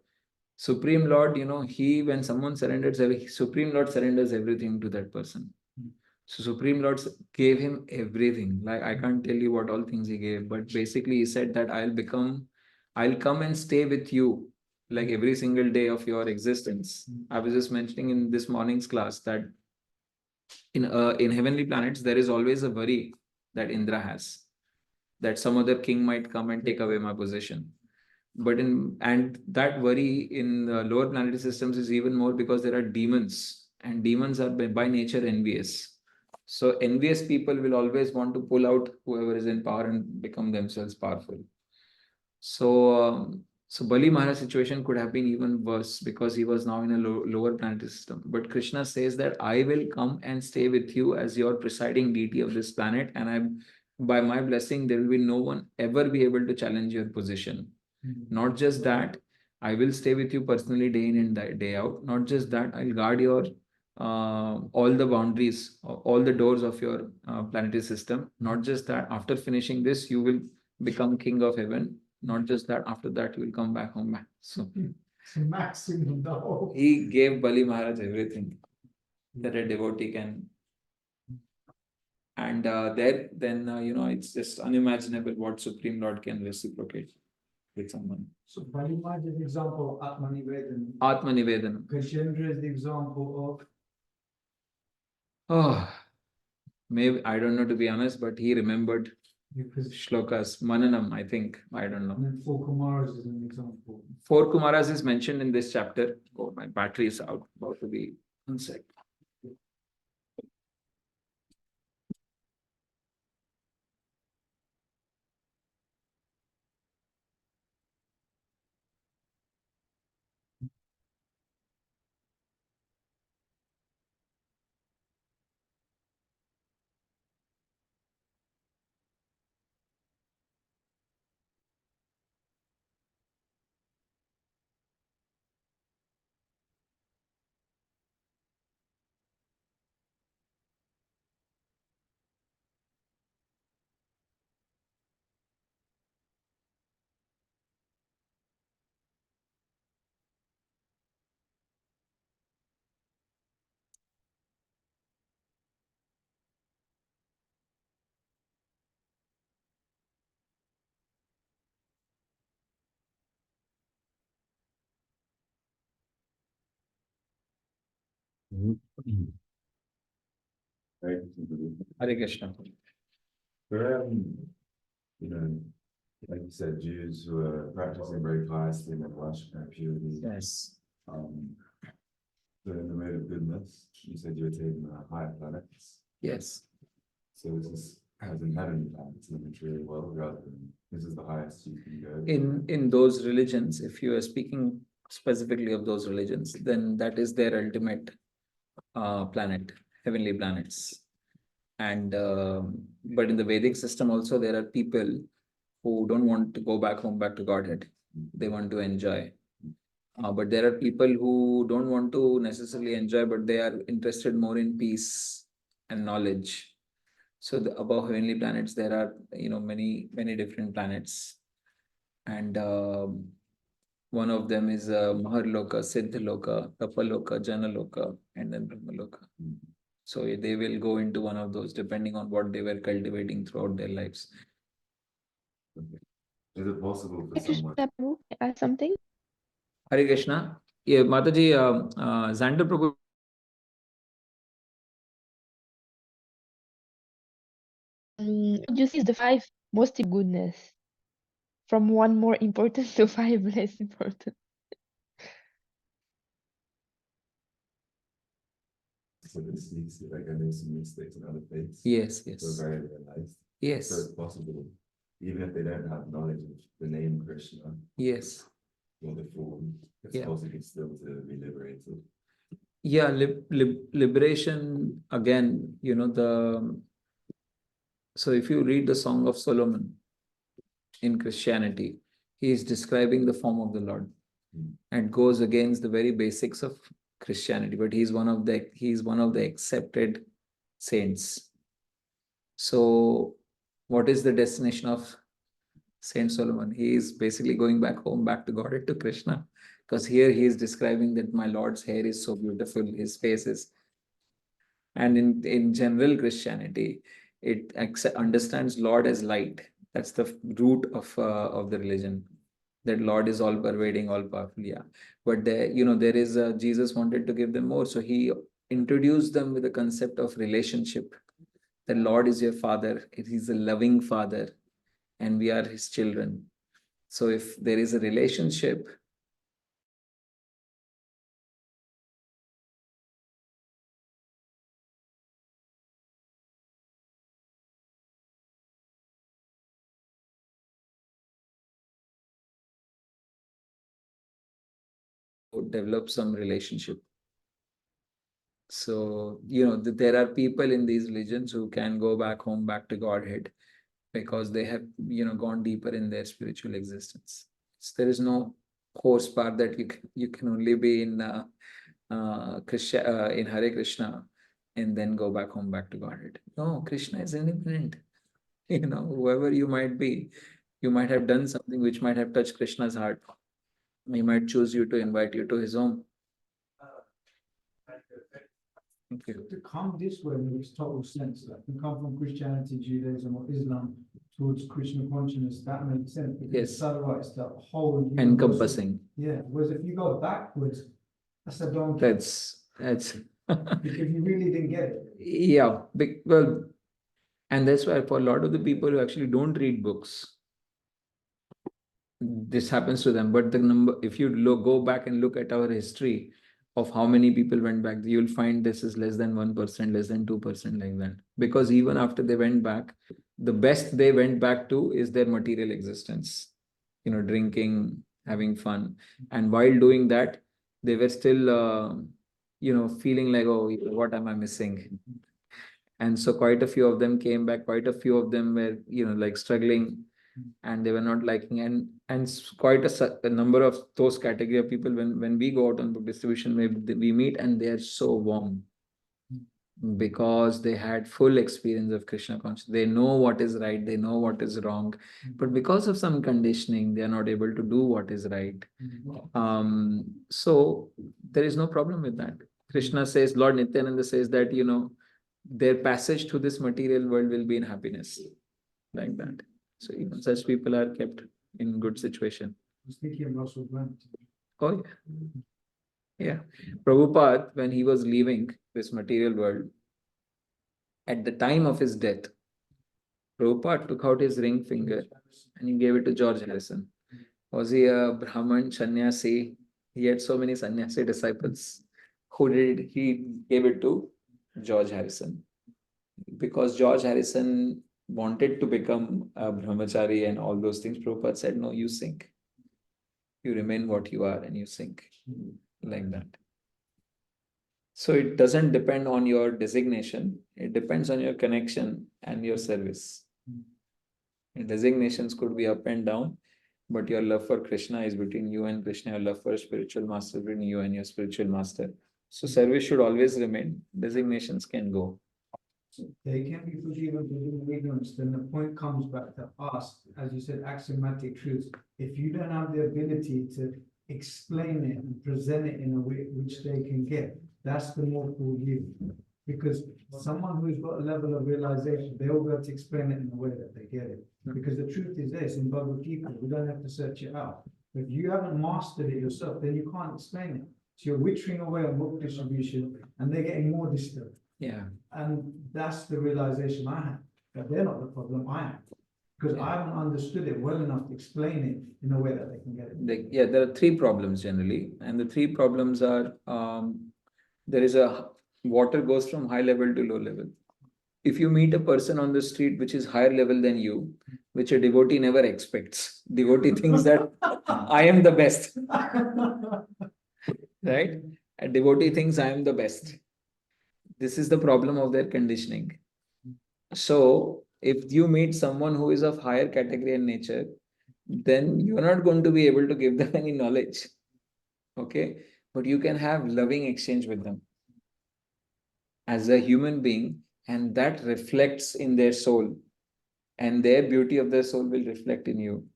Supreme Lord, when someone surrenders, Supreme Lord surrenders everything to that person. So Supreme Lord gave him everything. Like, I can't tell you what all things he gave, but basically he said that I'll come and stay with you like every single day of your existence. I was just mentioning in this morning's class that in heavenly planets, there is always a worry that Indra has, that some other king might come and take away my position. And that worry in the lower planetary systems is even more because there are demons, and demons are by nature envious. So envious people will always want to pull out whoever is in power and become themselves powerful. So Bali Maharaj's situation could have been even worse because he was now in a lower planetary system. But Krishna says that I will come and stay with you as your presiding deity of this planet, and by my blessing, there will be no one ever be able to challenge your position. Not just that, I will stay with you personally day in and day out. Not just that, I'll guard your all the boundaries, all the doors of your planetary system. Not just that, after finishing this, you will become king of heaven. Not just that, after that, you will come back home. So maximum. He gave Bali Maharaj everything that a devotee can. And it's just unimaginable what Supreme Lord can reciprocate with someone. So Bali Maharaj is the example of Atma Nivedanam. Atma Nivedanam. Gajendra is the example of. Oh, maybe, I don't know, to be honest, but he remembered shlokas, Mananam, I think. I don't know. And then 4 Kumaras is an example. 4 Kumaras is mentioned in this chapter. Oh, my battery is out, about to be unset. Right. Hare Krishna. For, you know, like you said, Jews who are practicing very piously and worship and purity. Yes. So in the mode of goodness, you said you were taking the higher planets. Yes. So this is as in heavenly planets in the material world, rather than this is the highest you can go. In those religions, if you are speaking specifically of those religions, then that is their ultimate planet, heavenly planets. And but in the Vedic system also, there are people who don't want to go back home, back to Godhead. They want to enjoy. But there are people who don't want to necessarily enjoy, but they are interested more in peace and knowledge. So above heavenly planets, there are many different planets, and one of them is Maharloka, Siddhaloka, Tapaloka, Janaloka, and then Brahmaloka. So they will go into one of those depending on what they were cultivating throughout their lives. Is it possible for Krishna someone? Prabhu, add something? Hare Krishna. Yeah, Mataji, Xander Prabhu. What you see is the 5 most goodness. From 1 more important to 5 less important. So this needs to like I know some mistakes in other faiths. Yes, So yes. very realized. So Yes, it's possible, even if they don't have knowledge of the name Krishna yes. or the form, it's Yeah. possible still to be liberated. Yeah, liberation again, so if you read the Song of Solomon in Christianity, he is describing the form of the Lord and goes against the very basics of Christianity, but he's one of the accepted saints. So what is the destination of Saint Solomon? He is basically going back home, back to Godhead, to Krishna, because here he is describing that my Lord's hair is so beautiful, his face is. And in general Christianity, it understands Lord as light. That's the root of the religion. That Lord is all pervading, all powerful. Yeah, but there is Jesus wanted to give them more, so he introduced them with the concept of relationship. The Lord is your Father. He's a loving Father, and we are His children. So if there is a relationship, develop some relationship. So, there are people in these religions who can go back home, back to Godhead, because they have, gone deeper in their spiritual existence. So there is no horsepower that you can only be in in Hare Krishna and then go back home, back to Godhead. No, Krishna is independent. Whoever you might be, you might have done something which might have touched Krishna's heart. He might choose you to invite you to his home. Thank you. To come this way makes total sense. Like you come from Christianity, Judaism, or Islam towards Krishna consciousness, that makes sense. Because Yes. Sadhārī is the whole universal- Encompassing. Yeah. Whereas if you go backwards, that's a donkey. That's If you really didn't get it. yeah, well, and that's why for a lot of the people who actually don't read books, this happens to them. But the number, if you go back and look at our history of how many people went back, you'll find this is less than 1%, less than 2% like that. Because even after they went back, the best they went back to is their material existence, drinking, having fun. And while doing that, they were still, feeling like, oh, what am I missing? And so quite a few of them came back, quite a few of them were, like struggling, and they were not liking, and quite a number of those category of people, when we go out on book distribution, we meet, and they are so warm because they had full experience of Krishna consciousness. They know what is right, they know what is wrong, but because of some conditioning, they are not able to do what is right. So there is no problem with that. Krishna says, Lord Nityananda says that, their passage to this material world will be in happiness, like that. So even such people are kept in good situation. I was thinking of Russell Brand. Oh, Yeah. Prabhupada, when he was leaving this material world, at the time of his death, Prabhupada took out his ring finger and he gave it to George Harrison. Was he a Brahman, sannyasi? He had so many sannyasi disciples. Who did he gave it to? George Harrison. Because George Harrison wanted to become a brahmachari and all those things, Prabhupada said, no, you sing. You remain what you are and you sing. Like that. So it doesn't depend on your designation. It depends on your connection and your service. Designations could be up and down, but your love for Krishna is between you and Krishna. Your love for a spiritual master between you and your spiritual master. So service should always remain. Designations can go. They can be forgiven for ignorance. Then the point comes back to us, as you said, axiomatic truths. If you don't have the ability to explain it and present it in a way which they can get, that's the more for you. Because someone who's got a level of realization, they will be able to explain it in a way that they get it. Because the truth is this, in Bhagavad Gita, we don't have to search it out. If you haven't mastered it yourself, then you can't explain it. So you're withering away on book distribution and they're getting more disturbed. Yeah. And that's the realization I have, that they're not the problem, I am. Because I haven't understood it well enough to explain it in a way that they can get it. There are three problems generally. And the three problems are, there is a water goes from high level to low level. If you meet a person on the street which is higher level than you, which a devotee never expects, devotee thinks that I am the best. Right? A devotee thinks I am the best. This is the problem of their conditioning. So if you meet someone who is of higher category and nature, then you're not going to be able to give them any knowledge. Okay? But you can have loving exchange with them as a human being, and that reflects in their soul, and their beauty of their soul will reflect in you.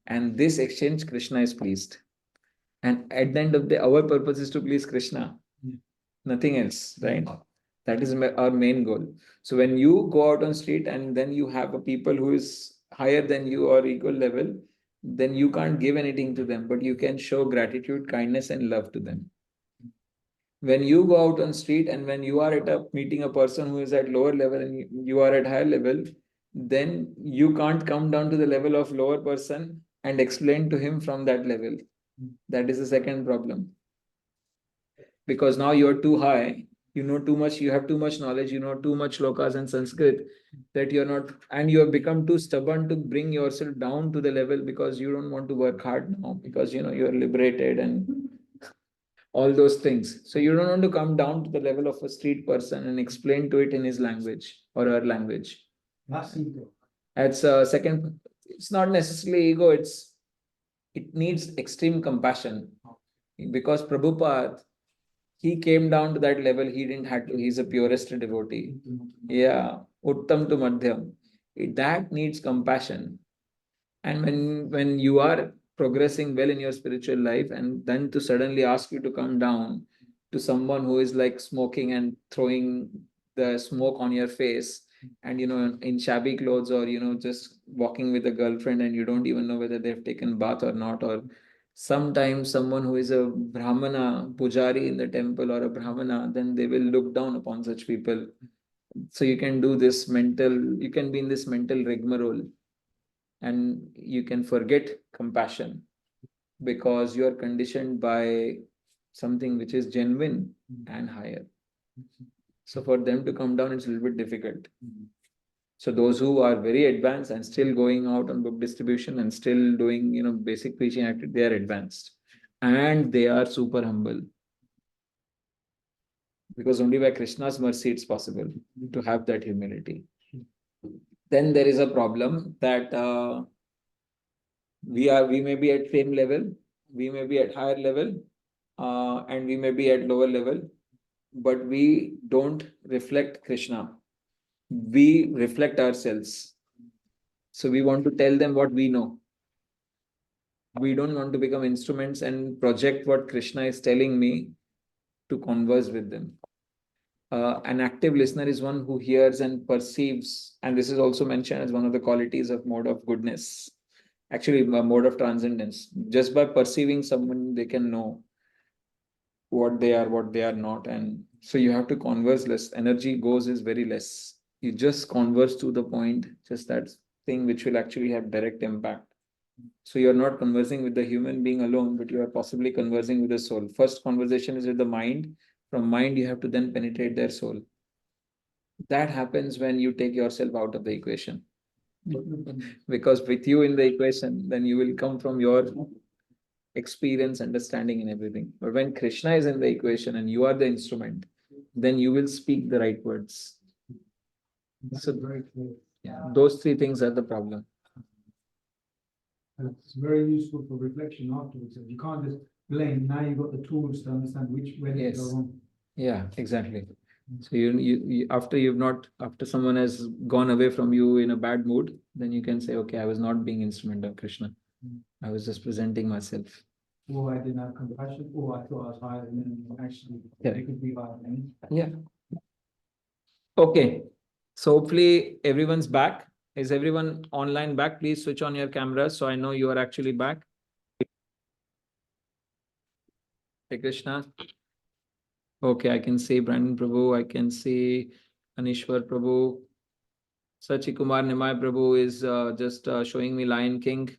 And this exchange, Krishna is pleased. And at the end of the day, our purpose is to please Krishna. Nothing else, right? That is our main goal. So when you go out on street and then you have a people who is higher than you or equal level, then you can't give anything to them, but you can show gratitude, kindness, and love to them. When you go out on street and when you are at a meeting a person who is at lower level and you are at higher level, then you can't come down to the level of lower person and explain to him from that level. That is the second problem. Because now you are too high, you know too much, you have too much knowledge, you know too much shlokas and Sanskrit, that you're not, and you have become too stubborn to bring yourself down to the level because you don't want to work hard now, because you know you're liberated and all those things. So you don't want to come down to the level of a street person and explain to it in his language or her language. That's ego. That's a second, it's not necessarily ego, it needs extreme compassion. Because Prabhupada, he came down to that level, he didn't have to, he's a purest devotee. Yeah, Uttam to Madhyam. That needs compassion. And when you are progressing well in your spiritual life, and then to suddenly ask you to come down to someone who is like smoking and throwing the smoke on your face, and you know, in shabby clothes, or you know, just walking with a girlfriend and you don't even know whether they've taken bath or not, or sometimes someone who is a Brahmana, Pujari in the temple or a Brahmana, then they will look down upon such people. So you can do this mental, you can be in this mental rigmarole, and you can forget compassion because you are conditioned by something which is genuine and higher. So for them to come down, it's a little bit difficult. So those who are very advanced and still going out on book distribution and still doing, you know, basic preaching activity, they are advanced and they are super humble. Because only by Krishna's mercy it's possible to have that humility. Then there is a problem that we may be at same level, we may be at higher level, and we may be at lower level, but we don't reflect Krishna. We reflect ourselves. So we want to tell them what we know. We don't want to become instruments and project what Krishna is telling me to converse with them. An active listener is one who hears and perceives, and this is also mentioned as one of the qualities of mode of goodness. Actually, a mode of transcendence. Just by perceiving someone, they can know what they are not. And so you have to converse less. Energy goes is very less. You just converse to the point, just that thing which will actually have direct impact. So you're not conversing with the human being alone, but you are possibly conversing with the soul. First conversation is with the mind. From mind, you have to then penetrate their soul. That happens when you take yourself out of the equation. Because with you in the equation, then you will come from your experience, understanding, and everything. But when Krishna is in the equation and you are the instrument, then you will speak the right words. So very clear. yeah, those three things are the problem. And it's very useful for reflection afterwards. You can't just blame. Now you've got the tools to understand where to go wrong. Yeah, exactly. So you after someone has gone away from you in a bad mood, then you can say, okay, I was not being instrument of Krishna. I was just presenting myself. Or I didn't have compassion, or I thought I was higher than them. Actually, Correct. they could be higher than me. Yeah. Okay. So hopefully everyone's back. Is everyone online back? Please switch on your cameras so I know you are actually back. Hey Krishna. Okay, I can see Brandon Prabhu. I can see Anishwar Prabhu. Sachi Kumar Nimai Prabhu is just showing me Lion King.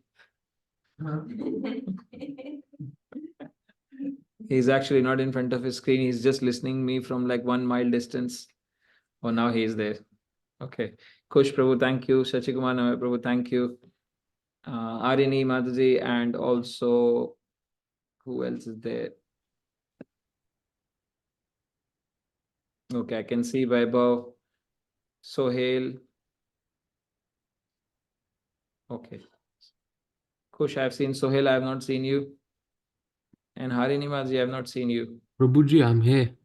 He's actually not in front of his screen. He's just listening me from like 1 mile distance. Oh, now he is there. Okay. Kush Prabhu, thank you. Sachi Kumar Nimai Prabhu, thank you. Arini Mataji, and also who else is there? Okay, I can see Vaibhav, Sohail. Okay. Kush, I have seen Sohail, I have not seen you. And Harini Maji, I have not seen you. Prabhuji, I'm here.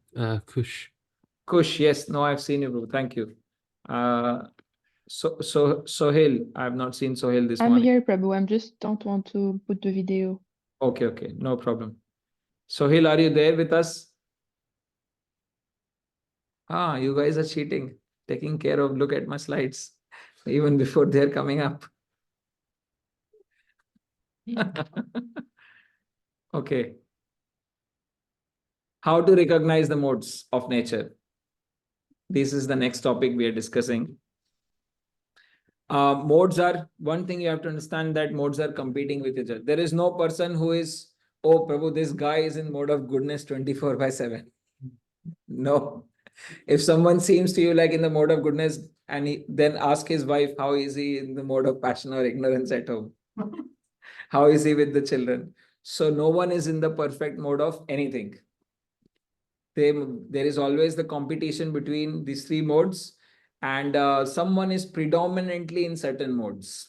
Kush. Kush, yes, no, I've seen you, Prabhu. Thank you. Sohail, I have not seen Sohail this I'm morning. here, Prabhu. I just don't want to put the video. Okay, no problem. Sohail, are you there with us? You guys are cheating, taking care of, look at my slides, even before they're coming up. Okay. How to recognize the modes of nature? This is the next topic we are discussing. Modes are, one thing you have to understand, that modes are competing with each other. There is no person who is, oh Prabhu, this guy is in mode of goodness 24/7. No. If someone seems to you like in the mode of goodness, and then ask his wife, how is he in the mode of passion or ignorance at home? How is he with the children? So no one is in the perfect mode of anything. There is always the competition between these three modes, and someone is predominantly in certain modes.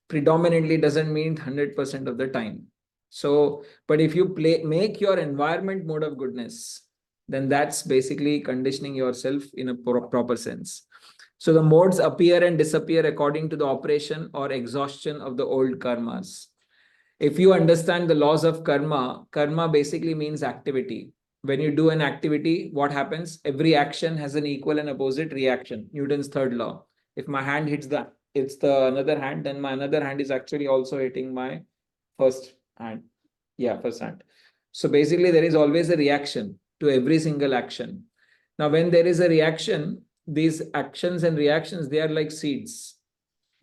Predominantly doesn't mean 100% of the time. So, but if you make your environment mode of goodness, then that's basically conditioning yourself in a proper sense. So the modes appear and disappear according to the operation or exhaustion of the old karmas. If you understand the laws of karma, karma basically means activity. When you do an activity, what happens? Every action has an equal and opposite reaction. Newton's third law. If my hand hits the another hand, then my another hand is actually also hitting my first hand. Yeah, first hand. So basically, there is always a reaction to every single action. Now, when there is a reaction, these actions and reactions, they are like seeds.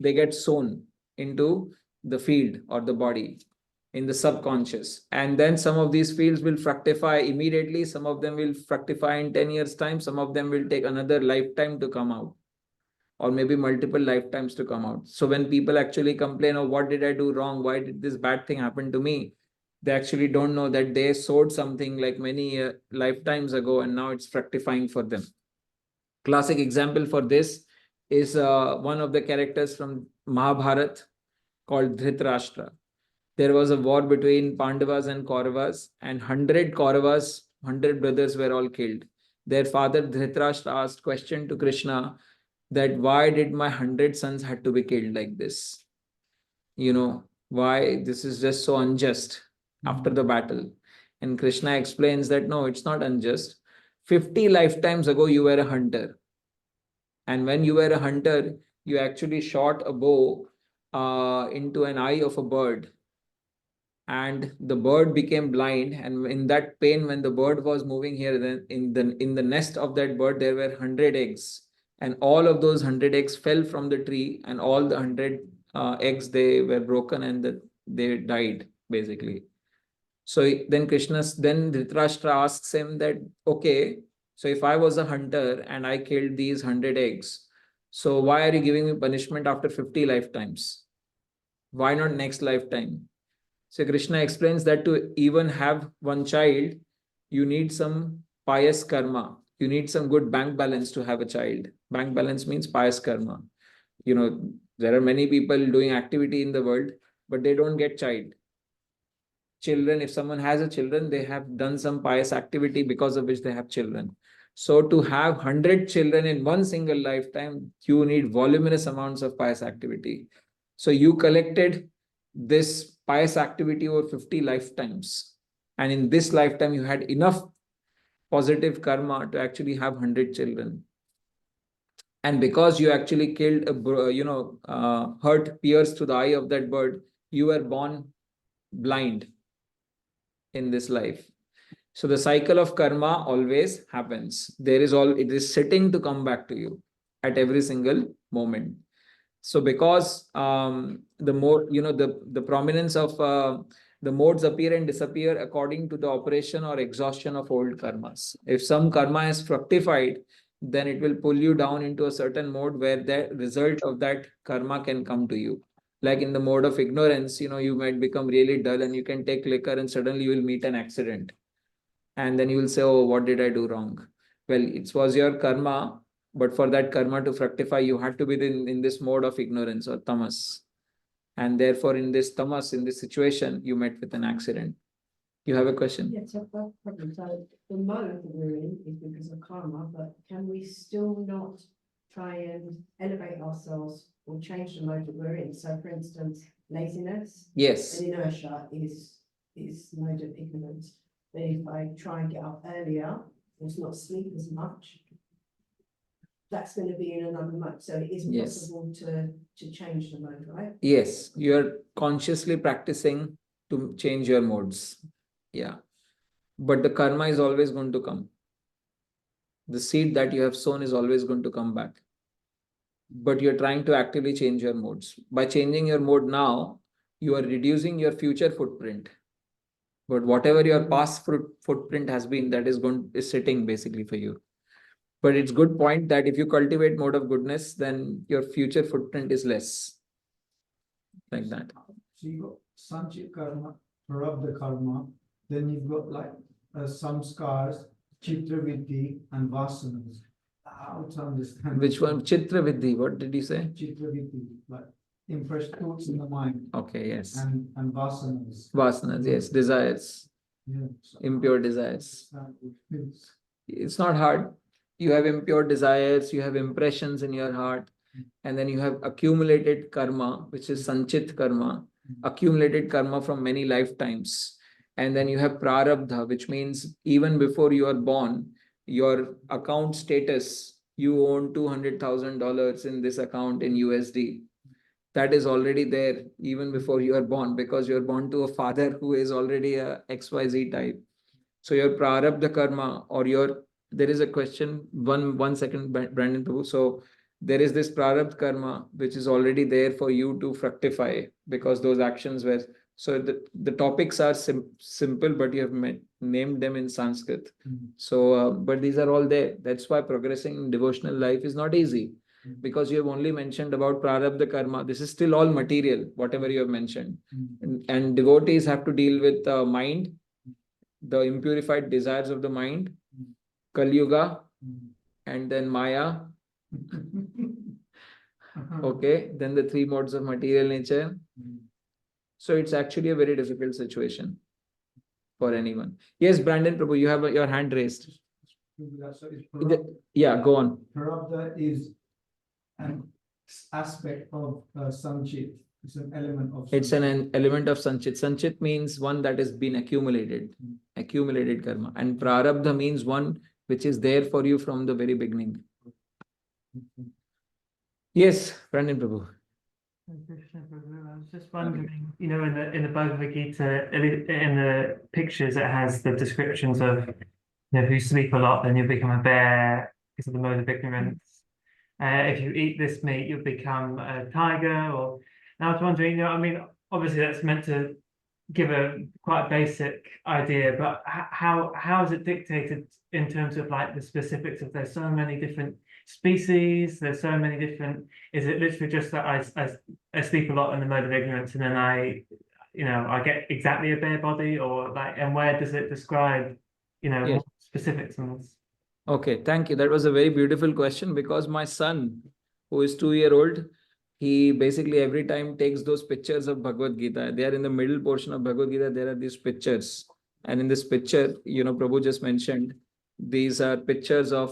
They get sown into the field or the body in the subconscious. And then some of these fields will fructify immediately. Some of them will fructify in 10 years' time. Some of them will take another lifetime to come out, or maybe multiple lifetimes to come out. So when people actually complain, oh, what did I do wrong? Why did this bad thing happen to me? They actually don't know that they sowed something like many lifetimes ago, and now it's fructifying for them. Classic example for this is one of the characters from Mahabharata called Dhritarashtra. There was a war between Pandavas and Kauravas, and 100 Kauravas, 100 brothers were all killed. Their father Dhritarashtra asked question to Krishna that why did my 100 sons had to be killed like this? You know, why this is just so unjust after the battle. And Krishna explains that no, it's not unjust. 50 lifetimes ago, you were a hunter. And when you were a hunter, you actually shot a bow into an eye of a bird. and the bird became blind, and in that pain, when the bird was moving here, then in the nest of that bird there were 100 eggs, and all of those 100 eggs fell from the tree, and all the 100 eggs, they were broken, and they died basically. So then Dhritarashtra asks him that, okay, so if I was a hunter and I killed these 100 eggs, so why are you giving me punishment after 50 lifetimes? Why not next lifetime? So Krishna explains that to even have one child, you need some pious karma. You need some good bank balance to have a child. Bank balance means pious karma. You know, there are many people doing activity in the world, but they don't get child. Children, if someone has a children, they have done some pious activity because of which they have children. So to have 100 children in one single lifetime, you need voluminous amounts of pious activity. So you collected this pious activity over 50 lifetimes. And in this lifetime, you had enough positive karma to actually have 100 children. And because you actually killed hurt, pierced to the eye of that bird, you were born blind in this life. So the cycle of karma always happens. It is sitting to come back to you at every single moment. So because the more, the prominence of the modes appear and disappear according to the operation or exhaustion of old karmas. If some karma is fructified, then it will pull you down into a certain mode where the result of that karma can come to you. Like in the mode of ignorance, you might become really dull and you can take liquor and suddenly you will meet an accident. And then you will say, oh, what did I do wrong? Well, it was your karma, but for that karma to fructify, you had to be in this mode of ignorance or tamas. And therefore, in this tamas, in this situation, you met with an accident. You have a question? Yes, I've got a problem. So the mode that we're in is because of karma, but can we still not try and elevate ourselves or change the mode that we're in? So for instance, laziness Yes. and inertia is mode of ignorance. But if I try and get up earlier, it's not sleep as much, that's going to be in another mode. So it is Yes. possible to change the mode, right? Yes, you are consciously practicing to change your modes. Yeah. But the karma is always going to come. The seed that you have sown is always going to come back. But you're trying to actively change your modes. By changing your mode now, you are reducing your future footprint. But whatever your past footprint has been, that is sitting basically for you. But it's good point that if you cultivate mode of goodness, then your future footprint is less. Like that. So you got sanchit karma, prarabdha karma, then you've got like samskars, chitraviddhi, and vasanas. How to understand Which one? Chitraviddhi, what did you say? Chitraviddhi, like impressed thoughts in the mind. Okay, yes. And vasanas. Vasanas, yes, desires, Yeah. impure desires. It's not hard. You have impure desires, you have impressions in your heart, and then you have accumulated karma, which is sanchit karma, accumulated karma from many lifetimes. And then you have prarabdha, which means even before you are born, your account status, you own $200,000 in this account in USD. That is already there even before you are born, because you are born to a father who is already a XYZ type. So your prarabdha karma or there is a question, one second, Brandon Prabhu. So there is this prarabdha karma, which is already there for you to fructify because those actions were, so the topics are simple, but you have named them in Sanskrit. So, but these are all there. That's why progressing in devotional life is not easy, because you have only mentioned about prarabdha karma. This is still all material, whatever you have mentioned. And devotees have to deal with mind, the impurified desires of the mind, Kali Yuga, and then Maya. Okay, then the three modes of material nature. So it's actually a very difficult situation for anyone. Yes, Brandon Prabhu, you have your hand raised. Yeah, go on. Prarabdha is an aspect of sanchit. It's an element of sanchit. It's an element of sanchit. Sanchit means one that has been accumulated karma. And prarabdha means one which is there for you from the very beginning. Yes, Brandon Prabhu. Krishna, just wondering, you know, in the Bhagavad Gita, in the pictures, it has the descriptions of, you know, if you sleep a lot, then you'll become a bear because of the mode of ignorance. If you eat this meat, you'll become a tiger. Or, and I was wondering, you know, I mean, obviously that's meant to give quite a basic idea, but how is it dictated in terms of like the specifics of there's so many different species, there's so many different, is it literally just that I sleep a lot in the mode of ignorance and then I get exactly a bear body, or like, and where does it describe, you know, Yes. more specifics on this? Okay, thank you. That was a very beautiful question, because my son, who is 2 years old, he basically every time takes those pictures of Bhagavad Gita. They are in the middle portion of Bhagavad Gita. There are these pictures. And in this picture, Prabhu just mentioned, these are pictures of,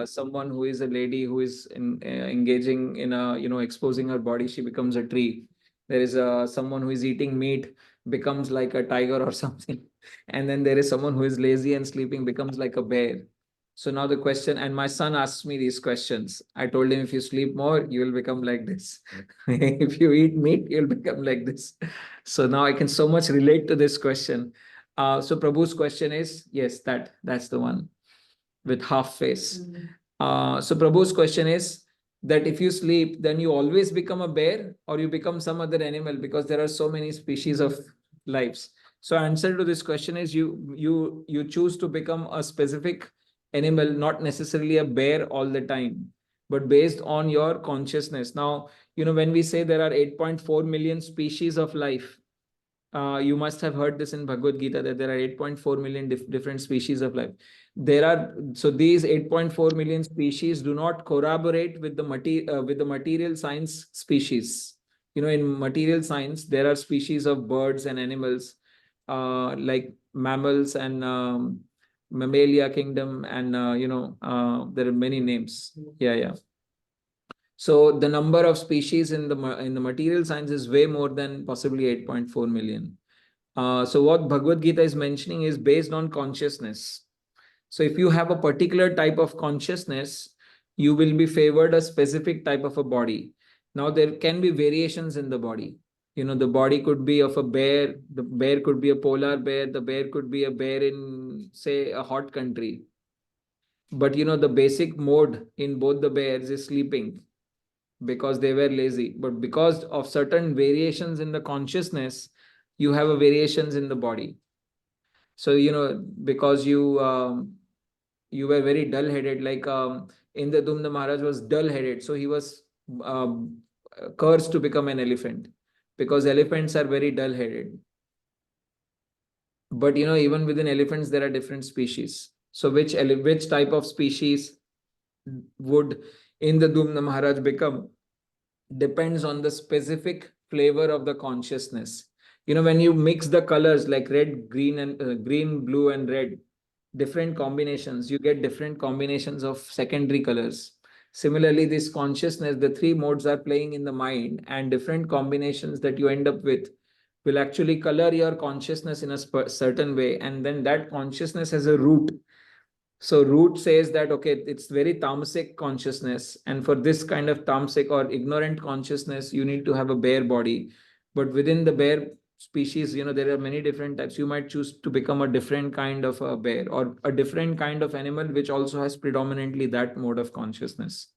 someone who is a lady who is engaging in exposing her body. She becomes a tree. There is someone who is eating meat, becomes like a tiger or something. And then there is someone who is lazy and sleeping, becomes like a bear. So now the question, and my son asks me these questions. I told him, if you sleep more, you will become like this. If you eat meat, you'll become like this. So now I can so much relate to this question. So Prabhu's question is, yes, that's the one with half face. So Prabhu's question is that if you sleep, then you always become a bear or you become some other animal, because there are so many species of lives. So answer to this question is you choose to become a specific animal, not necessarily a bear all the time, but based on your consciousness. Now, when we say there are 8.4 million species of life, you must have heard this in Bhagavad Gita, that there are 8.4 million different species of life. So these 8.4 million species do not corroborate with the material science species. In material science, there are species of birds and animals, like mammals and mammalia kingdom, and there are many names. Yeah. So the number of species in the material science is way more than possibly 8.4 million. So what Bhagavad Gita is mentioning is based on consciousness. So if you have a particular type of consciousness, you will be favored a specific type of a body. Now there can be variations in the body. The body could be of a bear. The bear could be a polar bear. The bear could be a bear in, say, a hot country. But the basic mode in both the bears is sleeping, because they were lazy. But because of certain variations in the consciousness, you have a variations in the body. So, because you were very dull-headed, like Indradumna Maharaj was dull-headed. So he was cursed to become an elephant, because elephants are very dull-headed. But, even within elephants, there are different species. So which type of species would Indradumna Maharaj become depends on the specific flavor of the consciousness. When you mix the colors like red, green, and green, blue, and red, different combinations, you get different combinations of secondary colors. Similarly, this consciousness, the three modes are playing in the mind, and different combinations that you end up with will actually color your consciousness in a certain way. And then that consciousness has a root. So root says that, okay, it's very tamasic consciousness. And for this kind of tamasic or ignorant consciousness, you need to have a bear body. But within the bear species, there are many different types. You might choose to become a different kind of a bear, or a different kind of animal, which also has predominantly that mode of consciousness.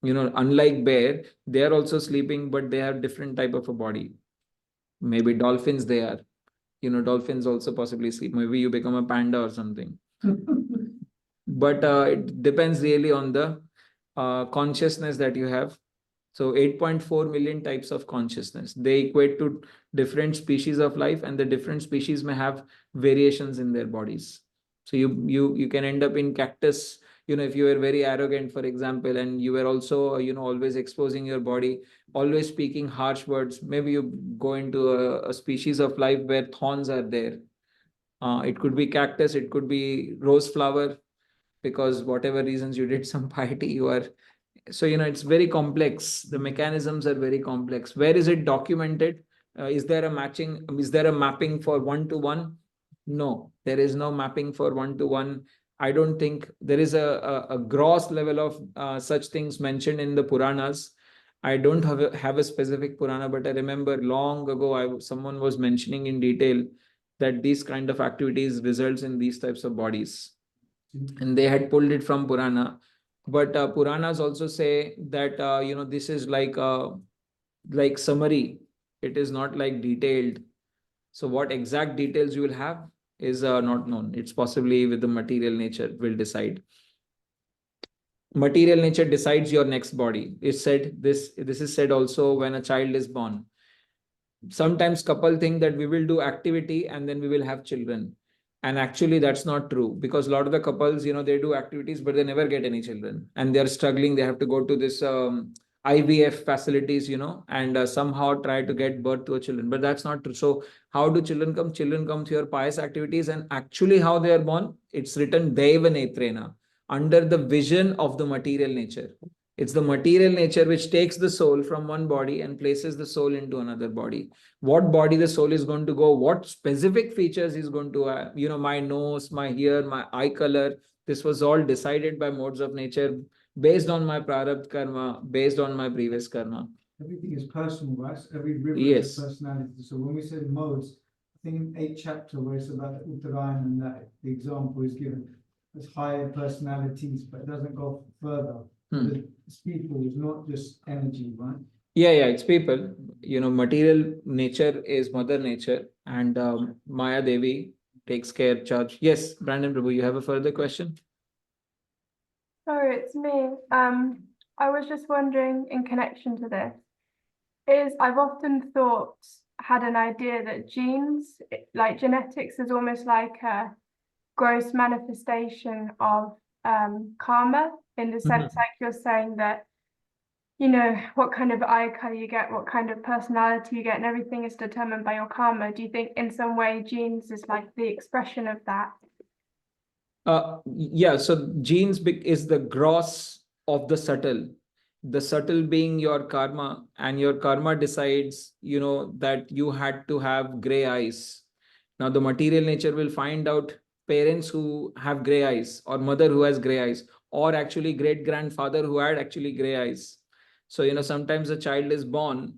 Unlike bear, they are also sleeping, but they have different type of a body. Maybe dolphins, they are. Dolphins also possibly sleep. Maybe you become a panda or something. But it depends really on the consciousness that you have. So 8.4 million types of consciousness. They equate to different species of life, and the different species may have variations in their bodies. So you can end up in cactus, if you were very arrogant, for example, and you were also, always exposing your body, always speaking harsh words. Maybe you go into a species of life where thorns are there. It could be cactus, it could be rose flower, because whatever reasons you did some piety, you are. So, it's very complex. The mechanisms are very complex. Where is it documented? Is there a matching? Is there a mapping for 1-to-1? No, there is no mapping for 1-to-1. I don't think there is a gross level of such things mentioned in the Puranas. I don't have a specific Purana, but I remember long ago, someone was mentioning in detail that these kind of activities results in these types of bodies. And they had pulled it from Purana. But Puranas also say that, this is like summary. It is not like detailed. So what exact details you will have is not known. It's possibly with the material nature will decide. Material nature decides your next body. It's said this is said also when a child is born. Sometimes couple think that we will do activity and then we will have children. And actually that's not true, because a lot of the couples, they do activities, but they never get any children. And they're struggling. They have to go to this IVF facilities, and somehow try to get birth to a children. But that's not true. So how do children come? Children come through your pious activities. And actually how they are born, it's written Deva Netrena, under the vision of the material nature. It's the material nature which takes the soul from one body and places the soul into another body. What body the soul is going to go, what specific features is going to have, my nose, my ear, my eye color. This was all decided by modes of nature based on my prarabdha karma, based on my previous karma. Everything is personal, right? Every river Yes. has personality. So when we say modes, I think in 8th chapter where it's about the Uttarayan and that the example is given, there's higher personalities, but it doesn't go further. It's people, it's not just energy, right? Yeah, it's people. Material nature is Mother Nature, and Maya Devi takes charge. Yes, Brandon Prabhu, you have a further question? Sorry, it's me. I was just wondering in connection to this, I've often had an idea that genes, like genetics, is almost like a gross manifestation of karma, in the sense like you're saying that, what kind of eye color you get, what kind of personality you get, and everything is determined by your karma. Do you think in some way genes is like the expression of that? Yeah, so genes is the gross of the subtle being your karma, and your karma decides, that you had to have gray eyes. Now the material nature will find out parents who have gray eyes, or mother who has gray eyes, or actually great grandfather who had actually gray eyes. So, sometimes a child is born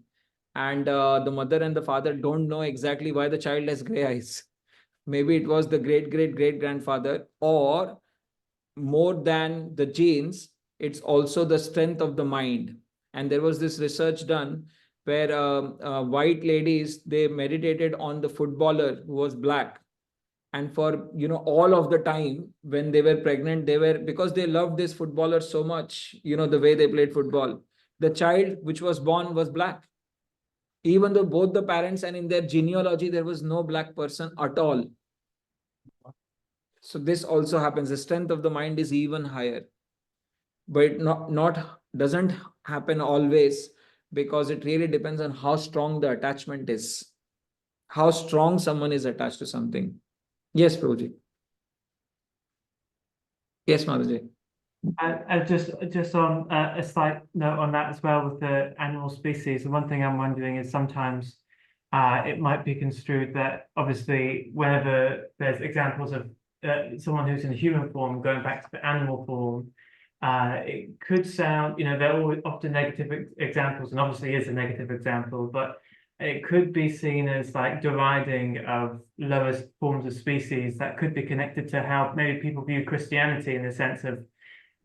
and the mother and the father don't know exactly why the child has gray eyes. Maybe it was the great grandfather, or more than the genes, it's also the strength of the mind. And there was this research done where white ladies, they meditated on the footballer who was black. And for, all of the time when they were pregnant, because they loved this footballer so much, the way they played football, the child which was born was black. Even though both the parents and in their genealogy, there was no black person at all. So this also happens. The strength of the mind is even higher. But it doesn't happen always, because it really depends on how strong the attachment is. How strong someone is attached to something. Yes, Prabhuji. Yes, Madhaji. Just on a slight note on that as well with the animal species. The one thing I'm wondering is sometimes it might be construed that obviously whenever there's examples of someone who's in human form going back to the animal form, it could sound, there are often negative examples, and obviously is a negative example, but it could be seen as like deriding of lowest forms of species that could be connected to how maybe people view Christianity, in the sense of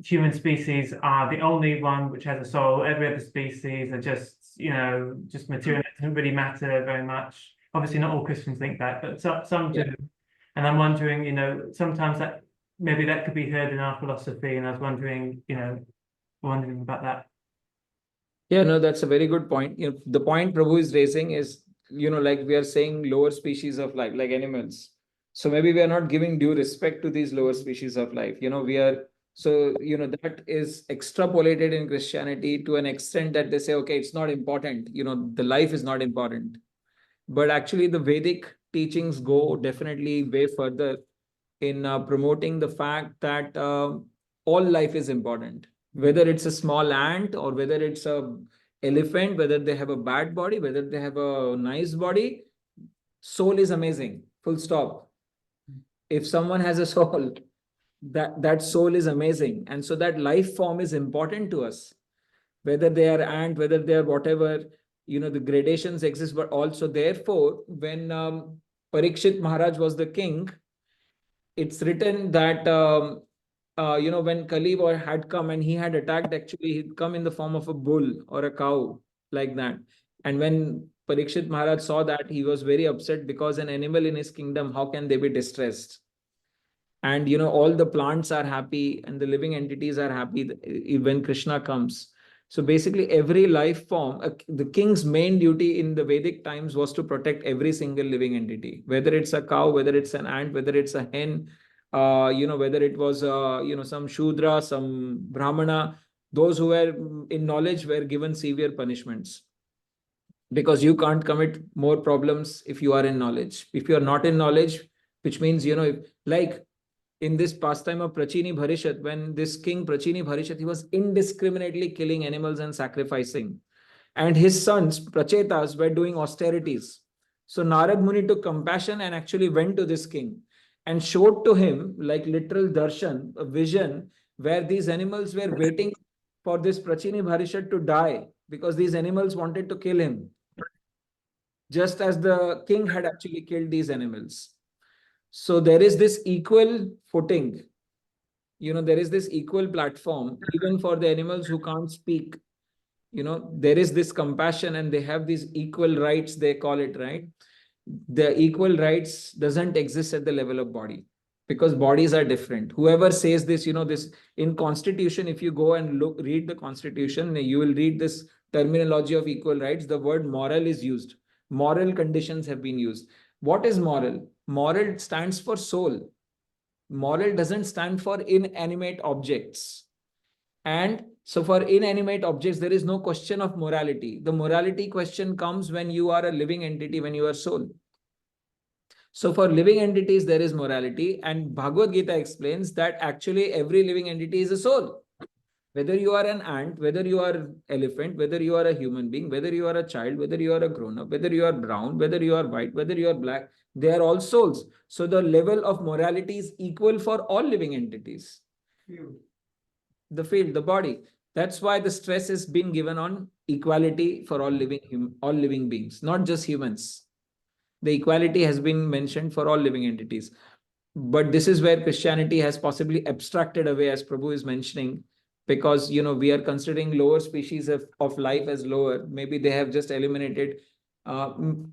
human species are the only one which has a soul. Every other species are just material. It doesn't really matter very much. Obviously not all Christians think that, but some do. And I'm wondering, sometimes that maybe that could be heard in our philosophy, and I was wondering about that. Yeah, no, that's a very good point. The point Prabhu is raising is, like we are saying lower species of life, like animals. So maybe we are not giving due respect to these lower species of life. That is extrapolated in Christianity to an extent that they say, okay, it's not important. The life is not important. But actually the Vedic teachings go definitely way further in promoting the fact that all life is important. Whether it's a small ant, or whether it's a elephant, whether they have a bad body, whether they have a nice body, soul is amazing, full stop. If someone has a soul, that soul is amazing. And so that life form is important to us. whether they are ant, whether they are whatever, the gradations exist. But also, therefore, when Parikshit Maharaj was the king, it's written that when Kali had come and he had attacked, actually he'd come in the form of a bull or a cow, like that. And when Parikshit Maharaj saw that, he was very upset, because an animal in his kingdom, how can they be distressed? And all the plants are happy and the living entities are happy when Krishna comes. So basically, every life form, the king's main duty in the Vedic times was to protect every single living entity, whether it's a cow, whether it's an ant, whether it's a hen, whether it was some Shudra, some Brahmana. Those who were in knowledge were given severe punishments, because you can't commit more problems if you are in knowledge. If you are not in knowledge, which means, like in this pastime of Prachini Bharishat, when this king Prachini Bharishat, he was indiscriminately killing animals and sacrificing. And his sons, Prachetas, were doing austerities. So Narad Muni took compassion and actually went to this king and showed to him, like literal darshan, a vision, where these animals were waiting for this Prachini Bharishat to die, because these animals wanted to kill him, just as the king had actually killed these animals. So there is this equal footing, there is this equal platform, even for the animals who can't speak. There is this compassion and they have these equal rights, they call it, right? The equal rights doesn't exist at the level of body, because bodies are different. Whoever says this, this in Constitution, if you go and read the Constitution, you will read this terminology of equal rights. The word moral is used. Moral conditions have been used. What is moral? Moral stands for soul. Moral doesn't stand for inanimate objects. And so for inanimate objects, there is no question of morality. The morality question comes when you are a living entity, when you are soul. So for living entities, there is morality. And Bhagavad Gita explains that actually every living entity is a soul. Whether you are an ant, whether you are elephant, whether you are a human being, whether you are a child, whether you are a grown-up, whether you are brown, whether you are white, whether you are black, they are all souls. So the level of morality is equal for all living entities. The field, the body. That's why the stress is being given on equality for all living beings, not just humans. The equality has been mentioned for all living entities. But this is where Christianity has possibly abstracted away, as Prabhu is mentioning, because we are considering lower species of life as lower. Maybe they have just eliminated,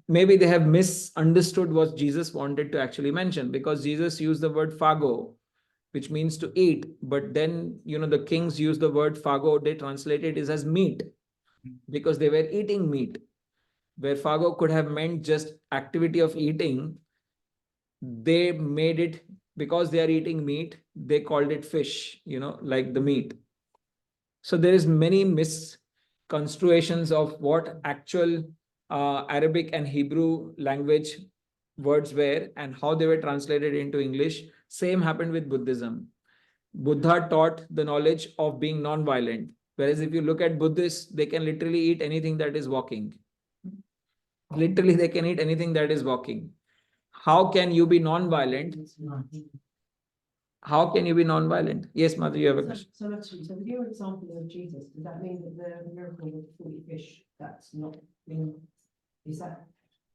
maybe they have misunderstood what Jesus wanted to actually mention, because Jesus used the word phago, which means to eat. But then the kings use the word phago, they translated it as meat, because they were eating meat, where phago could have meant just activity of eating. They made it, because they are eating meat, they called it fish, like the meat. So there is many misconstruations of what actual Arabic and Hebrew language words were and how they were translated into English. Same happened with Buddhism. Buddha taught the knowledge of being non-violent. Whereas if you look at Buddhists, they can literally eat anything that is walking. Literally, they can eat anything that is walking. How can you be non-violent? How can you be non-violent? Yes, Mother, you have a question. So with your example of Jesus, does that mean that the miracle with the 40 fish, that's not being, is that?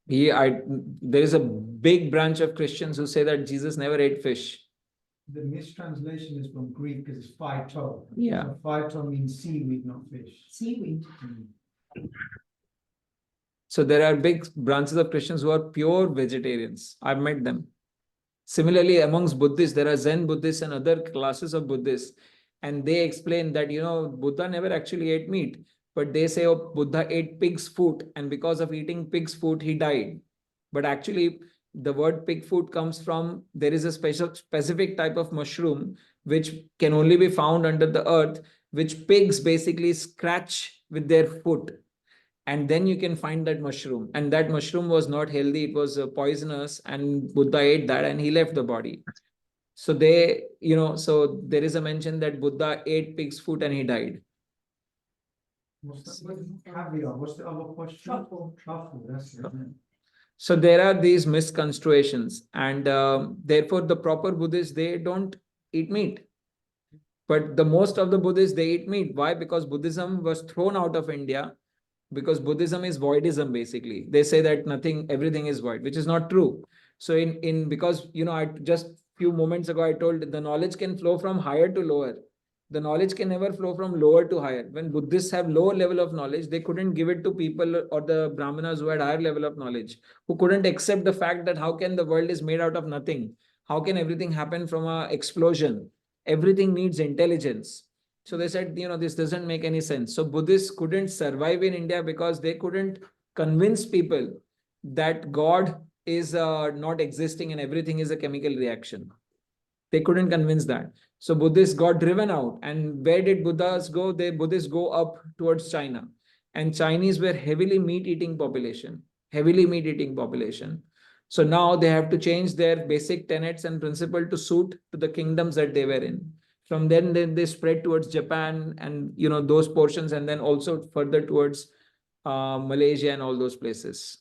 There is a big branch of Christians who say that Jesus never ate fish. The mistranslation is from Greek because it's phyto. Yeah. So phyto means seaweed, not fish. Seaweed. So there are big branches of Christians who are pure vegetarians. I've met them. Similarly, amongst Buddhists, there are Zen Buddhists and other classes of Buddhists. And they explain that, Buddha never actually ate meat. But they say, oh, Buddha ate pig's foot. And because of eating pig's foot, he died. But actually, the word pig foot comes from, there is a specific type of mushroom, which can only be found under the earth, which pigs basically scratch with their foot. And then you can find that mushroom. And that mushroom was not healthy. It was poisonous. And Buddha ate that and he left the body. So they, so there is a mention that Buddha ate pig's foot and he died. What's that? Caviar. What's the other question? Truffle. That's it, isn't it? So there are these misconstruations. And therefore, the proper Buddhists, they don't eat meat. But the most of the Buddhists, they eat meat. Why? Because Buddhism was thrown out of India, because Buddhism is voidism, basically. They say that nothing, everything is void, which is not true. So because, I just few moments ago, I told the knowledge can flow from higher to lower. The knowledge can never flow from lower to higher. When Buddhists have lower level of knowledge, they couldn't give it to people or the Brahmanas who had higher level of knowledge, who couldn't accept the fact that how can the world is made out of nothing? How can everything happen from an explosion? Everything needs intelligence. So they said, this doesn't make any sense. So Buddhists couldn't survive in India because they couldn't convince people that God is not existing and everything is a chemical reaction. They couldn't convince that. So Buddhists got driven out. And where did Buddhists go? Buddhists go up towards China. And Chinese were heavily meat-eating population. So now they have to change their basic tenets and principle to suit to the kingdoms that they were in. From then they spread towards Japan and those portions, and then also further towards Malaysia and all those places.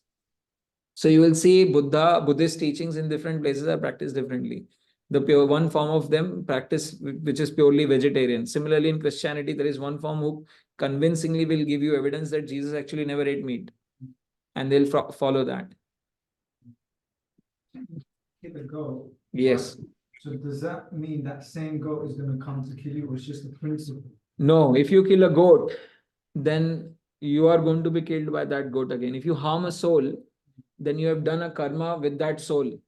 So you will see Buddhist teachings in different places are practiced differently. The pure one form of them practice which is purely vegetarian. Similarly, in Christianity, there is one form who convincingly will give you evidence that Jesus actually never ate meat, and they'll follow that. Kill a goat. Yes. So does that mean that same goat is going to come to kill you, or it's just a principle? No, if you kill a goat, then you are going to be killed by that goat again. If you harm a soul, then you have done a karma with that soul.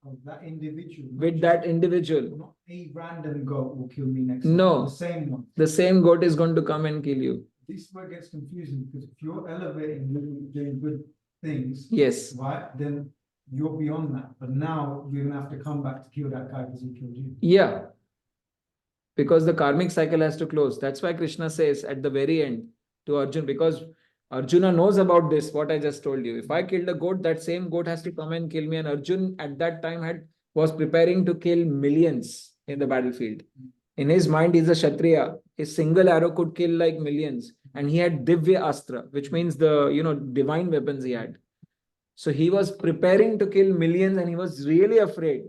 Of that individual. With that individual. Not a random goat will kill me next No. time. The same one. The same goat is going to come and kill you. This word gets confusing because if you're elevating, doing good things, yes, right, then you're beyond that. But now you're gonna have to come back to kill that guy because he killed you. Yeah. Because the karmic cycle has to close. That's why Krishna says at the very end to Arjuna, because Arjuna knows about this, what I just told you. If I killed a goat, that same goat has to come and kill me. And Arjuna at that time was preparing to kill millions in the battlefield. In his mind, he's a Kshatriya. His single arrow could kill like millions. And he had Divya Astra, which means the divine weapons he had. So he was preparing to kill millions and he was really afraid.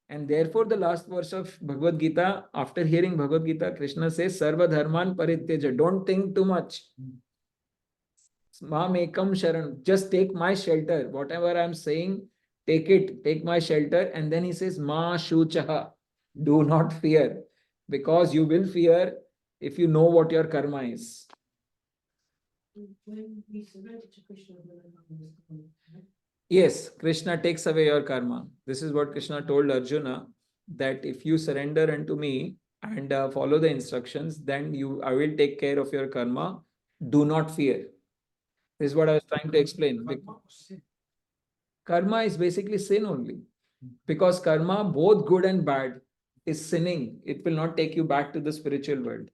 And therefore, the last verse of Bhagavad Gita, after hearing Bhagavad Gita, Krishna says, Sarva Dharman Parityaja. Don't think too much. Mam ekam sharan. Just take my shelter. Whatever I'm saying, take it. Take my shelter. And then he says, Ma shuchaha. Do not fear. Because you will fear if you know what your karma is. When we surrender to Krishna, yes, Krishna takes away your karma. This is what Krishna told Arjuna, that if you surrender unto me and follow the instructions, then I will take care of your karma. Do not fear. This is what I was trying to explain. Karma is basically sin only. Because karma, both good and bad, is sinning. It will not take you back to the spiritual world.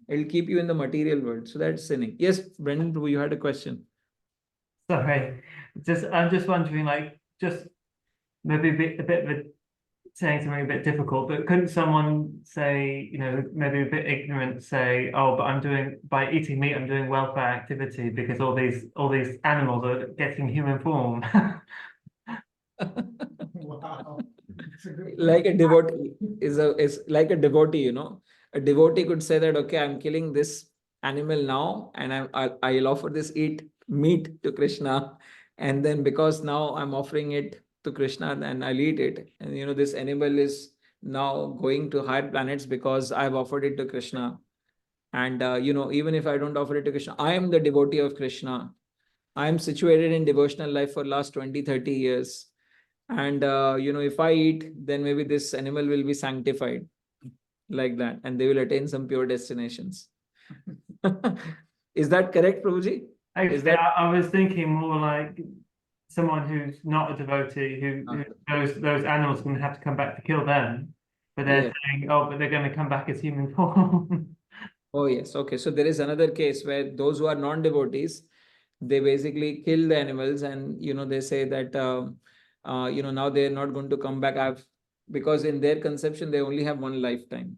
It will keep you in the material world. So that's sinning. Yes, Brendan, you had a question. Sorry, I'm just wondering, like, just maybe a bit of saying something a bit difficult, but couldn't someone say, maybe a bit ignorant, say, oh, but by eating meat, I'm doing welfare activity because all these animals are getting human form. Wow. Like a devotee is like a devotee, A devotee could say that, okay, I'm killing this animal now and I'll offer this meat to Krishna. And then because now I'm offering it to Krishna and I'll eat it. And this animal is now going to higher planets because I've offered it to Krishna. And even if I don't offer it to Krishna, I am the devotee of Krishna. I am situated in devotional life for last 20-30 years. And if I eat, then maybe this animal will be sanctified like that, and they will attain some pure destinations. Is that correct, Prabhuji? I was thinking more like someone who's not a devotee, who those animals are going to have to come back to kill them, but they're saying, oh, but they're going to come back as human form. Oh yes, okay. So there is another case where those who are non-devotees, they basically kill the animals, and they say that now they're not going to come back. Because in their conception they only have one lifetime.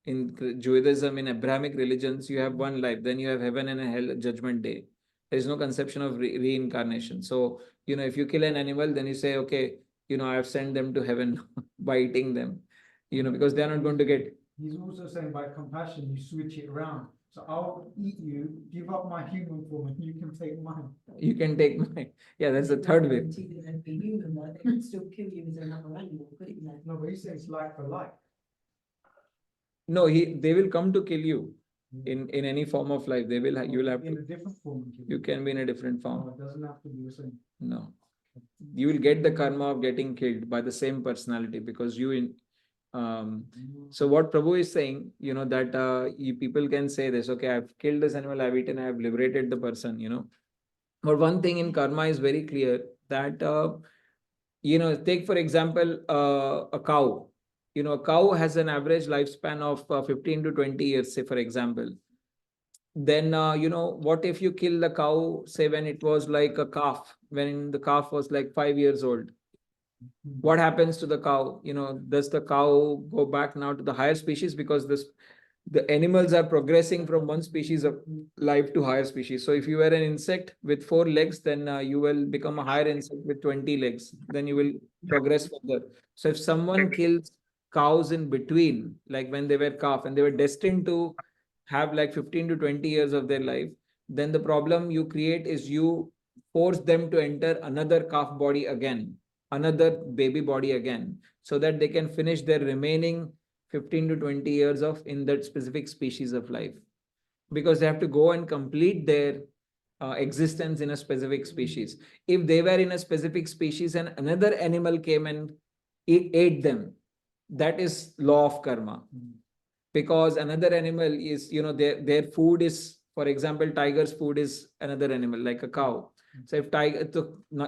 In Judaism, in Abrahamic religions, you have one life, then you have heaven and hell, judgment day. There is no conception of reincarnation. So, if you kill an animal, then you say, okay, I have sent them to heaven by eating them, because they are not going to get he's also saying by compassion, you switch it around. So I'll eat you, give up my human form, and you can take mine. You can take mine. Yeah, that's the third way. Guaranteed that they'd be human, though. They could still kill you as another animal, couldn't they? No, but he says like for like. No, they will come to kill you in any form of life. They will. You will have In to. a different form. You can be in a different No, form. it doesn't have to be the same. No, you will get the karma of getting killed by the same personality because you in. So what Prabhu is saying, that people can say this. Okay, I've killed this animal. I've eaten. I've liberated the person. But one thing in karma is very clear that take for example a cow. A cow has an average lifespan of 15 to 20 years, say for example. Then, what if you kill the cow, say when it was like a calf, when the calf was like 5 years old? What happens to the cow? Does the cow go back now to the higher species? Because the animals are progressing from one species of life to higher species. So if you were an insect with 4 legs, then you will become a higher insect with 20 legs. Then you will progress further. So if someone kills cows in between, like when they were calf and they were destined to have like 15 to 20 years of their life, then the problem you create is you force them to enter another calf body again, another baby body again, so that they can finish their remaining 15 to 20 years of in that specific species of life, because they have to go and complete their existence in a specific species. If they were in a specific species and another animal came and ate them, that is law of karma. Because another animal is, their food is, for example, tiger's food is another animal like a cow. So if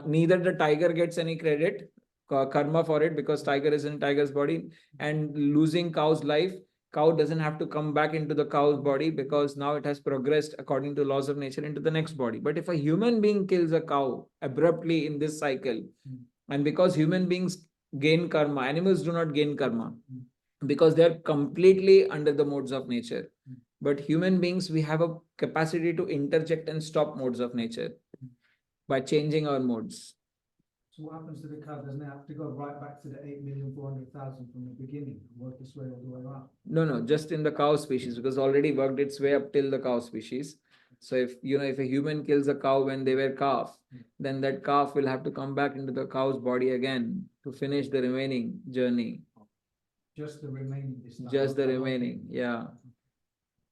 neither the tiger gets any credit, karma for it, because tiger is in tiger's body, and losing cow's life, cow doesn't have to come back into the cow's body because now it has progressed according to laws of nature into the next body. But if a human being kills a cow abruptly in this cycle, and because human beings gain karma, animals do not gain karma, because they are completely under the modes of nature. But human beings, we have a capacity to interject and stop modes of nature by changing our modes. So what happens to the cow? Doesn't it have to go right back to the 8,400,000 from the beginning and work its way all the way around? No, just in the cow species, because already worked its way up till the cow species. So if a human kills a cow when they were calf, then that calf will have to come back into the cow's body again to finish the remaining journey. Just the remaining. Just the remaining, yeah.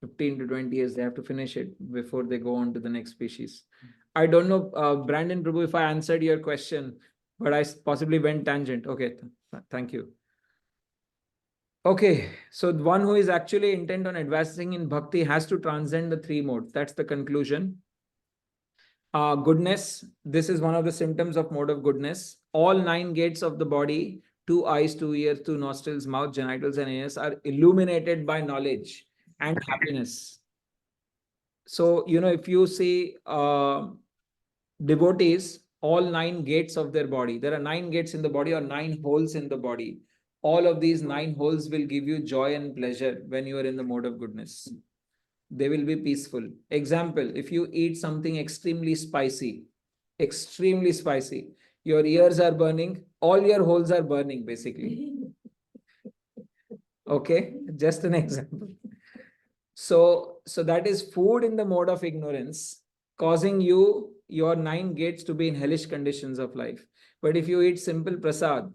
15 to 20 years, they have to finish it before they go on to the next species. I don't know, Brandon, Prabhu, if I answered your question, but I possibly went tangent. Okay, thank you. Okay, so the one who is actually intent on advancing in bhakti has to transcend the 3 modes. That's the conclusion. Goodness, this is one of the symptoms of mode of goodness. All 9 gates of the body, 2 eyes, 2 ears, 2 nostrils, mouth, genitals, and ears are illuminated by knowledge and happiness. So, if you see devotees, all 9 gates of their body, there are 9 gates in the body or 9 holes in the body. All of these 9 holes will give you joy and pleasure when you are in the mode of goodness. They will be peaceful. Example, if you eat something extremely spicy, your ears are burning, all your holes are burning basically. Okay, just an example. So that is food in the mode of ignorance, causing your 9 gates to be in hellish conditions of life. But if you eat simple prasad,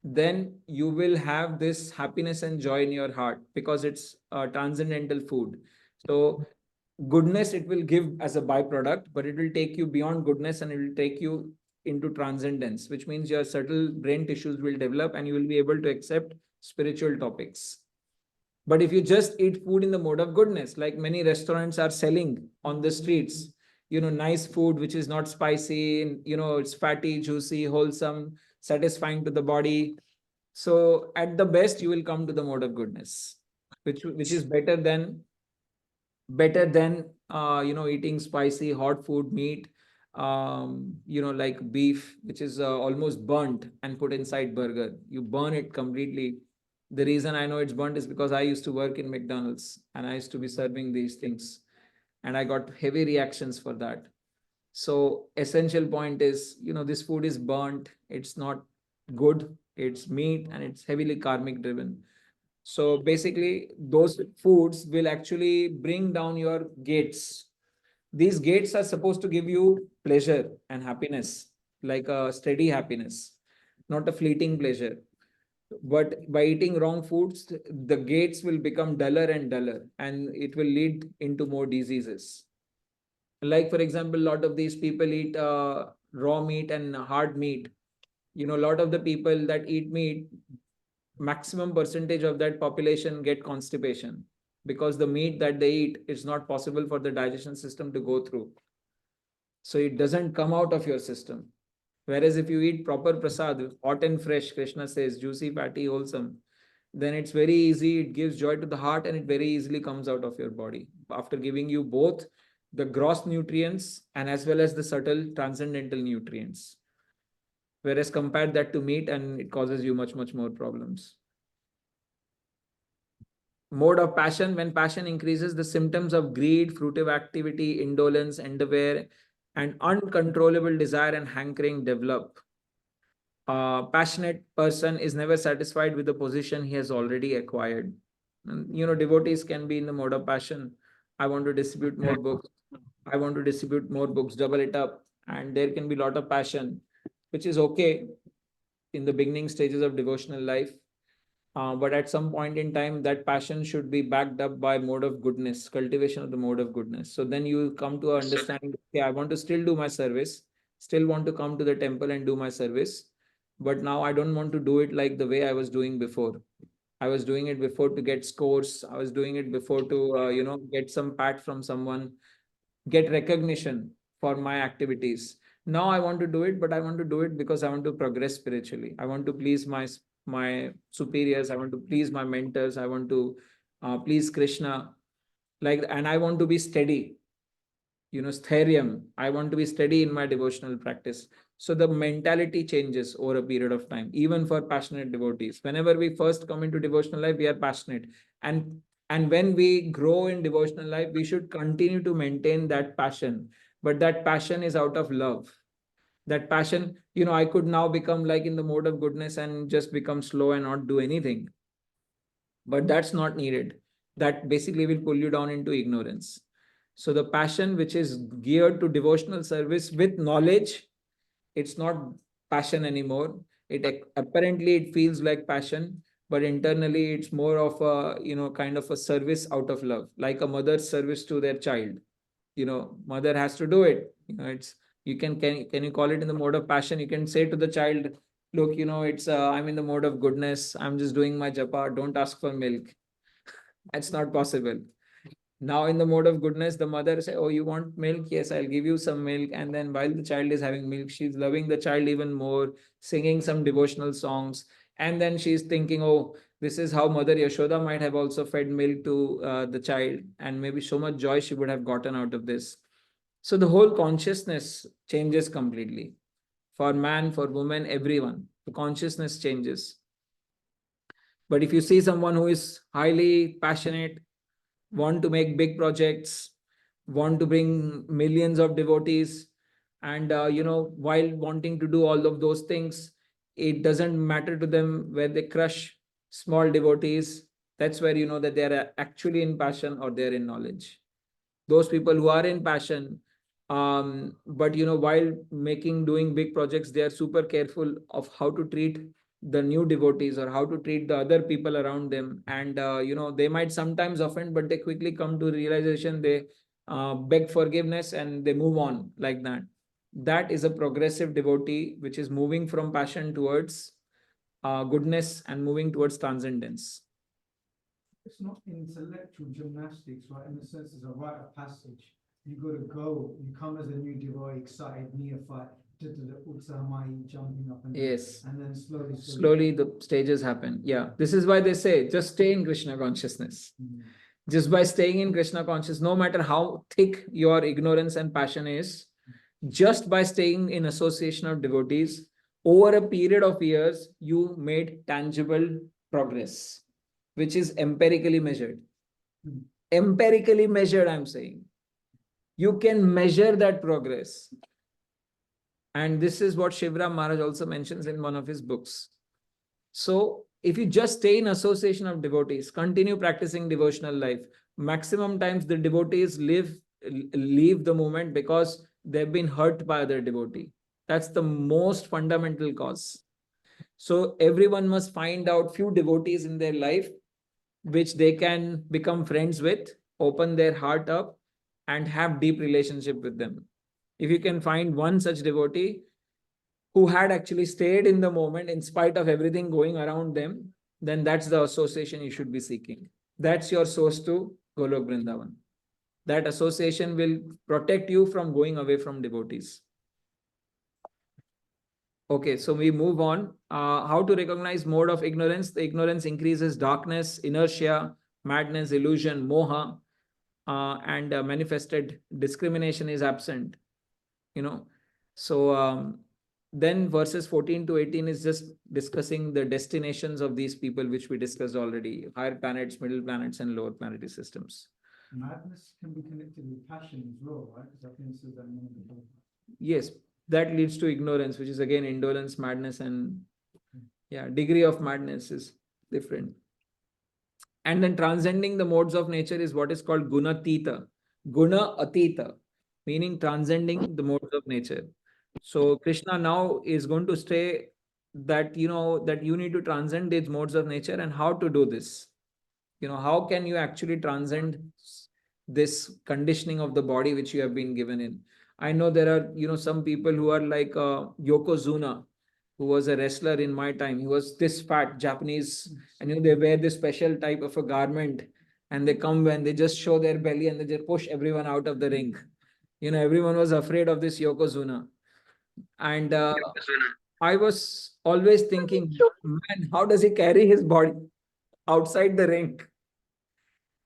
then you will have this happiness and joy in your heart because it's transcendental food. So goodness it will give as a byproduct, but it will take you beyond goodness and it will take you into transcendence, which means your subtle brain tissues will develop and you will be able to accept spiritual topics. But if you just eat food in the mode of goodness, like many restaurants are selling on the streets, nice food which is not spicy, it's fatty, juicy, wholesome, satisfying to the body. So at the best, you will come to the mode of goodness, which is better than eating spicy, hot food, meat, like beef, which is almost burnt and put inside burger. You burn it completely. The reason I know it's burnt is because I used to work in McDonald's and I used to be serving these things and I got heavy reactions for that. So essential point is, this food is burnt. It's not good. It's meat and it's heavily karmic driven. So basically, those foods will actually bring down your gates. These gates are supposed to give you pleasure and happiness, like a steady happiness, not a fleeting pleasure. But by eating wrong foods, the gates will become duller and duller, and it will lead into more diseases. Like, for example, a lot of these people eat raw meat and hard meat. A lot of the people that eat meat, maximum percentage of that population get constipation because the meat that they eat is not possible for the digestion system to go through. So it doesn't come out of your system. Whereas if you eat proper prasad, hot and fresh, Krishna says, juicy, fatty, wholesome, then it's very easy. It gives joy to the heart and it very easily comes out of your body after giving you both the gross nutrients and as well as the subtle transcendental nutrients. Whereas compare that to meat and it causes you much, much more problems. Mode of passion. When passion increases, the symptoms of greed, fruitive activity, indolence, endeavor, and uncontrollable desire and hankering develop. A passionate person is never satisfied with the position he has already acquired. And, devotees can be in the mode of passion. I want to distribute more books. I want to distribute more books, double it up. And there can be a lot of passion, which is okay in the beginning stages of devotional life. But at some point in time, that passion should be backed up by mode of goodness, cultivation of the mode of goodness. So then you come to understanding, okay, I want to still do my service, still want to come to the temple and do my service. But now I don't want to do it like the way I was doing before. I was doing it before to get scores. I was doing it before to, get some pat from someone, get recognition for my activities. Now I want to do it, but I want to do it because I want to progress spiritually. I want to please my superiors. I want to please my mentors. I want to please Krishna. And I want to be steady. Sthairyam. I want to be steady in my devotional practice. So the mentality changes over a period of time, even for passionate devotees. Whenever we first come into devotional life, we are passionate. And when we grow in devotional life, we should continue to maintain that passion. But that passion is out of love. That passion, I could now become like in the mode of goodness and just become slow and not do anything. But that's not needed. That basically will pull you down into ignorance. So the passion which is geared to devotional service with knowledge, it's not passion anymore. Apparently it feels like passion, but internally it's more of a, kind of a service out of love, like a mother's service to their child. Mother has to do it. Can you call it in the mode of passion? You can say to the child, look, it's I'm in the mode of goodness. I'm just doing my japa. Don't ask for milk. That's not possible. Now in the mode of goodness, the mother say, oh, you want milk? Yes, I'll give you some milk. And then while the child is having milk, she's loving the child even more, singing some devotional songs. And then she's thinking, oh, this is how Mother Yashoda might have also fed milk to the child. And maybe so much joy she would have gotten out of this. So the whole consciousness changes completely. For man, for woman, everyone, the consciousness changes. But if you see someone who is highly passionate, want to make big projects, want to bring millions of devotees, and while wanting to do all of those things, it doesn't matter to them where they crush small devotees. That's where you know that they are actually in passion or they're in knowledge. Those people who are in passion, but while doing big projects, they are super careful of how to treat the new devotees or how to treat the other people around them. And they might sometimes offend, but they quickly come to realization. They beg forgiveness and they move on like that. That is a progressive devotee which is moving from passion towards goodness and moving towards transcendence. It's not intellectual gymnastics, right? In the sense, it's a rite of passage. You got to go. You come as a new devotee, excited, neophyte, jumping up and down, Yes. and then Slowly the stages happen. Yeah. This is why they say just stay in Krishna consciousness. Just by staying in Krishna consciousness, no matter how thick your ignorance and passion is, just by staying in association of devotees, over a period of years, you made tangible progress, which is empirically measured. Empirically measured, I'm saying. You can measure that progress. And this is what Shivram Maharaj also mentions in one of his books. So if you just stay in association of devotees, continue practicing devotional life, maximum times the devotees leave the movement because they've been hurt by other devotee. That's the most fundamental cause. So everyone must find out few devotees in their life which they can become friends with, open their heart up, and have deep relationship with them. If you can find one such devotee who had actually stayed in the moment in spite of everything going around them, then that's the association you should be seeking. That's your source to Golok Vrindavan. That association will protect you from going away from devotees. Okay, so we move on. How to recognize mode of ignorance? The ignorance increases darkness, inertia, madness, illusion, moha, and manifested discrimination is absent. So then verses 14 to 18 is just discussing the destinations of these people, which we discussed already: higher planets, middle planets, and lower planetary systems. Madness can be connected with passion as well, right? Because I think this is that Yes, that leads to ignorance, which is again indolence, madness, and degree of madness is different. And then transcending the modes of nature is what is called guna tita, guna atita, meaning transcending the modes of nature. So Krishna now is going to say that that you need to transcend these modes of nature, and how to do this. How can you actually transcend this conditioning of the body which you have been given in? I know there are some people who are like Yokozuna, who was a wrestler in my time. He was this fat Japanese, and they wear this special type of a garment, and they come when they just show their belly and they just push everyone out of the ring. Everyone was afraid of this Yokozuna. And I was always thinking, man, how does he carry his body outside the ring?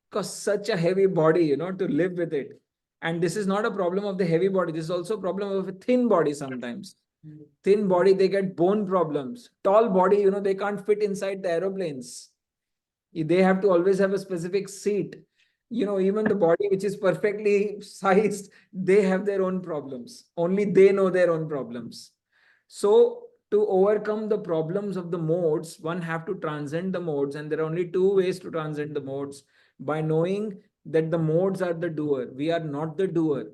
Because such a heavy body, to live with it. And this is not a problem of the heavy body. This is also a problem of a thin body sometimes. Thin body, they get bone problems. Tall body, they can't fit inside the aeroplanes. They have to always have a specific seat. Even the body which is perfectly sized, they have their own problems. Only they know their own problems. So to overcome the problems of the modes, one have to transcend the modes. And there are only two ways to transcend the modes: by knowing that the modes are the doer. We are not the doer.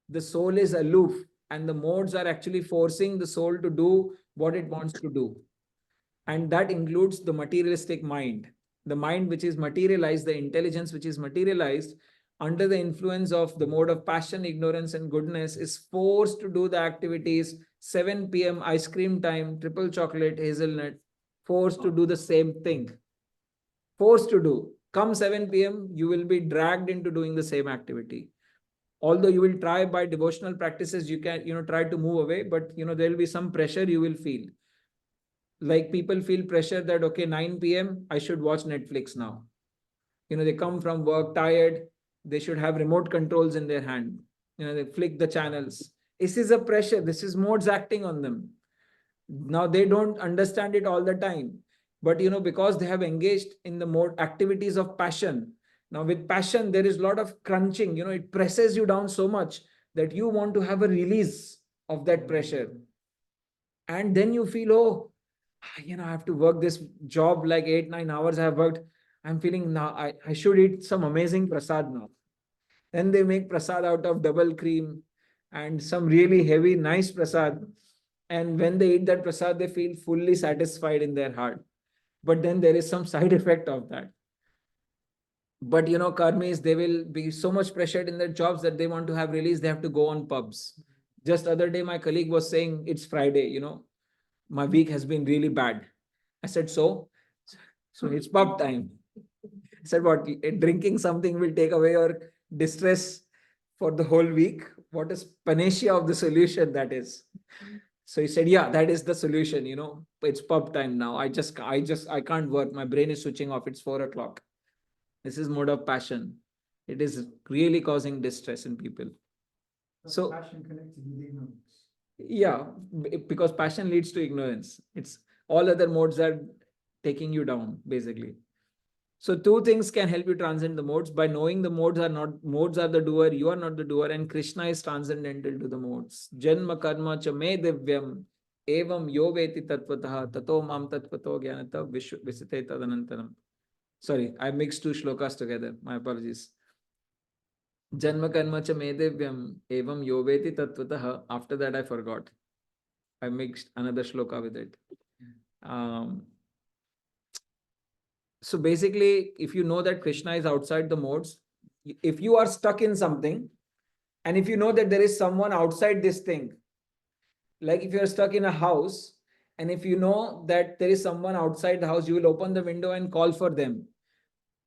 The soul is aloof, and the modes are actually forcing the soul to do what it wants to do. And that includes the materialistic mind. The mind which is materialized, the intelligence which is materialized under the influence of the mode of passion, ignorance, and goodness, is forced to do the activities. 7 p.m. ice cream time, triple chocolate, hazelnut, forced to do the same thing. Forced to do. Come 7 p.m., you will be dragged into doing the same activity. Although you will try by devotional practices, you can, try to move away, but, there will be some pressure you will feel. Like people feel pressure that, okay, 9 p.m., I should watch Netflix now. They come from work tired. They should have remote controls in their hand. They flick the channels. This is a pressure. This is modes acting on them. Now, they don't understand it all the time. But, because they have engaged in the mode activities of passion. Now, with passion, there is a lot of crunching. It presses you down so much that you want to have a release of that pressure. And then you feel, oh, I have to work this job like 8-9 hours I have worked. I'm feeling now I should eat some amazing prasad now. Then they make prasad out of double cream and some really heavy, nice prasad. And when they eat that prasad, they feel fully satisfied in their heart. But then there is some side effect of that. But karmis, they will be so much pressured in their jobs that they want to have release. They have to go on pubs. Just other day, my colleague was saying it's Friday, my week has been really bad. I said, so it's pub time. I said, what, drinking something will take away your distress for the whole week? What is panacea of the solution that is? So he said, yeah, that is the solution, it's pub time now. I can't work. My brain is switching off. It's 4 o'clock. This is mode of passion. It is really causing distress in people. So passion connected with ignorance. Yeah, because passion leads to ignorance. It's all other modes are taking you down, basically. So two things can help you transcend the modes. By knowing the modes are the doer, you are not the doer, and Krishna is transcendental to the modes. Janma karma cha me divyam evam yo veti tatvatah tato mam tatvato jnanata visite tadanantaram. Sorry, I mixed two shlokas together. My apologies. Janma karma cha medevyam evam yo veti tatvatah. After that I forgot. I mixed another shloka with it. So basically, if you know that Krishna is outside the modes, if you are stuck in something, and if you know that there is someone outside this thing, like if you're stuck in a house, and if you know that there is someone outside the house, you will open the window and call for them.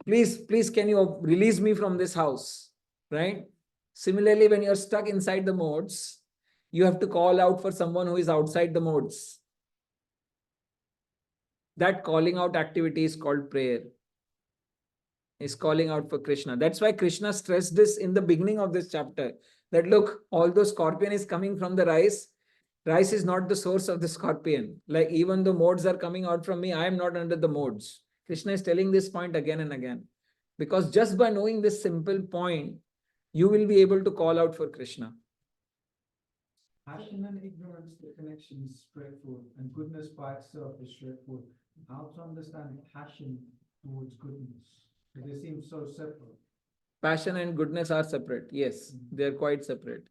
Please, can you release me from this house? Right? Similarly, when you're stuck inside the modes, you have to call out for someone who is outside the modes. That calling out activity is called prayer. Is calling out for Krishna. That's why Krishna stressed this in the beginning of this chapter. That look, although scorpion is coming from the rice, rice is not the source of the scorpion. Like even though modes are coming out from me, I am not under the modes. Krishna is telling this point again and again. Because just by knowing this simple point, you will be able to call out for Krishna. Passion and ignorance, the connection is straightforward, and goodness by itself is straightforward. How to understand passion towards goodness? They seem so separate. Passion and goodness are separate. Yes, they are quite separate.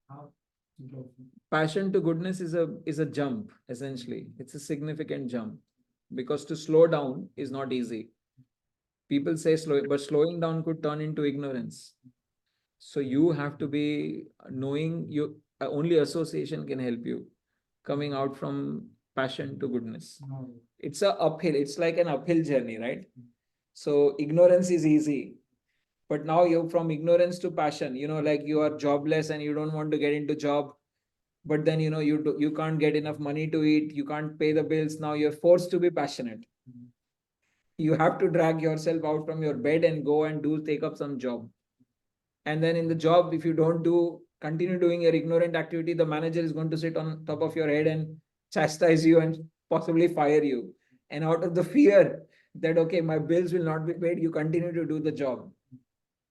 How to go from Passion to goodness is a jump, essentially. It's a significant jump. Because to slow down is not easy. People say slow, but slowing down could turn into ignorance. So you have to be knowing you only association can help you coming out from passion to goodness. It's a uphill. It's like an uphill journey, right? So ignorance is easy, but now you're from ignorance to passion. Like you are jobless and you don't want to get into job, but then you can't get enough money to eat. You can't pay the bills. Now you're forced to be passionate. You have to drag yourself out from your bed and go and take up some job. And then in the job, if you don't continue doing your ignorant activity, the manager is going to sit on top of your head and chastise you and possibly fire you. And out of the fear that, okay, my bills will not be paid, you continue to do the job.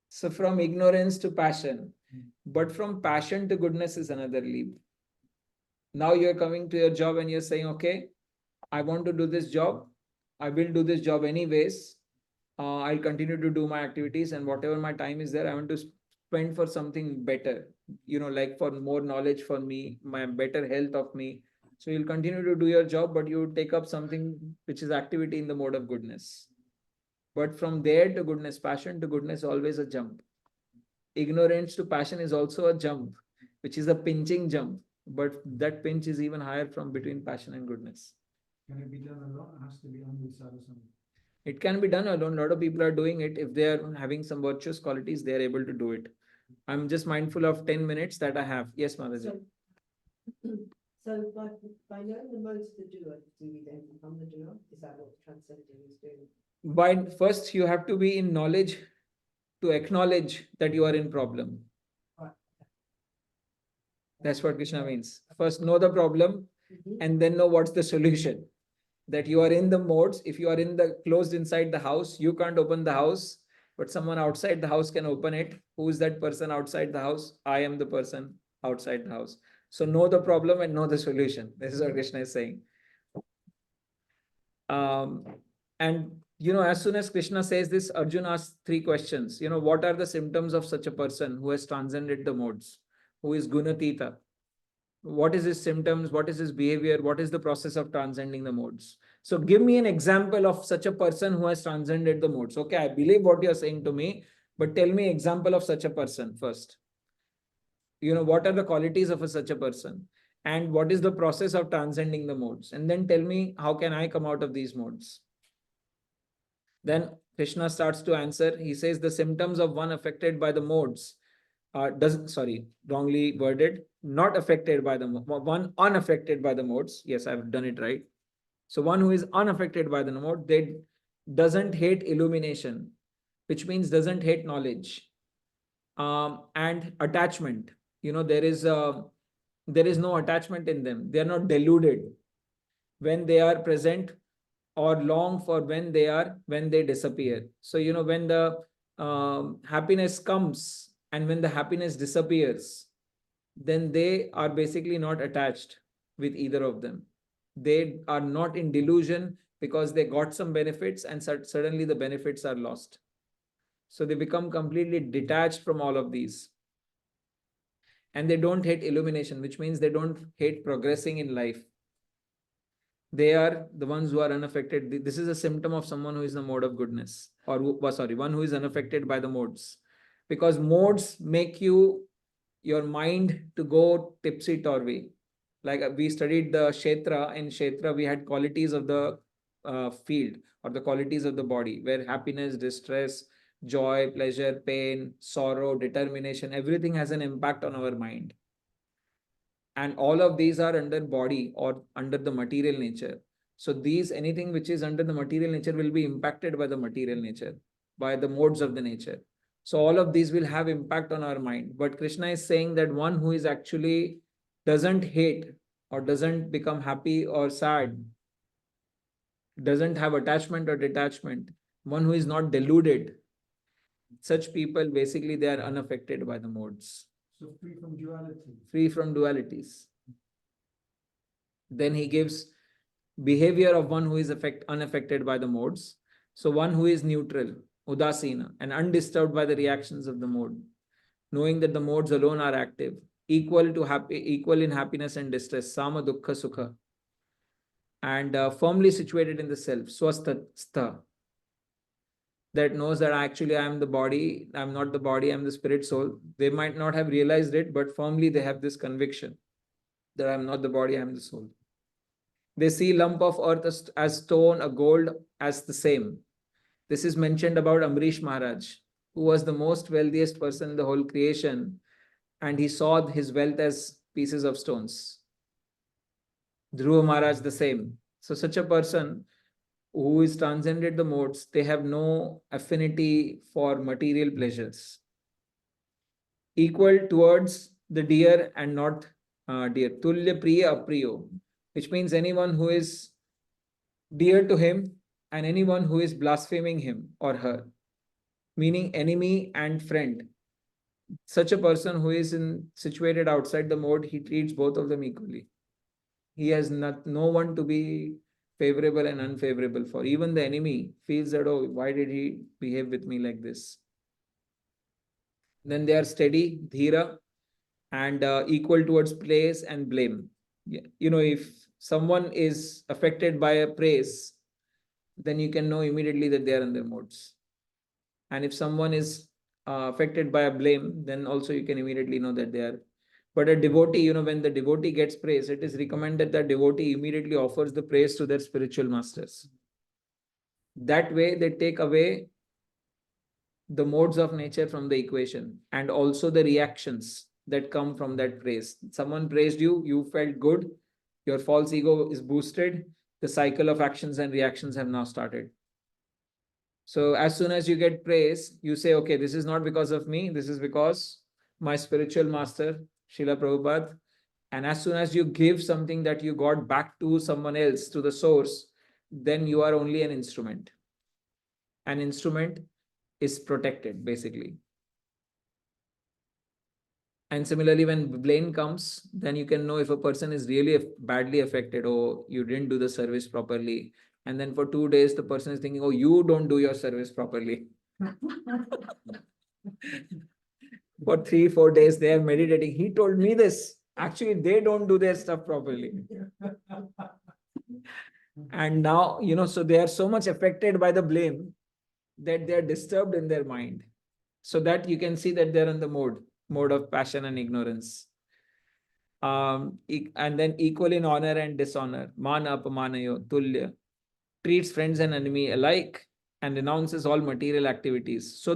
So from ignorance to passion, but from passion to goodness is another leap. Now you're coming to your job and you're saying, okay, I want to do this job. I will do this job anyways. I'll continue to do my activities, and whatever my time is there, I want to spend for something better, like for more knowledge for me, my better health of me. So you'll continue to do your job, but you take up something which is activity in the mode of goodness. But from there to goodness, passion to goodness, always a jump. Ignorance to passion is also a jump, which is a pinching jump. But that pinch is even higher from between passion and goodness. Can it be done alone? It has to be on the side of something. It can be done alone. A lot of people are doing it. If they are having some virtuous qualities, they are able to do it. I'm just mindful of 10 minutes that I have. Yes, Mataji. So by knowing the modes of the doer, do we then become the doer? Is that what transcending is doing? By first, you have to be in knowledge to acknowledge that you are in problem. That's what Krishna means. First, know the problem and then know what's the solution. That you are in the modes. If you are closed inside the house, you can't open the house, but someone outside the house can open it. Who is that person outside the house? I am the person outside the house. So know the problem and know the solution. This is what Krishna is saying. And as soon as Krishna says this, Arjuna asks 3 questions. What are the symptoms of such a person who has transcended the modes, who is Gunatita? What is his symptoms? What is his behavior? What is the process of transcending the modes? So give me an example of such a person who has transcended the modes. Okay, I believe what you're saying to me, but tell me example of such a person first. What are the qualities of such a person? And what is the process of transcending the modes? And then tell me, how can I come out of these modes? Then Krishna starts to answer. He says the symptoms of one affected by the modes wrongly worded, not affected by one unaffected by the modes. Yes, I've done it right. So one who is unaffected by the mode, they doesn't hate illumination, which means doesn't hate knowledge, and attachment. There is no attachment in them. They are not deluded when they are present, or long for when they disappear. So when the happiness comes and when the happiness disappears, then they are basically not attached. with either of them. They are not in delusion because they got some benefits and suddenly the benefits are lost. So they become completely detached from all of these. And they don't hate illumination, which means they don't hate progressing in life. They are the ones who are unaffected. This is a symptom of someone who is in the mode of goodness, or one who is unaffected by the modes. Because modes make your mind to go tipsy-turvy. Like we studied the Kshetra. In Kshetra, we had qualities of the field or the qualities of the body, where happiness, distress, joy, pleasure, pain, sorrow, determination, everything has an impact on our mind. And all of these are under body or under the material nature. So anything which is under the material nature will be impacted by the material nature, by the modes of the nature. So all of these will have impact on our mind. But Krishna is saying that one who is actually doesn't hate or doesn't become happy or sad, doesn't have attachment or detachment, one who is not deluded, such people basically they are unaffected by the modes. So free from duality. Free from dualities. Then he gives behavior of one who is unaffected by the modes. So one who is neutral, udasina, and undisturbed by the reactions of the mode, knowing that the modes alone are active, equal in happiness and distress, sama dukkha sukha, and firmly situated in the self, swastha, that knows that actually I am the body, I'm not the body, I'm the spirit soul. They might not have realized it, but firmly they have this conviction that I'm not the body, I'm the soul. They see lump of earth as stone, a gold as the same. This is mentioned about Amrish Maharaj, who was the most wealthiest person in the whole creation, and he saw his wealth as pieces of stones. Dhruva Maharaj the same. So such a person who is transcended the modes, they have no affinity for material pleasures. Equal towards the dear and not dear. Tulya priya apriyo, which means anyone who is dear to him and anyone who is blaspheming him or her, meaning enemy and friend. Such a person who is situated outside the mode, he treats both of them equally. He has no one to be favorable and unfavorable for. Even the enemy feels that, oh, why did he behave with me like this? Then they are steady, dhira, and equal towards praise and blame. You know, if someone is affected by a praise, then you can know immediately that they are in their modes. And if someone is affected by a blame, then also you can immediately know that they are. But a devotee, you know, when the devotee gets praise, it is recommended that devotee immediately offers the praise to their spiritual masters. That way, they take away the modes of nature from the equation and also the reactions that come from that praise. Someone praised you, you felt good, your false ego is boosted, the cycle of actions and reactions have now started. So as soon as you get praise, you say, okay, this is not because of me, this is because my spiritual master, Srila Prabhupada. And as soon as you give something that you got back to someone else, to the source, then you are only an instrument. An instrument is protected, basically. And similarly, when blame comes, then you can know if a person is really badly affected, or you didn't do the service properly. And then for 2 days, the person is thinking, oh, you don't do your service properly. For 3-4 days, they are meditating. He told me this. Actually, they don't do their stuff properly. And now, you know, so they are so much affected by the blame that they are disturbed in their mind. So that you can see that they're in the mode of passion and ignorance. And then equal in honor and dishonor. Mana apamanayo tulya. Treats friends and enemy alike and renounces all material activities. So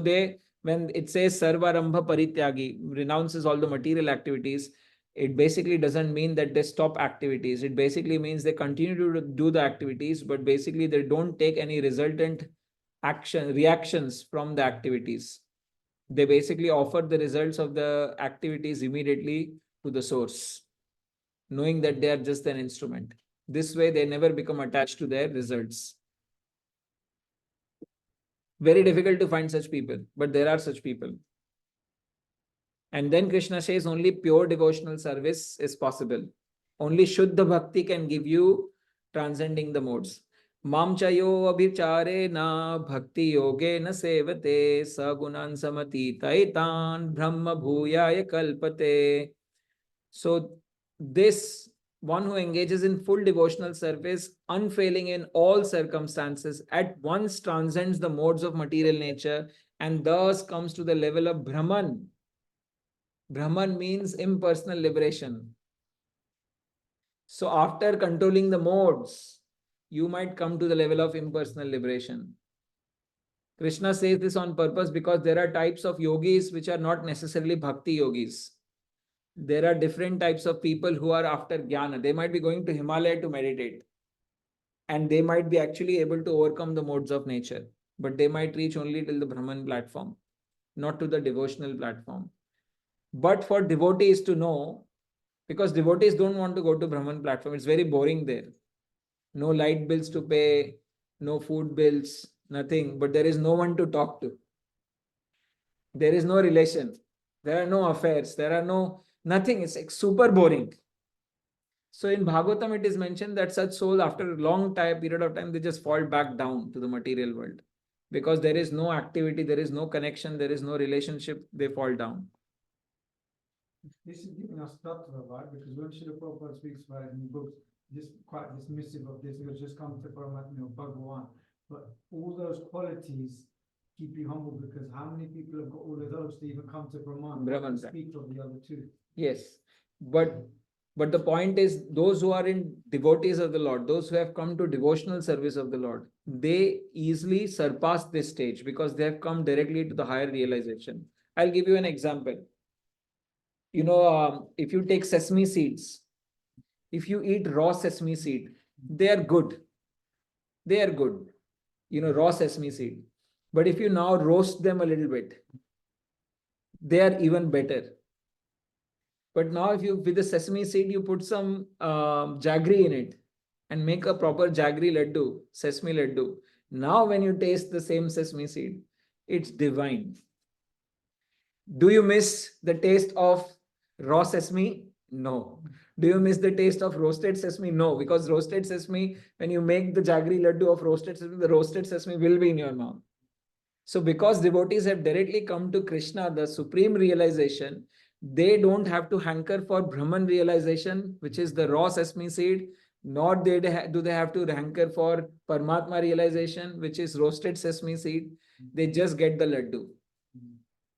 when it says sarvarambha parityagi, renounces all the material activities, it basically doesn't mean that they stop activities. It basically means they continue to do the activities, but basically they don't take any resultant reactions from the activities. They basically offer the results of the activities immediately to the source, knowing that they are just an instrument. This way, they never become attached to their results. Very difficult to find such people, but there are such people. And then Krishna says only pure devotional service is possible. Only Shuddha Bhakti can give you transcending the modes. Mam chayo abhichare na bhakti yoge na sevate sagunan samati taitan brahma bhuyaya kalpate. So this one who engages in full devotional service, unfailing in all circumstances, at once transcends the modes of material nature and thus comes to the level of Brahman. Brahman means impersonal liberation. So after controlling the modes, you might come to the level of impersonal liberation. Krishna says this on purpose because there are types of yogis which are not necessarily bhakti yogis. There are different types of people who are after jnana. They might be going to Himalaya to meditate. And they might be actually able to overcome the modes of nature. But they might reach only till the Brahman platform, not to the devotional platform. But for devotees to know, because devotees don't want to go to Brahman platform, it's very boring there. No light bills to pay, no food bills, nothing. But there is no one to talk to. There is no relation. There are no affairs. There are no nothing. It's like super boring. So in Bhagavatam, it is mentioned that such souls, after a long period of time, they just fall back down to the material world. Because there is no activity, there is no connection, there is no relationship, they fall down. This is giving us tattva, right? Because when Srila Prabhupada speaks about it in books, just quite dismissive of this, it was just come to Paramatma, Bhagavan. But all those qualities keep you humble, because how many people have got all of those to even come to Brahman? Speak of the other two. Yes, but the point is, those who are in devotees of the Lord, those who have come to devotional service of the Lord, they easily surpass this stage because they have come directly to the higher realization. I'll give you an example. You know, if you take sesame seeds, if you eat raw sesame seed, they are good. They are good. You know, raw sesame seed. But if you now roast them a little bit, they are even better. But now if you, with the sesame seed, you put some jaggery in it and make a proper jaggery laddu, sesame laddu. Now when you taste the same sesame seed, it's divine. Do you miss the taste of raw sesame? No. Do you miss the taste of roasted sesame? No, because roasted sesame, when you make the jaggery laddu of roasted sesame, the roasted sesame will be in your mouth. So because devotees have directly come to Krishna, the supreme realization, they don't have to hanker for Brahman realization, which is the raw sesame seed, nor do they have to hanker for Paramatma realization, which is roasted sesame seed. They just get the laddu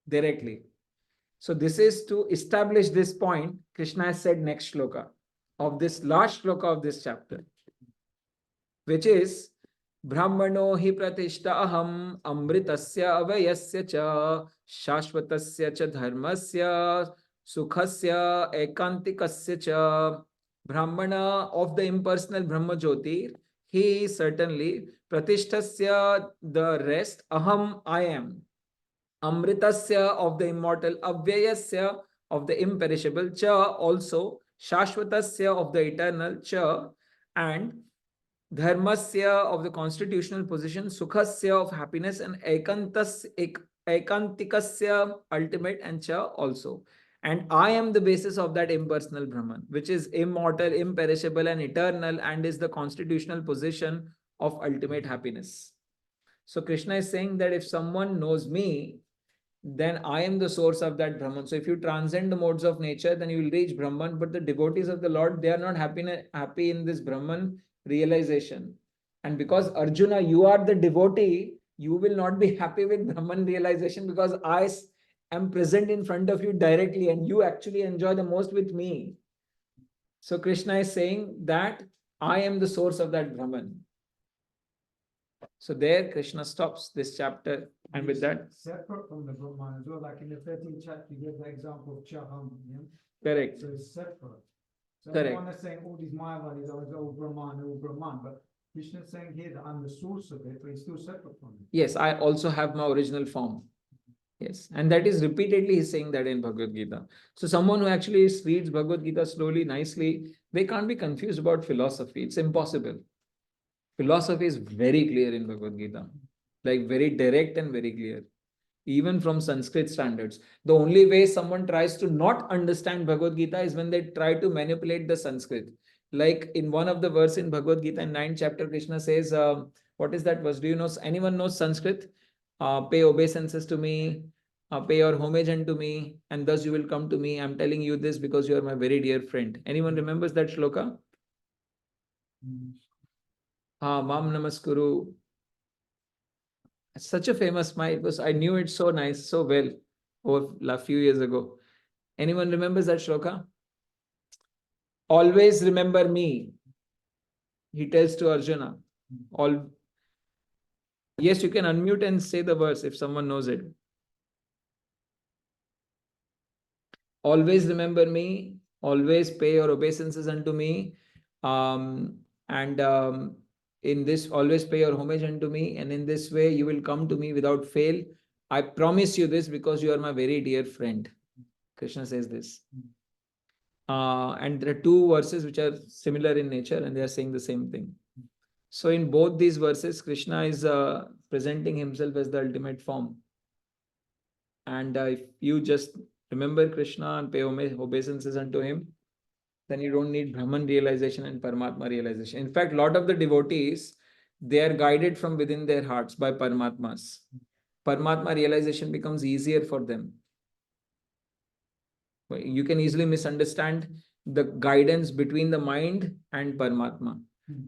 directly. So this is to establish this point. Krishna has said next shloka of this last shloka of this chapter, which is Brahmano hi pratishta aham amritasya avayasya cha shashvatasya cha dharmasya sukhasya ekantikasya cha. Brahmana of the impersonal Brahma Jyoti, he is certainly pratishtasya, the rest, aham, I am, amritasya of the immortal, avyayasya of the imperishable, cha also, shashvatasya of the eternal, cha, and dharmasya of the constitutional position, sukhasya of happiness, and ekantikasya ultimate, and cha also. And I am the basis of that impersonal Brahman, which is immortal, imperishable, and eternal, and is the constitutional position of ultimate happiness. So Krishna is saying that if someone knows me, then I am the source of that Brahman. So if you transcend the modes of nature, then you will reach Brahman. But the devotees of the Lord, they are not happy in this Brahman realization. And because Arjuna, you are the devotee, you will not be happy with Brahman realization, because I am present in front of you directly and you actually enjoy the most with me. So Krishna is saying that I am the source of that Brahman. So there Krishna stops this chapter, and with that, separate from the Brahman as well, like in the 13th chapter, you give the example of Chaham. Yeah? Correct. So it's separate. So Correct. everyone is saying all these Mayavadis are all Brahman, but Krishna is saying here that I'm the source of it, but it's still separate from it. Yes, I also have my original form. Yes, and that is repeatedly he's saying that in Bhagavad Gita. So someone who actually reads Bhagavad Gita slowly, nicely, they can't be confused about philosophy. It's impossible. Philosophy is very clear in Bhagavad Gita, like very direct and very clear. even from Sanskrit standards. The only way someone tries to not understand Bhagavad Gita is when they try to manipulate the Sanskrit. Like in one of the verse in Bhagavad Gita, in 9th chapter, Krishna says, what is that verse? Do you know? Anyone knows Sanskrit? Pay obeisances to me, pay your homage unto me, and thus you will come to me. I'm telling you this because you are my very dear friend. Anyone remembers that shloka? Mam namaskuru. Such a famous smile. I knew it so nice, so well over a few years ago. Anyone remembers that shloka? Always remember me, he tells to Arjuna. Yes, you can unmute and say the verse if someone knows it. Always remember me, always pay your obeisances unto me, in this, always pay your homage unto me, and in this way you will come to me without fail. I promise you this because you are my very dear friend. Krishna says this. And there are two verses which are similar in nature and they are saying the same thing. So in both these verses, Krishna is presenting himself as the ultimate form. And if you just remember Krishna and pay obeisances unto him, then you don't need Brahman realization and Paramatma realization. In fact, a lot of the devotees, they are guided from within their hearts by Paramatmas. Paramatma realization becomes easier for them. You can easily misunderstand the guidance between the mind and Paramatma.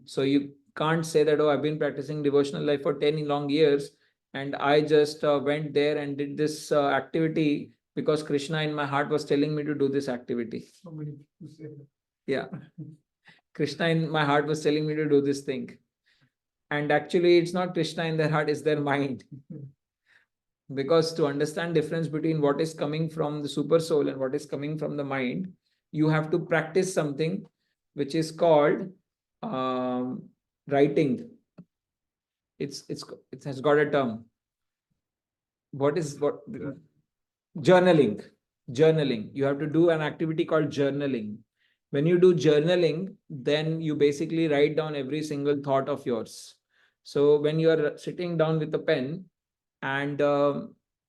So you can't say that, oh, I've been practicing devotional life for 10 long years and I just went there and did this activity because Krishna in my heart was telling me to do this activity. So many people say that. Yeah. Krishna in my heart was telling me to do this thing. And actually, it's not Krishna in their heart, it's their mind. Because to understand difference between what is coming from the super soul and what is coming from the mind, you have to practice something which is called writing. It has got a term. What? Journaling. Journaling. You have to do an activity called journaling. When you do journaling, then you basically write down every single thought of yours. So when you are sitting down with a pen and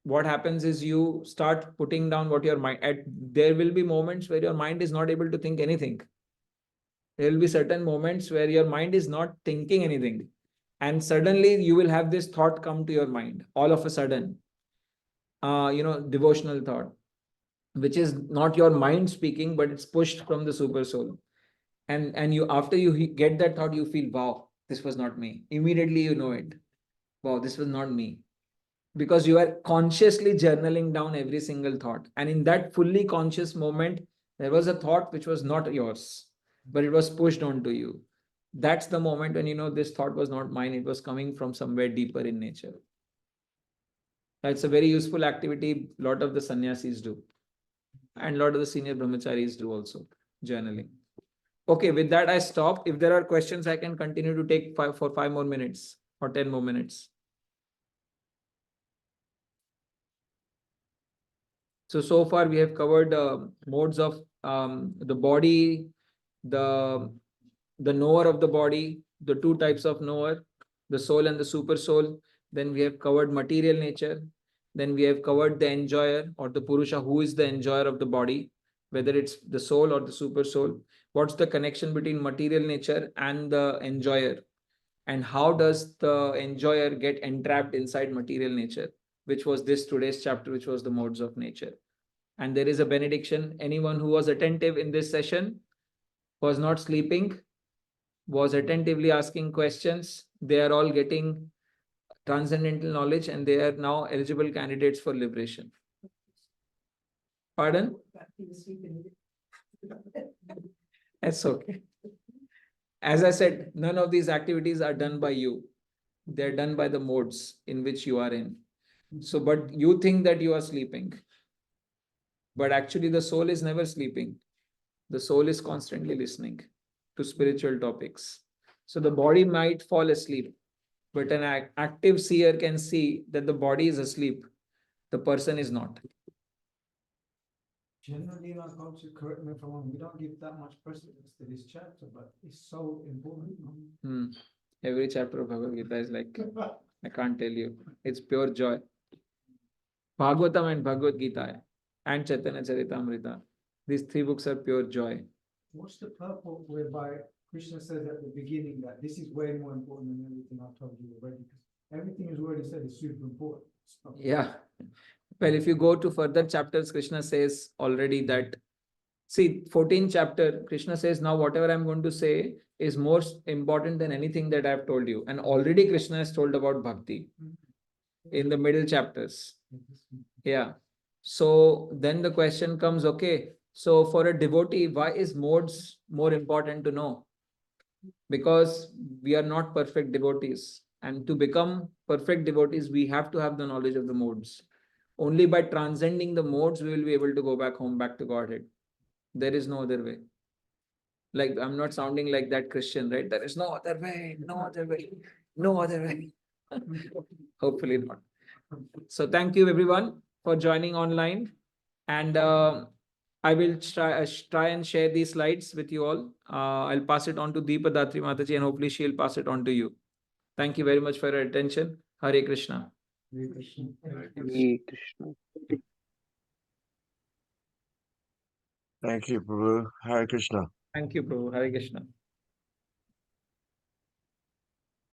what happens is you start putting down what your mind, there will be moments where your mind is not able to think anything. There will be certain moments where your mind is not thinking anything. And suddenly you will have this thought come to your mind all of a sudden, devotional thought, which is not your mind speaking, but it's pushed from the super soul. And you, after you get that thought, you feel, wow, this was not me. Immediately you know it. Wow, this was not me. Because you are consciously journaling down every single thought. And in that fully conscious moment, there was a thought which was not yours, but it was pushed onto you. That's the moment when you know this thought was not mine. It was coming from somewhere deeper in nature. That's a very useful activity. A lot of the sannyasis do. And a lot of the senior brahmacharis do also, journaling. Okay, with that I stop. If there are questions, I can continue to take 5 more minutes or 10 more minutes. So far we have covered modes of the body, the knower of the body, the two types of knower, the soul and the super soul. Then we have covered material nature. Then we have covered the enjoyer or the Purusha, who is the enjoyer of the body, whether it's the soul or the super soul. What's the connection between material nature and the enjoyer? And how does the enjoyer get entrapped inside material nature, which was this today's chapter, which was the modes of nature. And there is a benediction. Anyone who was attentive in this session, was not sleeping, was attentively asking questions, they are all getting transcendental knowledge and they are now eligible candidates for liberation. Pardon? That's okay. As I said, none of these activities are done by you. They're done by the modes in which you are in. So, but you think that you are sleeping. But actually the soul is never sleeping. The soul is constantly listening to spiritual topics. So the body might fall asleep, but an active seer can see that the body is asleep. The person is not. Generally, like, correct me if I'm wrong, we don't give that much precedence to this chapter, but it's so important. Every chapter of Bhagavad Gita is like, I can't tell you. It's pure joy. Bhagavatam and Bhagavad Gita and Chaitanya Charitamrita. These 3 books are pure joy. What's the purport whereby Krishna says at the beginning that this is way more important than everything I've told you already? Because everything is already said is super important. Yeah. Well, if you go to further chapters, Krishna says already that, see, 14th chapter, Krishna says, now whatever I'm going to say is more important than anything that I've told you. And already Krishna has told about Bhakti in the middle chapters. Yeah. So then the question comes, okay, so for a devotee, why is modes more important to know? Because we are not perfect devotees. And to become perfect devotees, we have to have the knowledge of the modes. Only by transcending the modes, we will be able to go back home, back to Godhead. There is no other way. Like, I'm not sounding like that Christian, right? There is no other way, no other way, no other way. Hopefully not. So thank you everyone for joining online. And I will try and share these slides with you all. I'll pass it on to Deepa Datri Mataji and hopefully she'll pass it on to you. Thank you very much for your attention. Hare Krishna. Hare Krishna. Hare Krishna. Thank you, Prabhu. Hare Krishna. Thank you, Prabhu. Hare Krishna.